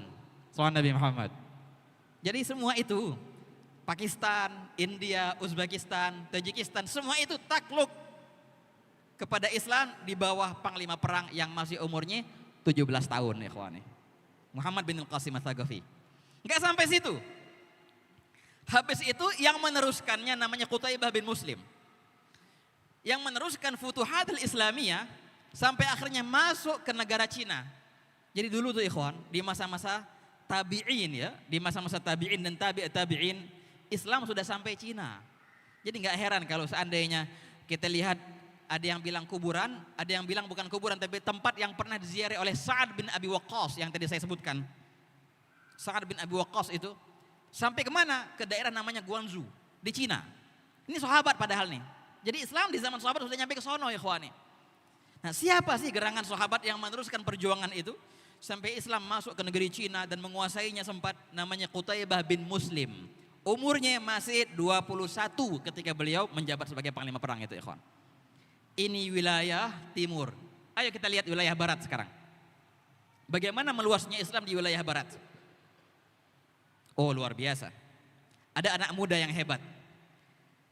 Sallallahu Nabi Muhammad. Jadi semua itu, Pakistan, India, Uzbekistan, Tajikistan, semua itu takluk kepada Islam di bawah panglima perang yang masih umurnya 17 tahun ya ikhwani. Muhammad bin Al-Qasim Al-Thaqafi. Enggak sampai situ. Habis itu yang meneruskannya namanya Qutaibah bin Muslim. Yang meneruskan Futuhatul Islamiyah sampai akhirnya masuk ke negara Cina. Jadi dulu tuh ikhwan, di masa-masa tabi'in ya, di masa-masa tabi'in dan tabi'in, Islam sudah sampai Cina. Jadi nggak heran kalau seandainya kita lihat ada yang bilang kuburan, ada yang bilang bukan kuburan tapi tempat yang pernah diziarahi oleh Sa'ad bin Abi Waqqas yang tadi saya sebutkan. Sa'ad bin Abi Waqqas itu sampai kemana? Ke daerah namanya Guangzhou di Cina. Ini sahabat padahal nih. Jadi Islam di zaman sahabat sudah nyampe ke sono ya ikhwani. Nah, siapa sih gerangan sahabat yang meneruskan perjuangan itu sampai Islam masuk ke negeri Cina dan menguasainya sempat? Namanya Qutaibah bin Muslim. Umurnya masih 21 ketika beliau menjabat sebagai panglima perang itu ikhwan. Ini wilayah timur. Ayo kita lihat wilayah barat sekarang. Bagaimana meluasnya Islam di wilayah barat? Oh, luar biasa. Ada anak muda yang hebat.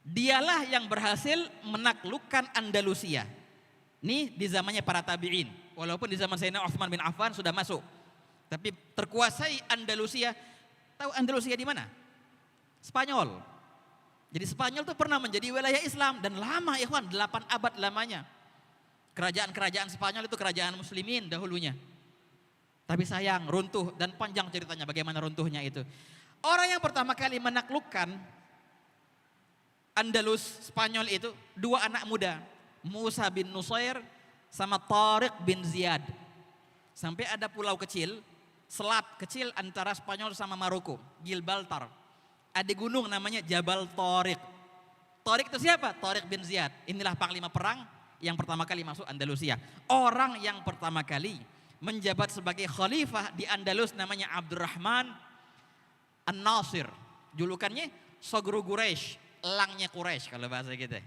Dialah yang berhasil menaklukkan Andalusia. Ini di zamannya para tabi'in. Walaupun di zaman Sayyidina Utsman bin Affan sudah masuk. Tapi terkuasai Andalusia. Tahu Andalusia di mana? Spanyol. Jadi Spanyol itu pernah menjadi wilayah Islam dan lama ya kawan, 8 abad lamanya. Kerajaan-kerajaan Spanyol itu kerajaan muslimin dahulunya. Tapi sayang, runtuh dan panjang ceritanya bagaimana runtuhnya itu. Orang yang pertama kali menaklukkan Andalus, Spanyol itu 2 anak muda, Musa bin Nusair sama Tariq bin Ziyad. Sampai ada pulau kecil, selat kecil antara Spanyol sama Maroko, Gibraltar. Ada gunung namanya Jabal Tariq. Tariq itu siapa? Tariq bin Ziyad. Inilah panglima perang yang pertama kali masuk Andalusia. Orang yang pertama kali menjabat sebagai khalifah di Andalus namanya Abdurrahman An-Nasir. Julukannya Sogru Quraisy, elangnya Quraisy kalau bahasa kita.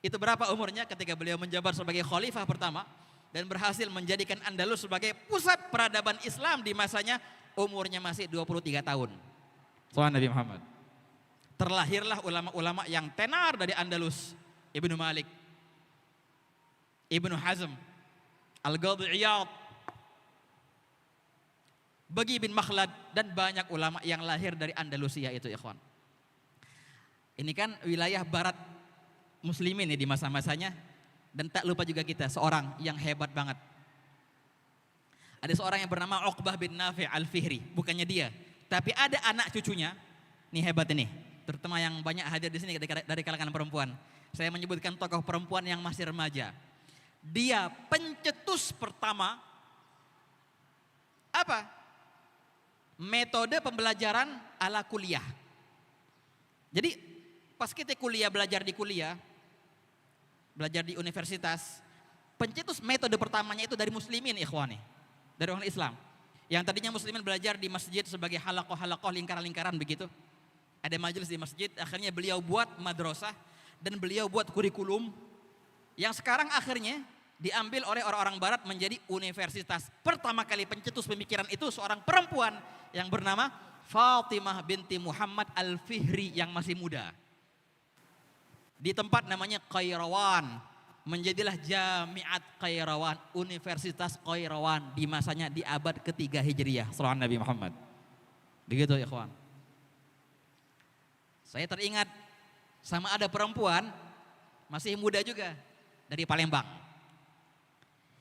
Itu berapa umurnya ketika beliau menjabat sebagai khalifah pertama dan berhasil menjadikan Andalus sebagai pusat peradaban Islam di masanya, umurnya masih 23 tahun. Soal Nabi Muhammad. Terlahirlah ulama-ulama yang tenar dari Andalus. Ibnu Malik, Ibnu Hazm, Al-Qadhi Iyad, Bagi bin Makhlad, dan banyak ulama yang lahir dari Andalusia itu ikhwan. Ini kan wilayah barat muslimin ya di masa-masanya. Dan tak lupa juga kita seorang yang hebat banget. Ada seorang yang bernama Uqbah bin Nafi' al-Fihri. Bukannya dia, tapi ada anak cucunya. Nih hebat ini, terutama yang banyak hadir di sini dari kalangan perempuan. Saya menyebutkan tokoh perempuan yang masih remaja. Dia pencetus pertama apa? Metode pembelajaran ala kuliah. Jadi pas kita belajar di kuliah, belajar di universitas, pencetus metode pertamanya itu dari muslimin ikhwani, dari orang Islam. Yang tadinya muslimin belajar di masjid sebagai halakoh-halakoh, lingkaran-lingkaran begitu. Ada majelis di masjid, akhirnya beliau buat madrasah dan beliau buat kurikulum yang sekarang akhirnya diambil oleh orang-orang barat menjadi universitas. Pertama kali pencetus pemikiran itu seorang perempuan yang bernama Fatimah binti Muhammad al-Fihri yang masih muda. Di tempat namanya Qairawan, menjadilah Jamiat Qairawan, Universitas Qairawan di masanya di abad ketiga Hijriyah. Sallallahu Nabi Muhammad. Begitu ya ikhwan. Saya teringat sama ada perempuan masih muda juga dari Palembang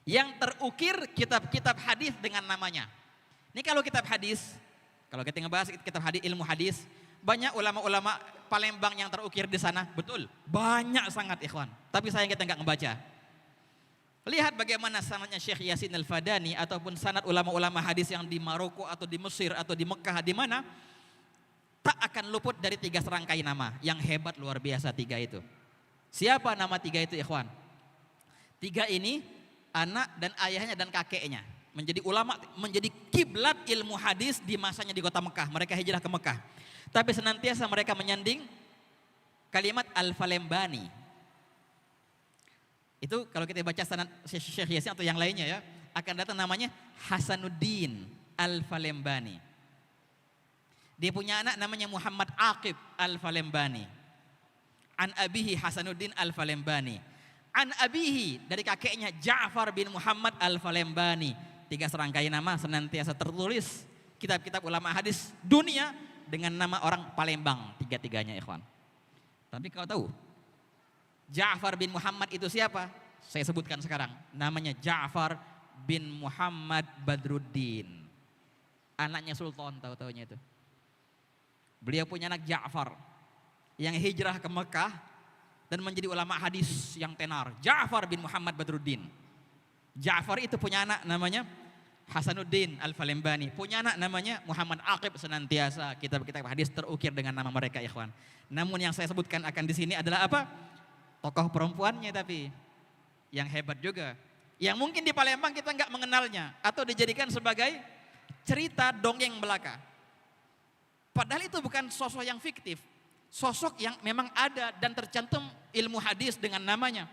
yang terukir kitab-kitab hadis dengan namanya. Ini kalau kitab hadis, kalau kita ngebahas kitab hadis, ilmu hadis, banyak ulama-ulama Palembang yang terukir di sana, betul, banyak sangat ikhwan. Tapi sayang kita nggak ngebaca. Lihat bagaimana sanadnya Syekh Yasin Al-Fadani ataupun sanad ulama-ulama hadis yang di Maroko atau di Mesir atau di Mekah, di mana tak akan luput dari 3 serangkai nama yang hebat luar biasa 3 itu. Siapa nama 3 itu ikhwan? 3 ini anak dan ayahnya dan kakeknya menjadi ulama, menjadi kiblat ilmu hadis di masanya di kota Mekah. Mereka hijrah ke Mekah, tapi senantiasa mereka menyanding kalimat Al-Falembani. Itu kalau kita baca sanad Syekh Yasin atau yang lainnya ya, akan datang namanya Hasanuddin Al-Falembani. Dia punya anak namanya Muhammad Aqib Al-Falembani. An abihi Hasanuddin Al-Falembani. An abihi, dari kakeknya Ja'far bin Muhammad Al-Falembani. 3 serangkai nama senantiasa tertulis kitab-kitab ulama hadis dunia dengan nama orang Palembang 3-3-nya ikhwan. Tapi kau tahu Ja'far bin Muhammad itu siapa? Saya sebutkan sekarang. Namanya Ja'far bin Muhammad Badruddin. Anaknya Sultan, tahu-tahunya itu. Beliau punya anak Ja'far yang hijrah ke Mekah dan menjadi ulama hadis yang tenar. Ja'far bin Muhammad Badruddin. Ja'far itu punya anak namanya Hasanuddin Al-Falembani. Punya anak namanya Muhammad Aqib. Senantiasa kitab-kitab hadis terukir dengan nama mereka ikhwan. Namun yang saya sebutkan akan di sini adalah apa? Tokoh perempuannya tapi yang hebat juga. Yang mungkin di Palembang kita nggak mengenalnya atau dijadikan sebagai cerita dongeng belaka. Padahal itu bukan sosok yang fiktif. Sosok yang memang ada dan tercantum ilmu hadis dengan namanya.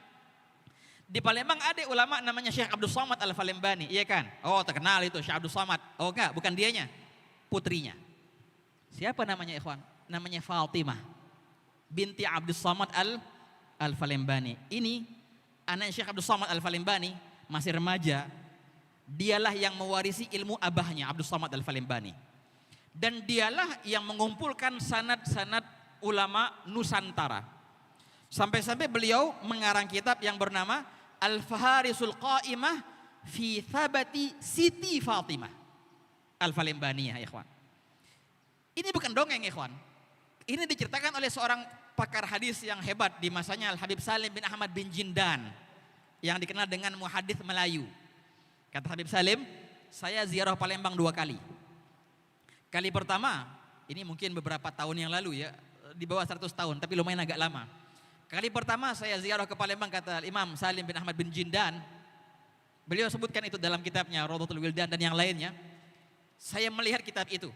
Di Palembang ada ulama namanya Syekh Abdul Somad Al-Falembani, iya kan? Oh terkenal itu Syekh Abdul Somad. Oh enggak, bukan dianya, putrinya. Siapa namanya ikhwan? Namanya Fatimah binti Abdul Somad Al-Falembani. Ini anak Syekh Abdul Somad Al-Falembani, masih remaja. Dialah yang mewarisi ilmu abahnya Abdul Somad Al-Falembani. Dan dialah yang mengumpulkan sanad-sanad ulama Nusantara. Sampai-sampai beliau mengarang kitab yang bernama Al-Faharisul Qa'imah fi Thabati Siti Fatimah Al-Falembaniyah, ikhwan. Ini bukan dongeng, ikhwan. Ini diceritakan oleh seorang pakar hadis yang hebat di masanya, Al-Habib Salim bin Ahmad bin Jindan, yang dikenal dengan muhadits Melayu. Kata Habib Salim, saya ziarah Palembang 2 kali. Kali pertama, ini mungkin beberapa tahun yang lalu ya, di bawah 100 tahun, tapi lumayan agak lama. Kali pertama saya ziarah ke Palembang, kata Imam Salim bin Ahmad bin Jindan, beliau sebutkan itu dalam kitabnya Rawdatul Wildan dan yang lainnya. Saya melihat kitab itu,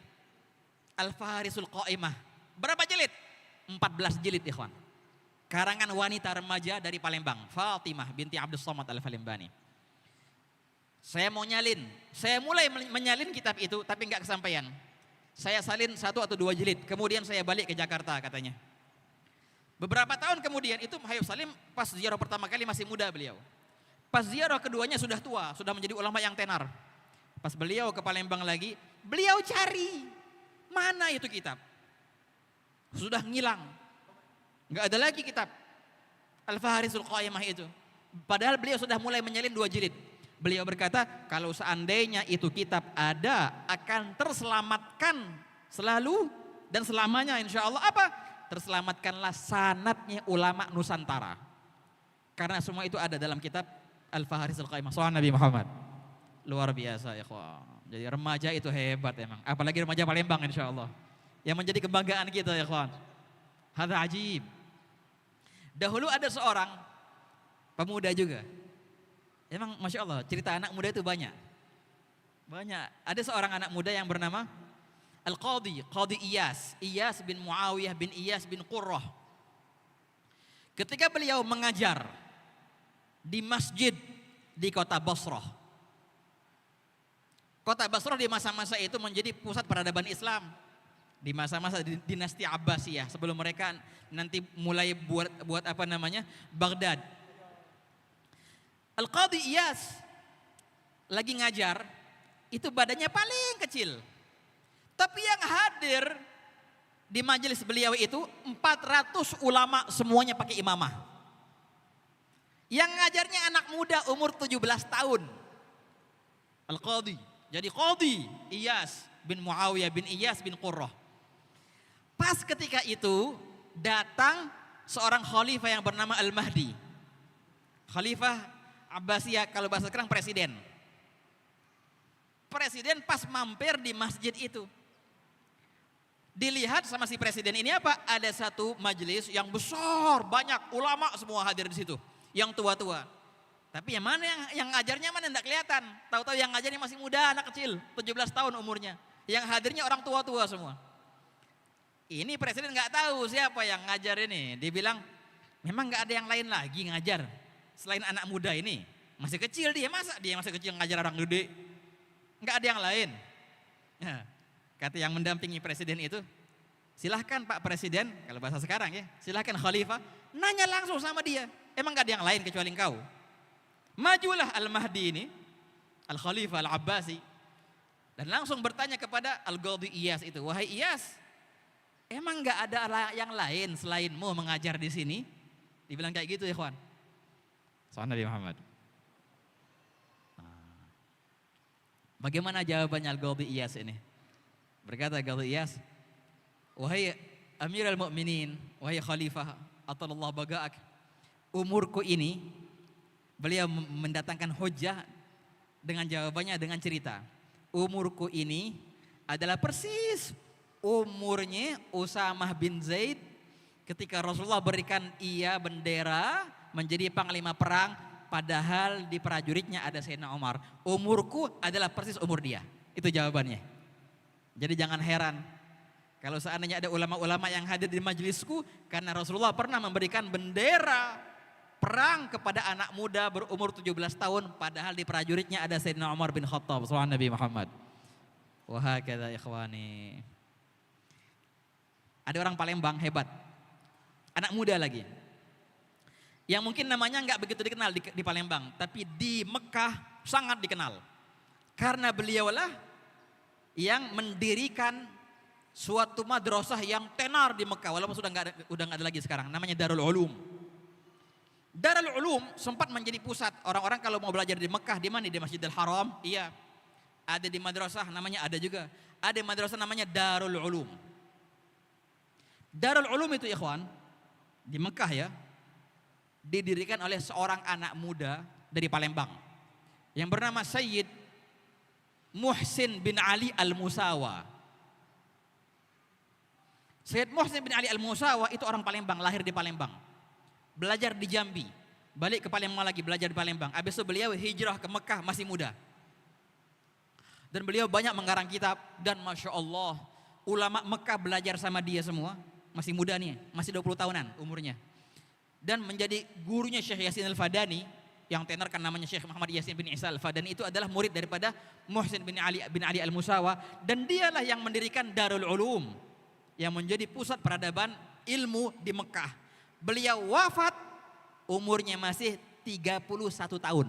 Al-Faharisul Qa'imah. Berapa jilid? 14 jilid, ikhwan. Karangan wanita remaja dari Palembang, Fatimah binti Abdul Somad Al-Falembani. Saya mau nyalin, saya mulai menyalin kitab itu, tapi nggak kesampaian. Saya salin 1 atau 2 jilid, kemudian saya balik ke Jakarta katanya. Beberapa tahun kemudian itu Habib Salim pas ziarah pertama kali masih muda beliau. Pas ziarah keduanya sudah tua, sudah menjadi ulama yang tenar. Pas beliau ke Palembang lagi, beliau cari mana itu kitab. Sudah ngilang. Enggak ada lagi kitab Al-Faharisul Qa'imah itu. Padahal beliau sudah mulai menyalin 2 jilid. Beliau berkata, kalau seandainya itu kitab ada, akan terselamatkan selalu dan selamanya insya Allah. Apa? Terselamatkanlah sanadnya ulama Nusantara. Karena semua itu ada dalam kitab Al-Faharisul Qa'imah. Soal Nabi Muhammad. Luar biasa ya ikhwan. Jadi remaja itu hebat emang. Apalagi remaja Palembang insya Allah. Yang menjadi kebanggaan kita ya ikhwan. Hadza ajib. Dahulu ada seorang pemuda juga. Emang Masya Allah cerita anak muda itu banyak. Banyak. Ada seorang anak muda yang bernama Al-Qadhi, Qadhi Iyas bin Muawiyah bin Iyas bin Qurrah. Ketika beliau mengajar di masjid di kota Basrah. Kota Basrah di masa-masa itu menjadi pusat peradaban Islam. Di masa-masa dinasti Abbasiyah, sebelum mereka nanti mulai buat apa namanya? Baghdad. Al-Qadhi Iyas lagi ngajar, itu badannya paling kecil. Tapi yang hadir di majelis beliau itu 400 ulama semuanya pakai imamah. Yang ngajarnya anak muda umur 17 tahun. Al-Qadhi. Jadi Qadhi Iyas bin Muawiyah bin Iyas bin Qurrah. Pas ketika itu datang seorang khalifah yang bernama Al-Mahdi. Khalifah Abbasiyah, kalau bahasa sekarang presiden. Presiden pas mampir di masjid itu. Dilihat sama si presiden ini apa? Ada satu majelis yang besar, banyak ulama semua hadir di situ, yang tua-tua. Tapi yang mana yang ngajarnya mana enggak kelihatan. Tahu-tahu yang ngajarnya masih muda, anak kecil, 17 tahun umurnya. Yang hadirnya orang tua-tua semua. Ini presiden nggak tahu siapa yang ngajar ini. Dia bilang, memang nggak ada yang lain lagi ngajar selain anak muda ini. Masih kecil dia, masa dia masih kecil ngajar orang gede? Nggak ada yang lain. Ya. Kata yang mendampingi presiden itu, silahkan Pak Presiden, kalau bahasa sekarang ya, silahkan Khalifah, nanya langsung sama dia. Emang gak ada yang lain kecuali engkau? Majulah Al-Mahdi ini, Al-Khalifah Al-Abbasi, dan langsung bertanya kepada Al-Qadhi Iyas itu, wahai Iyas, emang gak ada yang lain selainmu mengajar di sini? Dibilang kayak gitu ya ikhwan. Soal Nabi Muhammad. Bagaimana jawabannya Al-Qadhi Iyas ini? Berkata Qadhi Iyas, wahai Amirul Mukminin, wahai Khalifah, atallahu baga'ak, umurku ini, beliau mendatangkan hujah dengan jawabannya dengan cerita. Umurku ini adalah persis umurnya Usamah bin Zaid ketika Rasulullah berikan ia bendera menjadi panglima perang, padahal di prajuritnya ada Sayyidina Umar. Umurku adalah persis umur dia. Itu jawabannya. Jadi jangan heran kalau seandainya ada ulama-ulama yang hadir di majelisku karena Rasulullah pernah memberikan bendera perang kepada anak muda berumur 17 tahun padahal di prajuritnya ada Sayyidina Umar bin Khattab sallallahu Nabi Muhammad. Wah kata ikhwani. Ada orang Palembang hebat, anak muda lagi, yang mungkin namanya nggak begitu dikenal di Palembang, tapi di Mekah sangat dikenal. Karena beliaulah yang mendirikan suatu madrasah yang tenar di Mekah, walaupun udah nggak ada lagi sekarang, namanya Darul Ulum. Darul Ulum sempat menjadi pusat orang-orang kalau mau belajar di Mekah, di mana? Di Masjidil Haram, iya. Ada di madrasah namanya, ada juga. Ada madrasah namanya Darul Ulum. Darul Ulum itu ikhwan, di Mekah ya, didirikan oleh seorang anak muda dari Palembang yang bernama Sayyid Muhsin bin Ali Al-Musawa. Sayyid Muhsin bin Ali Al-Musawa itu orang Palembang, lahir di Palembang, belajar di Jambi, balik ke Palembang lagi, belajar di Palembang. Habis itu beliau hijrah ke Mekah masih muda. Dan beliau banyak mengarang kitab, dan Masya Allah ulama Mekah belajar sama dia semua. Masih muda nih, masih 20 tahunan umurnya. Dan menjadi gurunya Syekh Yasin Al-Fadani, yang tenar kan namanya Syekh Muhammad Yasin bin Isa Al-Fadani, itu adalah murid daripada Muhsin bin Ali Al-Musawa. Dan dialah yang mendirikan Darul Ulum, yang menjadi pusat peradaban ilmu di Mekah. Beliau wafat umurnya masih 31 tahun.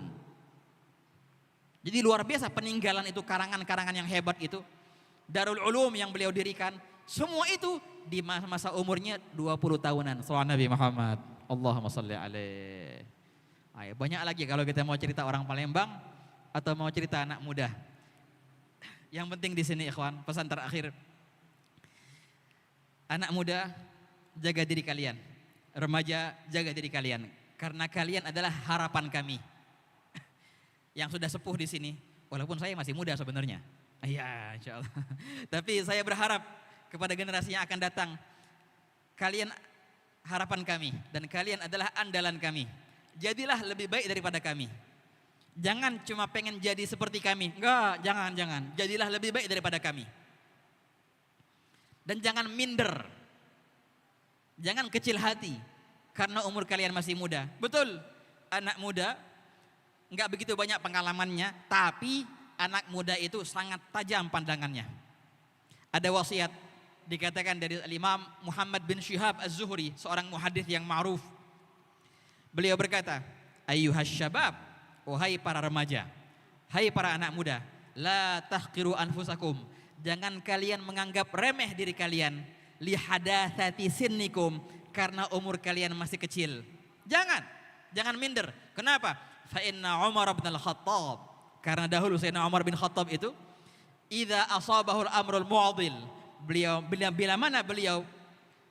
Jadi luar biasa peninggalan itu, karangan-karangan yang hebat itu. Darul Ulum yang beliau dirikan, semua itu di masa umurnya 20 tahunan. Sallallahu Nabi Muhammad. Allahumma salli alaih. Banyak lagi kalau kita mau cerita orang Palembang atau mau cerita anak muda. Yang penting di sini ikhwan, pesan terakhir. Anak muda, jaga diri kalian. Remaja, jaga diri kalian. Karena kalian adalah harapan kami. Yang sudah sepuh di sini, walaupun saya masih muda sebenarnya. Iya, insya Allah. Tapi saya berharap kepada generasi yang akan datang, kalian harapan kami dan kalian adalah andalan kami. Jadilah lebih baik daripada kami. Jangan cuma pengen jadi seperti kami. Enggak, jangan. Jadilah lebih baik daripada kami. Dan jangan minder. Jangan kecil hati karena umur kalian masih muda. Betul, anak muda enggak begitu banyak pengalamannya, tapi anak muda itu sangat tajam pandangannya. Ada wasiat dikatakan dari Imam Muhammad bin Syihab Az-Zuhri, seorang muhadis yang ma'ruf. Beliau berkata, ayyuhas syabab, wahai para remaja, hai para anak muda, la tahqiru anfusakum, jangan kalian menganggap remeh diri kalian, li hadatsati sinnikum, karena umur kalian masih kecil. Jangan minder. Kenapa? Fa inna Umar bin Al-Khattab, karena dahulu Sayyidina Umar bin Khattab itu idza asabahul amrul mu'adil, bila mana beliau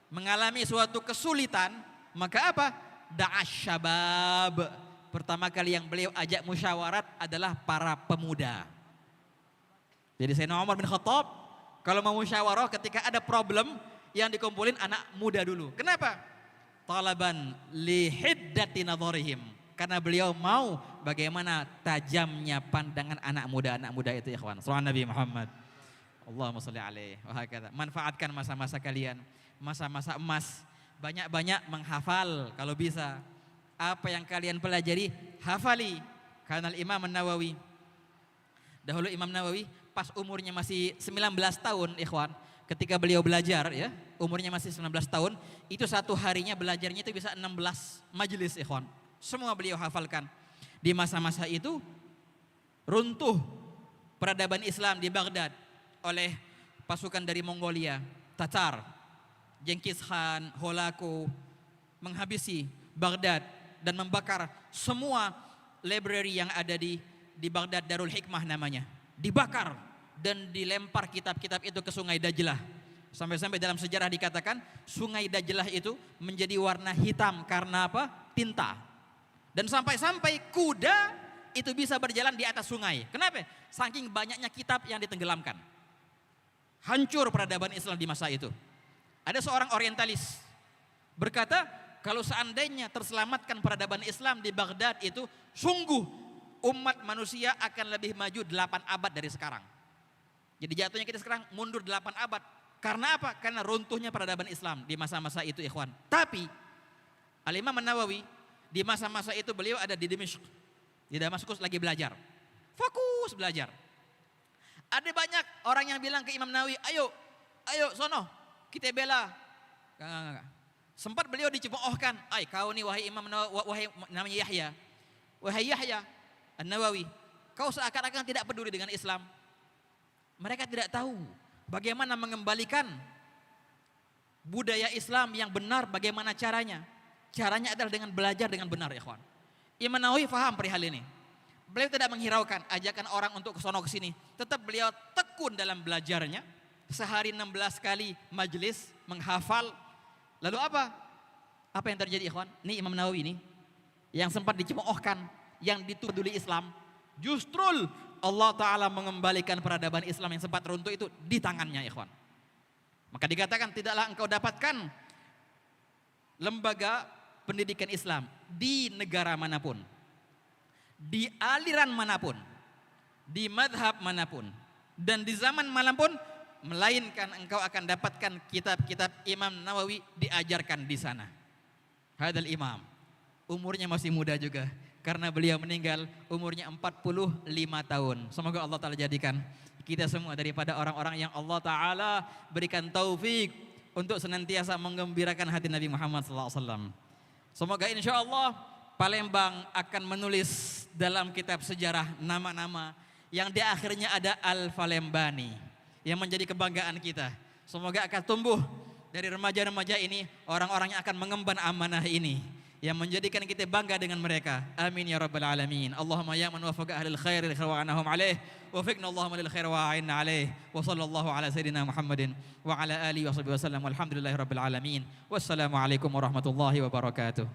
mengalami suatu kesulitan, maka apa? Da'as syabab. Pertama kali yang beliau ajak musyawarat adalah para pemuda. Jadi Sayyidina Umar bin Khattab kalau mau musyawarah ketika ada problem, yang dikumpulin anak muda dulu. Kenapa? Talaban li hiddati nadharihim. Karena beliau mau bagaimana tajamnya pandangan anak muda itu ikhwan. Sallallahu Nabi Muhammad. Allahumma salli alaihi wa hakadha. Manfaatkan masa-masa kalian, masa-masa emas. Banyak-banyak menghafal kalau bisa. Apa yang kalian pelajari, hafali. Karena Imam Nawawi, dahulu Imam Nawawi pas umurnya masih 19 tahun ikhwan, ketika beliau belajar ya, umurnya masih 19 tahun, itu satu harinya belajarnya itu bisa 16 majelis ikhwan. Semua beliau hafalkan. Di masa-masa itu runtuh peradaban Islam di Baghdad oleh pasukan dari Mongolia, Tatar, Genghis Khan, Holako, menghabisi Baghdad dan membakar semua library yang ada di Baghdad, Darul Hikmah namanya. Dibakar dan dilempar kitab-kitab itu ke Sungai Dajlah. Sampai-sampai dalam sejarah dikatakan Sungai Dajlah itu menjadi warna hitam karena apa? Tinta. Dan sampai-sampai kuda itu bisa berjalan di atas sungai. Kenapa? Saking banyaknya kitab yang ditenggelamkan. Hancur peradaban Islam di masa itu. Ada seorang orientalis berkata, kalau seandainya terselamatkan peradaban Islam di Baghdad itu, sungguh umat manusia akan lebih maju 8 abad dari sekarang. Jadi jatuhnya kita sekarang mundur 8 abad. Karena apa? Karena runtuhnya peradaban Islam di masa-masa itu ikhwan. Tapi Al-Imam Nawawi Di masa-masa itu beliau ada di Dimishq, di Damaskus lagi belajar. Fokus belajar. Ada banyak orang yang bilang ke Imam Nawawi, ayo sono, kita bela. Enggak. Sempat beliau dicemoohkan, kau nih wahai Imam Nawawi, wahai namanya Yahya. Wahai Yahya An-Nawawi, kau seakan-akan tidak peduli dengan Islam. Mereka tidak tahu bagaimana mengembalikan budaya Islam yang benar, bagaimana caranya. Caranya adalah dengan belajar dengan benar, ikhwan. Imam Nawawi faham perihal ini. Beliau tidak menghiraukan ajakan orang untuk ke sono ke sini. Tetap beliau tekun dalam belajarnya. Sehari 16 kali majelis menghafal. Lalu apa? Apa yang terjadi, ikhwan? Ini Imam Nawawi ini yang sempat dicemoohkan, yang dituduli Islam. Justru Allah Ta'ala mengembalikan peradaban Islam yang sempat runtuh itu di tangannya, ikhwan. Maka dikatakan tidaklah engkau dapatkan lembaga pendidikan Islam di negara manapun, di aliran manapun, di madhab manapun, dan di zaman manapun, melainkan engkau akan dapatkan kitab-kitab Imam Nawawi diajarkan di sana. Hadal imam, umurnya masih muda juga, karena beliau meninggal umurnya 45 tahun. Semoga Allah Ta'ala jadikan kita semua daripada orang-orang yang Allah Ta'ala berikan taufik untuk senantiasa menggembirakan hati Nabi Muhammad SAW. Semoga insya Allah Palembang akan menulis dalam kitab sejarah nama-nama yang di akhirnya ada Al-Falembani yang menjadi kebanggaan kita. Semoga akan tumbuh dari remaja-remaja ini orang-orang yang akan mengemban amanah ini, yang menjadikan kita bangga dengan mereka. Amin ya rabbal alamin. Allahumma ya man wafaqa ahlil khair lil khair wa anahum alaih, wafiqna Allahumma lil khair wa a'inna alaih, wa sallallahu ala sayyidina Muhammadin wa ala alihi wa sahbihi wasallam, walhamdulillahi rabbil alamin. Wassalamualaikum warahmatullahi wabarakatuh.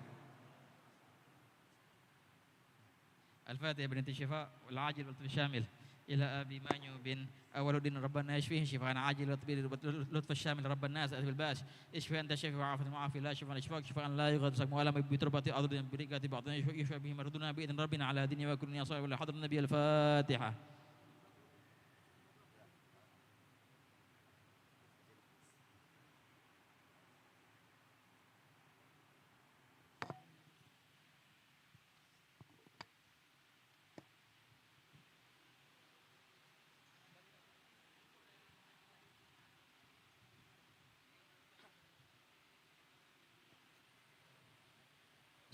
Al-Fatihah binti Syifa wal ajil wal syamil ila abi manyu bin awaludin rabbana yashfihi shifaan ajil lutf syamil rabbana nas bil bas ishfi anta shafi wa afat mu'afi la shifaan shifak shifaan la yughad sakmu alam bi turbati adudin bi rikati ba'dina yashfi bihi marduna bi idin rabbina ala dini wa kulli yasai wa hadrat nabi al-Fatihah.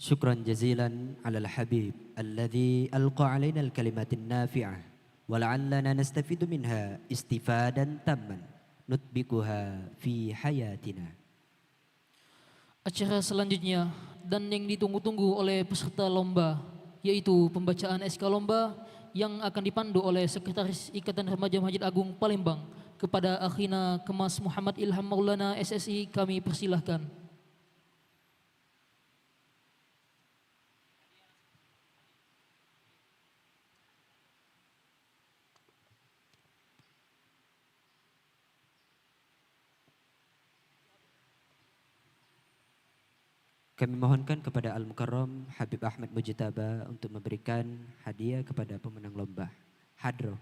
شكرا جزيلا على الحبيب الذي ألقى علينا الكلمات النافعة ولعلنا نستفيد منها استفادا تاما نطبقها في حياتنا.
Acara selanjutnya dan yang ditunggu-tunggu oleh peserta lomba yaitu pembacaan SK lomba yang akan dipandu oleh Sekretaris Ikatan Remaja Masjid Agung Palembang. Kepada akhina Kemas Muhammad Ilham Maulana SSI kami persilahkan.
Kami mohonkan kepada Al-Mukarram Habib Ahmad Mujtaba untuk memberikan hadiah kepada pemenang lomba. Hadro.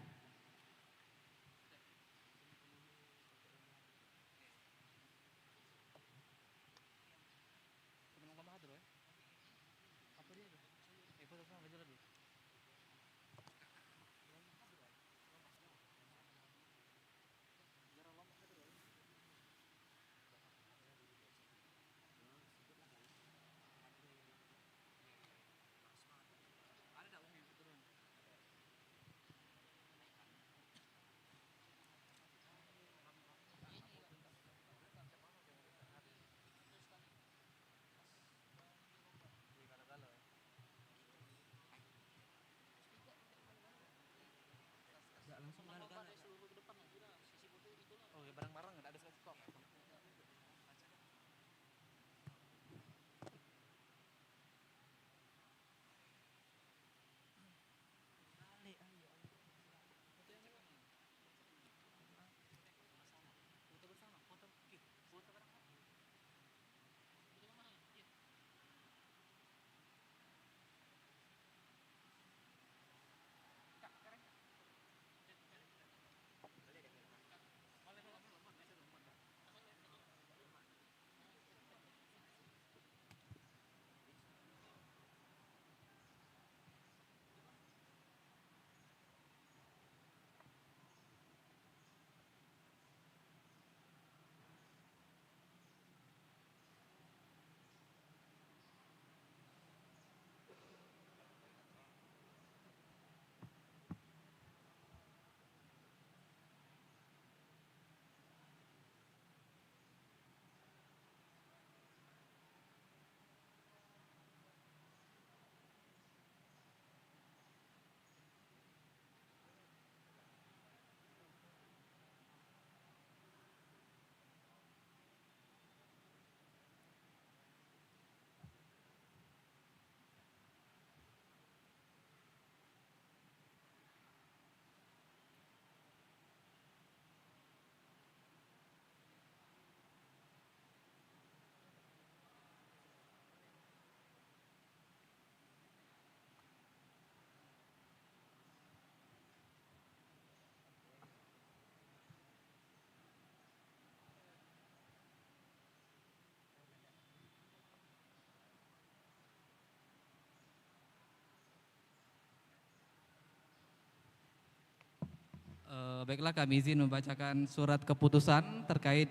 Baiklah, kami izin membacakan surat keputusan terkait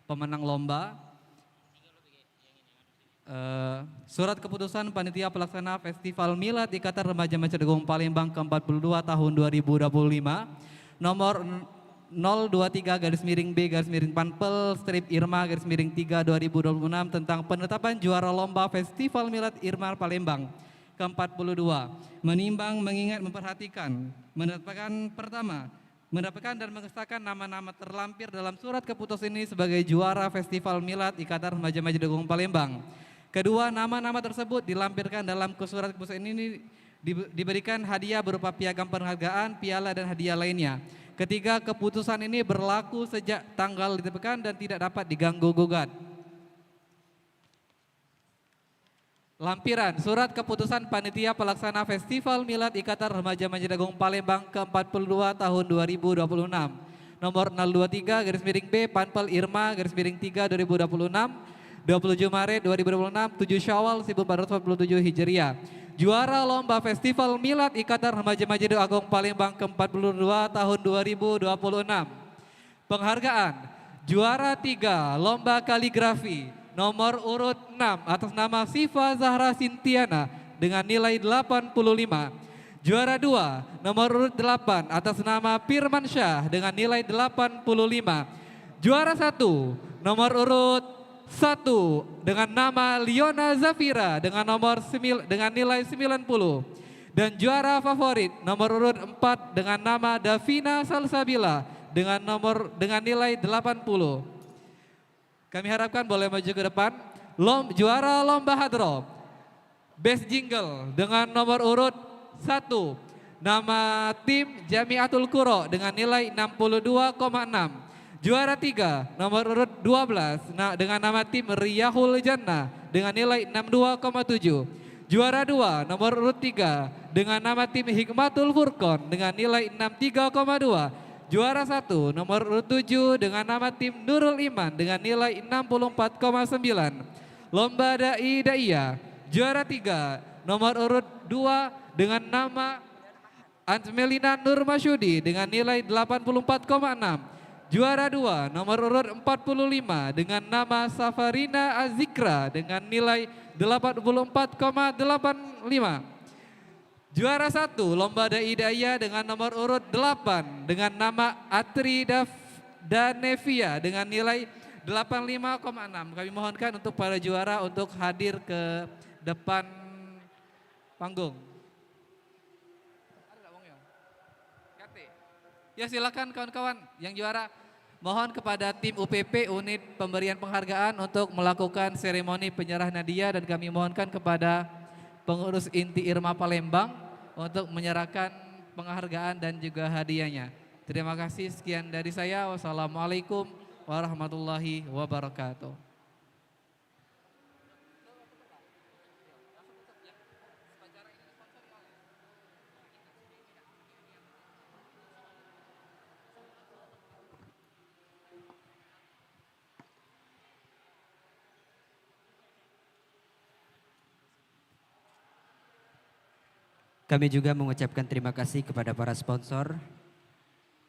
pemenang lomba. Surat keputusan Panitia Pelaksana Festival Milad Ikatan Remaja Masjid Agung Palembang ke-42 tahun 2025 nomor 023-B-Panpel strip Irma -3 2026 tentang penetapan juara lomba Festival Milad Irma Palembang ke-42. Menimbang, mengingat, memperhatikan, menetapkan pertama, mendapatkan dan mengesahkan nama-nama terlampir dalam surat keputusan ini sebagai juara Festival Milad Ikatan Remaja Masjid Agung Palembang. Kedua, nama-nama tersebut dilampirkan dalam surat keputusan ini diberikan hadiah berupa piagam penghargaan, piala dan hadiah lainnya. Ketiga, keputusan ini berlaku sejak tanggal ditentukan dan tidak dapat diganggu-gugat. Lampiran Surat Keputusan Panitia Pelaksana Festival Milad Ikatan Remaja Masjid Agung Palembang ke-42 tahun 2026 nomor 023-B Panpel Irma -3 2026 27 Maret 2026 7 Syawal 1447 Hijriah. Juara lomba Festival Milad Ikatan Remaja Masjid Agung Palembang ke-42 tahun 2026. Penghargaan juara 3 lomba kaligrafi nomor urut 6 atas nama Sifa Zahra Sintiana dengan nilai 85. Juara 2 nomor urut 8 atas nama Firman Syah dengan nilai 85. Juara 1 nomor urut 1 dengan nama Liona Zafira dengan nilai 90. Dan juara favorit nomor urut 4 dengan nama Davina Salsabila dengan nilai 80. Kami harapkan boleh maju ke depan. Juara lomba hadroh Best Jingle dengan nomor urut 1 nama tim Jamiatul Quro dengan nilai 62,6. Juara 3 nomor urut 12 dengan nama tim Riyahul Jannah dengan nilai 62,7. Juara 2 nomor urut 3 dengan nama tim Hikmatul Furqon dengan nilai 63,2. Juara 1 nomor urut 7 dengan nama tim Nurul Iman dengan nilai 64,9. Lomba Dai Daiyah. Juara 3 nomor urut 2 dengan nama Ansmelina Nur Masyudi dengan nilai 84,6. Juara 2 nomor urut 45 dengan nama Safarina Azikra dengan nilai 84,85. Juara 1 lomba Dai Daya dengan nomor urut 8 dengan nama Atri Danevia dengan nilai 85,6. Kami mohonkan untuk para juara untuk hadir ke depan panggung. Ya, silakan kawan-kawan yang juara. Mohon kepada tim UPP unit pemberian penghargaan untuk melakukan seremoni penyerahan hadiah dan kami mohonkan kepada pengurus inti Irma Palembang untuk menyerahkan penghargaan dan juga hadiahnya. Terima kasih, sekian dari saya. Wassalamualaikum warahmatullahi wabarakatuh.
Kami juga mengucapkan terima kasih kepada para sponsor,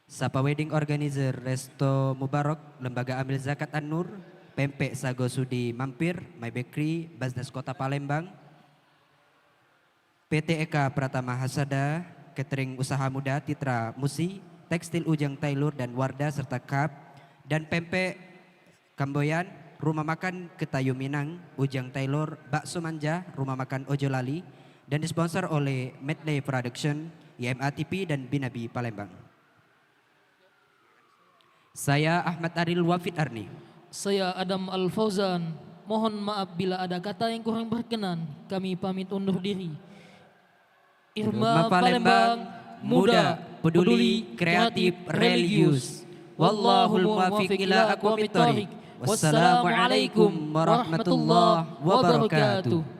Sapa Wedding Organizer Resto Mubarak, Lembaga Amil Zakat An-Nur, Pempek Sago Sudi Mampir, My Bakery, Basnas Kota Palembang, PT Eka Pratama Hasada, Catering Usaha Muda Titra Musi, Tekstil Ujang Tailur dan Wardah serta Kap, dan Pempek Kamboyan, Rumah Makan Ketayu Minang, Ujang Tailor, Bakso Manja, Rumah Makan Ojo Lali, dan disponsor oleh Medley Production, IMA-TV dan Binabi Palembang. Saya Ahmad Aril Wafid Arni.
Saya Adam Al-Fauzan. Mohon maaf bila ada kata yang kurang berkenan. Kami pamit undur diri. Irma Palembang, muda, peduli, kreatif, religius. Wallahul muwaffiq ila aqwamit thoriq. Wassalamualaikum warahmatullahi wabarakatuh.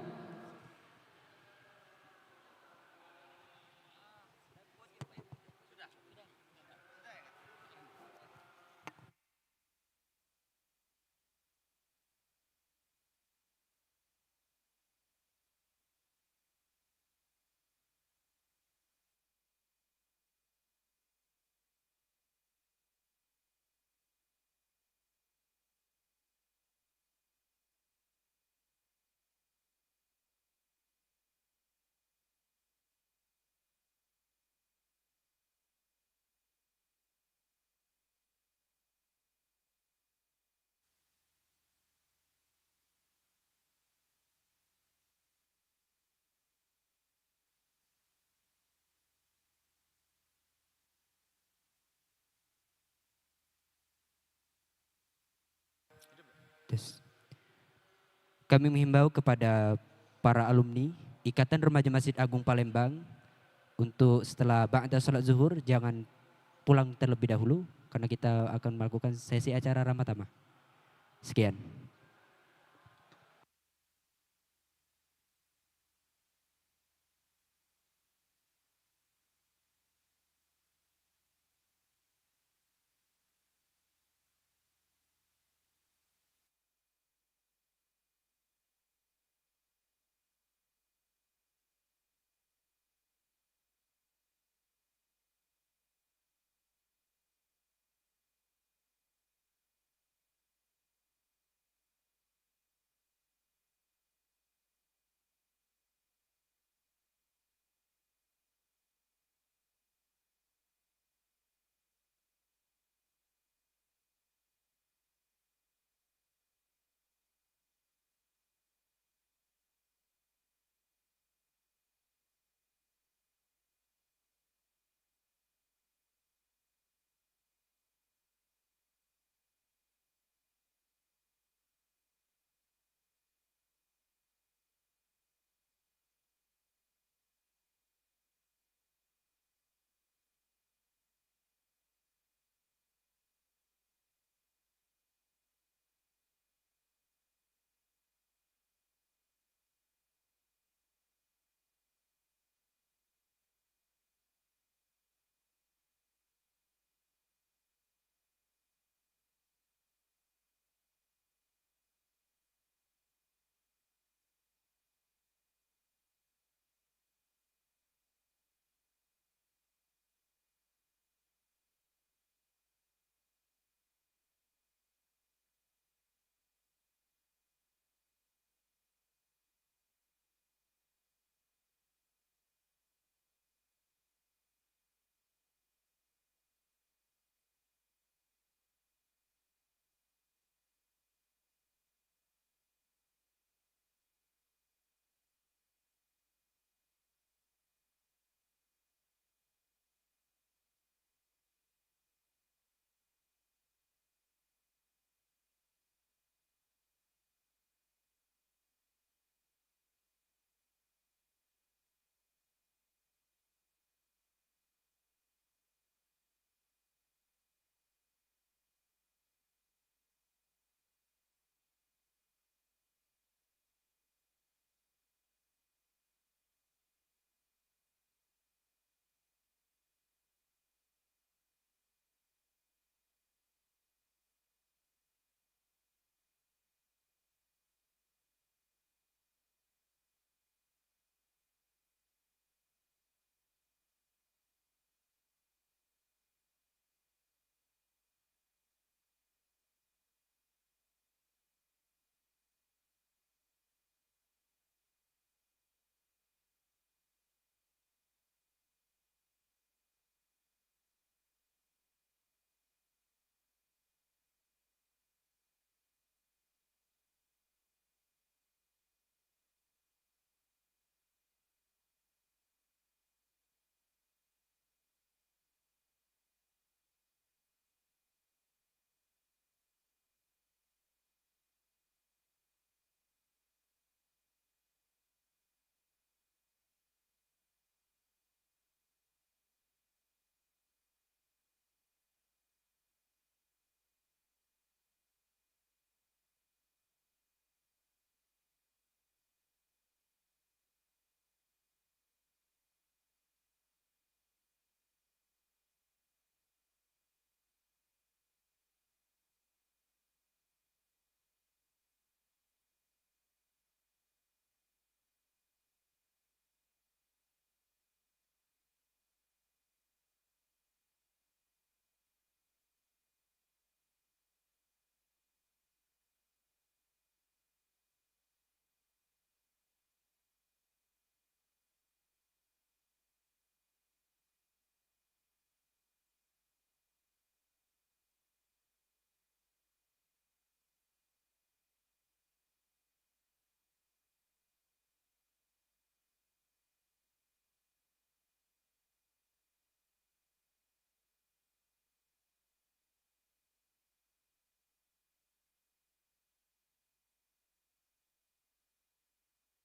Terus kami menghimbau kepada para alumni Ikatan Remaja Masjid Agung Palembang untuk setelah ba'da salat zuhur jangan pulang terlebih dahulu karena kita akan melakukan sesi acara ramah tamah. Sekian.